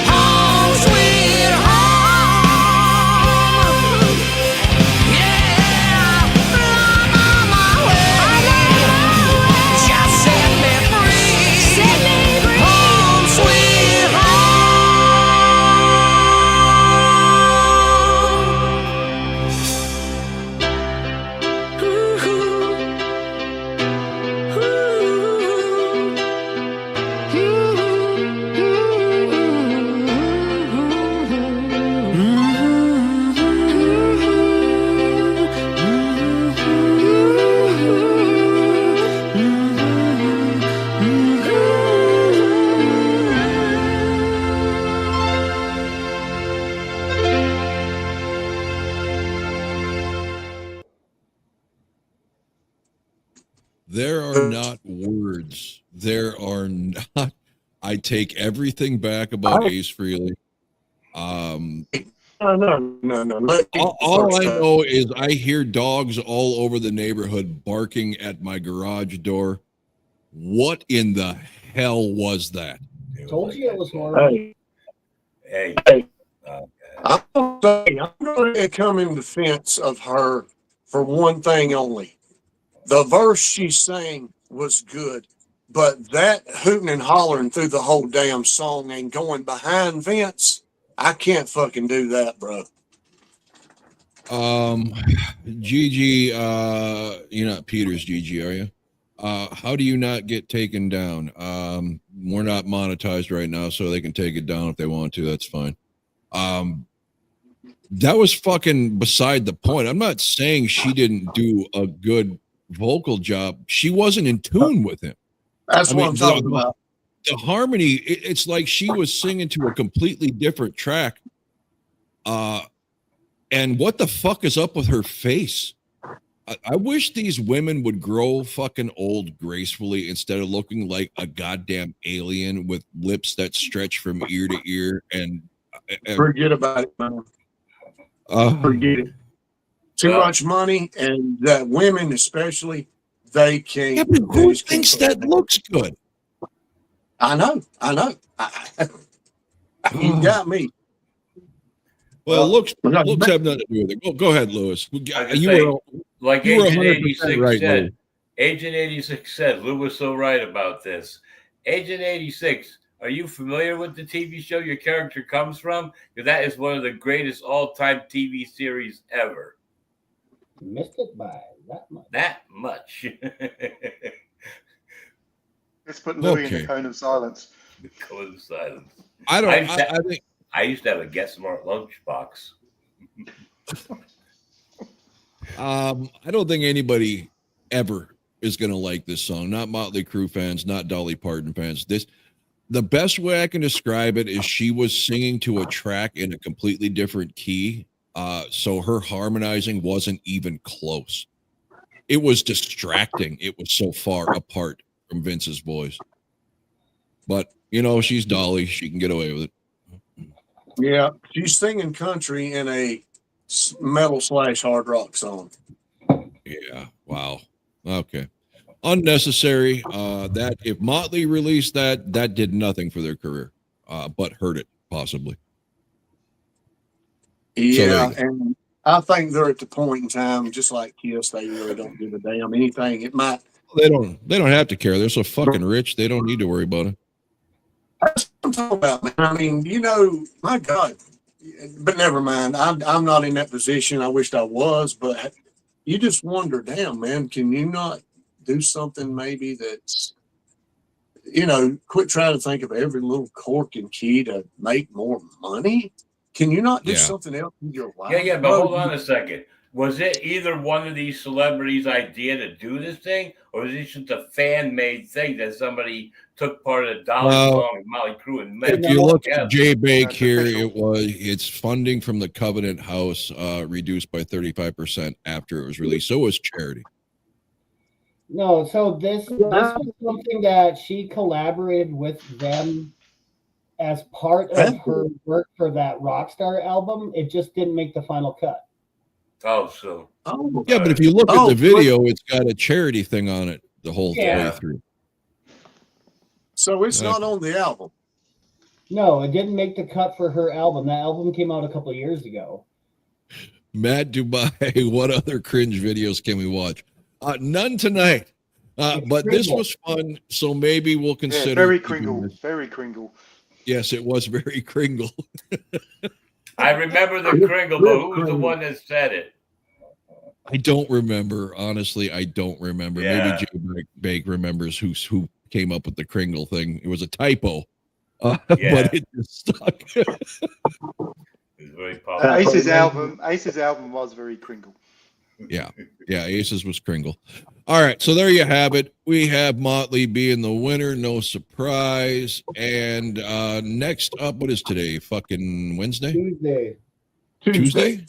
Home, sweet home. Yeah, I'm on my way. Just set me free. Home, sweet There are not words. There are not. I take everything back about Ace Frehley. No. Let me All I first, know is I hear dogs all over the neighborhood barking at my garage door. What in the hell was that? Told you it was horrible. Hey, Hey, hey. okay. I'm going to come in defense of her for one thing only. The verse she sang was good, but that hooting and hollering through the whole damn song and going behind Vince, I can't fucking do that, bro. Gigi, you're not Peter's Gigi, are you? How do you not get taken down? We're not monetized right now, so they can take it down if they want to. That's fine. That was fucking beside the point. I'm not saying she didn't do a good vocal job. She wasn't in tune with him. That's what I'm talking about. The harmony, it's like she was singing to a completely different track. And what the fuck is up with her face? I wish these women would grow fucking old gracefully instead of looking like a goddamn alien with lips that stretch from ear to ear. And Forget about it, man. Forget it. Too much money, and that women especially, they can't. Yeah, but who thinks that looks good? I know. You got me. Well, looks have nothing to do with it. Go ahead, Lewis. Like you were Agent 100% 86 right, said. Lou. Agent 86 said, Lou was so right about this. Agent 86, are you familiar with the TV show your character comes from? Because that is one of the greatest all-time TV series ever. Missed it by that much. Let's put Louis in the cone of silence. The cone of silence. I used to have a Get Smart lunchbox. I don't think anybody ever is going to like this song. Not Motley Crue fans, not Dolly Parton fans. The best way I can describe it is she was singing to a track in a completely different key. So her harmonizing wasn't even close. It was distracting. It was so far apart from Vince's voice. But, she's Dolly. She can get away with it. Yeah, she's singing country in a metal/hard rock song. Yeah. Wow. Okay. Unnecessary. That if Motley released that did nothing for their career, but hurt it possibly. Yeah, and I think they're at the point in time, just like Kiss, they really don't give a damn anything. It might. They don't have to care. They're so fucking rich. They don't need to worry about it. That's what I'm talking about, man. I mean, my God. But never mind. I'm not in that position. I wished I was, but you just wonder, damn, man, can you not do something maybe that's, quit trying to think of every little cork and key to make more money? Can you not do something else in your life? Yeah, but hold on a second. Was it either one of these celebrities' idea to do this thing, or was it just a fan-made thing that somebody took part of the Dolly song and Motley Crue and made? If you look at Jay Bake here, it's funding from the Covenant House reduced by 35% after it was released. So it was charity. No, so this was something that she collaborated with them as part of her work for that Rockstar album. It just didn't make the final cut. Oh, so. Yeah, but if you look at the video, it's got a charity thing on it the whole way through. So it's not on the album. No, it didn't make the cut for her album. That album came out a couple of years ago. Matt Dubai, what other cringe videos can we watch? None tonight. But this was fun, so maybe we'll consider. Very Kringle. Very Kringle. Yes, it was very Kringle. I remember the Kringle, but who was the one that said it? I don't remember. Honestly, I don't remember. Yeah. Maybe Jay Bake remembers who came up with the Kringle thing. It was a typo, but it just stuck. It's very popular. Ace's album was very Kringle. Yeah, Aces was Kringle. All right, so there you have it. We have Motley being the winner, no surprise. And next up, what is today? Fucking Wednesday? Tuesday?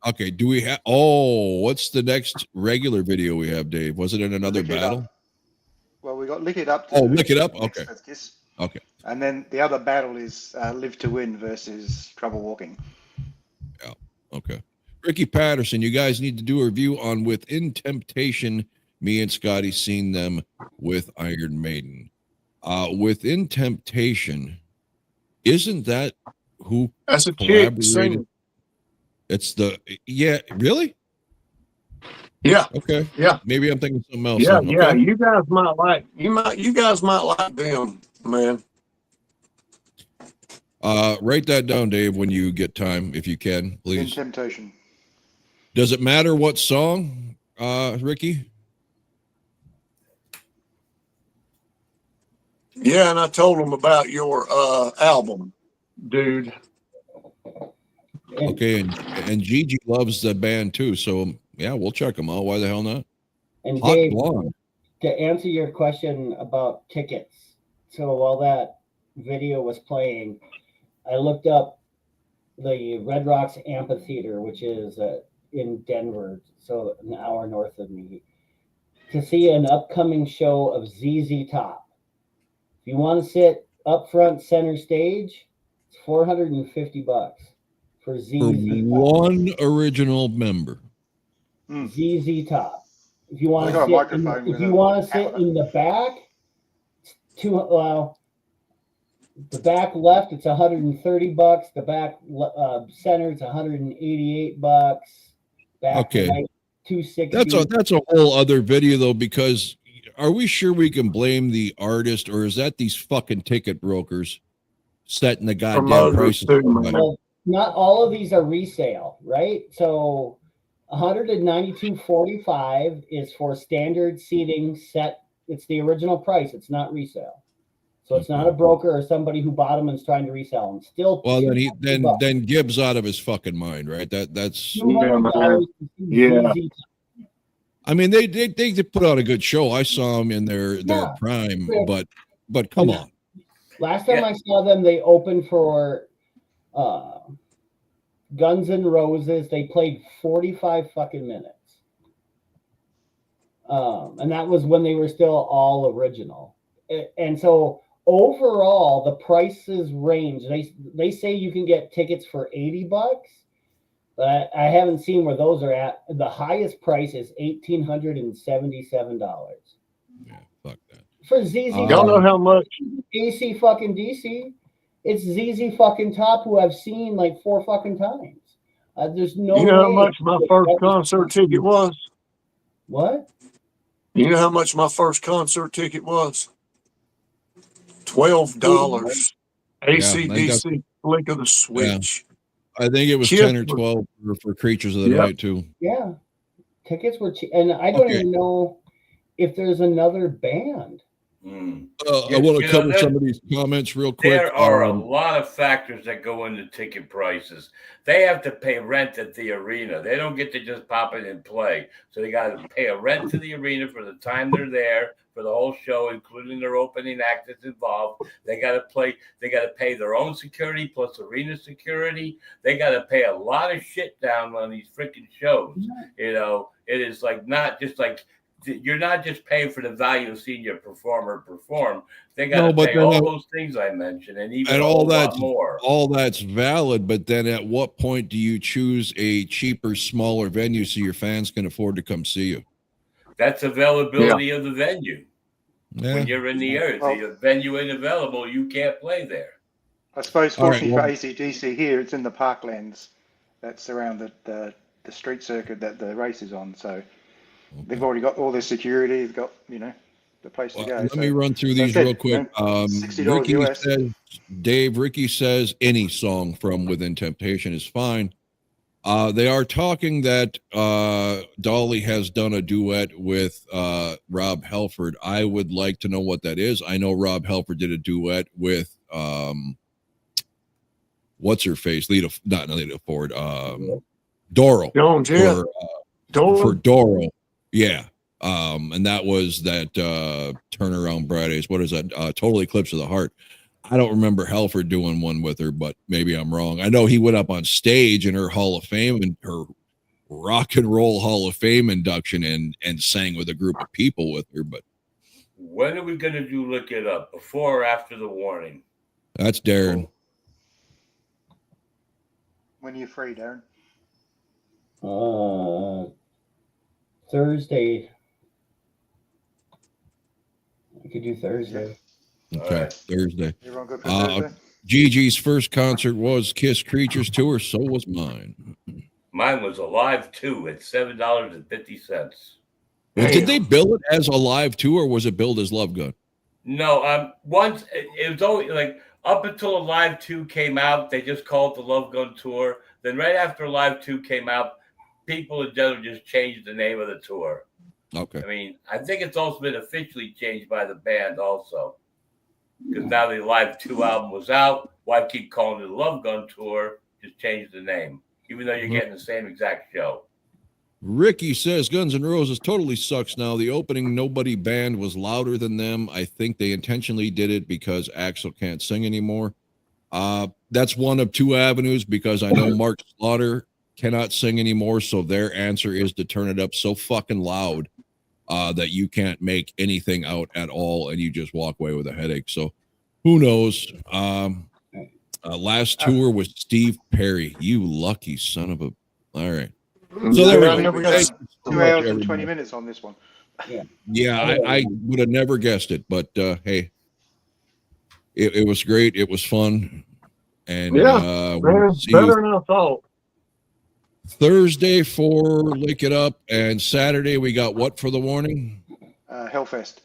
Okay, do we have... Oh, what's the next regular video we have, Dave? Was it in another battle? Well, we got Lick It Up. Lick It Up? Okay. Okay. And then the other battle is Live to Win versus Trouble Walking. Yeah, okay. Ricky Patterson, you guys need to do a review on Within Temptation. Me and Scotty seen them with Iron Maiden. Within Temptation, isn't that who That's a collaborated? It's really? Yeah. Okay. Yeah. Maybe I'm thinking something else. Yeah, Okay. yeah. You guys might like them, man. Write that down, Dave, when you get time, if you can, please. In Temptation. Does it matter what song, Ricky? Yeah, and I told them about your album, dude. Okay, and Gigi loves the band too, so yeah, we'll check them out. Why the hell not? And Hot Dave, Blonde. to answer your question about tickets, so while that video was playing, I looked up the Red Rocks Amphitheater, which is in Denver, so an hour north of me, to see an upcoming show of ZZ Top. If you want to sit up front center stage, it's $450 for ZZ For Top. one original member. ZZ Top. If you Well, want they got a to sit, microphone if with you a want to hat sit on it. in the back, the back left it's $130. The back center it's $188. Back Okay. right $260. That's a whole other video though, because are we sure we can blame the artist, or is that these fucking ticket brokers setting the goddamn Promoters prices? too, so man. high? Well, not all of these are resale, right? So $192.45 is for standard seating set. It's the original price. It's not resale. So it's not a broker or somebody who bought them and is trying to resell them. Still, Well, $200. then Gibbs out of his fucking mind, right? That's. $200 Yeah. ZZ. I mean, they put on a good show. I saw them in their Yeah. prime, but come on. Last time I saw them, they opened for Guns N' Roses. They played 45 fucking minutes. And that was when they were still all original. And so overall, the prices range. They say you can get tickets for $80, but I haven't seen where those are at. The highest price is $1,877 Yeah, fuck that. for ZZ. Y'all know how much? AC fucking DC. It's ZZ fucking Top, who I've seen like 4 fucking times. There's no. You know how way much my first concert ticket was? What? You know how much my first concert ticket was? $12. AC/DC, Flick of the Switch. I think it was Kiss 10 or was- 12 for Creatures of the Yep. Night too. Yeah, tickets were cheap, and I don't Okay. even know if there's another band. I You- want you to know, cover there- some of these comments real quick. There are a lot of factors that go into ticket prices. They have to pay rent at the arena. They don't get to just pop in and play. So they got to pay a rent to the arena for the time they're there, for the whole show, including their opening act that's involved. They got to play. They got to pay their own security plus arena security. They got to pay a lot of shit down on these freaking shows. You know, it is like not just like you're not just paying for the value of seeing your performer perform. They got to pay all those things I mentioned, and even and a all whole that's lot more. all that's valid, but then at what point do you choose a cheaper, smaller venue so your fans can afford to come see you? That's availability of the venue. Yeah. When you're in the area, the venue ain't available, you can't play there. I suppose, All right, fortunately well- for ACDC here, it's in the parklands that's around the street circuit that the race is on. So they've already got all their security. They've got, the place to go. Let So me run through these that's it, real quick. $60 Ricky US. says, Ricky says any song from Within Temptation is fine. They are talking that Dolly has done a duet with Rob Halford. I would like to know what that is. I know Rob Halford did a duet with what's her face? Not Lita Ford. Doro. Jones, yeah. For Doro. Yeah. And that was that Turnaround Fridays. What is that? Total Eclipse of the Heart. I don't remember Halford doing one with her, but maybe I'm wrong. I know he went up on stage in her Hall of Fame and her Rock and Roll Hall of Fame induction and sang with a group of people with her. But when are we going to do Look It Up? Before or after the warning? That's Darren. When are you free, Darren? Thursday. I could do Thursday. Okay, right. Thursday. Everyone good for Thursday? Gigi's first concert was Kiss Creatures Tour. So was mine. Mine was a live too at $7.50. Well, did they bill it as a live tour, or was it billed as Love Gun? No, once it was always like up until Live 2 came out, they just called it the Love Gun Tour. Then right after Live 2 came out, people in general just changed the name of the tour. Okay. I mean, I think it's also been officially changed by the band also. Because now the Live 2 album was out. Why keep calling it the Love Gun Tour? Just change the name. Even though you're getting the same exact show. Ricky says Guns N' Roses totally sucks now. The opening Nobody band was louder than them. I think they intentionally did it because Axl can't sing anymore. That's one of two avenues, because I know Mark Slaughter cannot sing anymore, so their answer is to turn it up so fucking loud that you can't make anything out at all, and you just walk away with a headache. So who knows? Last tour was Steve Perry. You lucky son of a... All right. So there we go. We got 2 hours and 20 minutes on this one. Yeah, I would have never guessed it, but hey, it was great. It was fun. And we'll see you better than I thought. Thursday for Lick It Up, and Saturday we got what for the warning? Hellfest.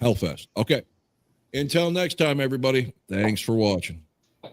Hellfest. Okay. Until next time, everybody. Thanks for watching. To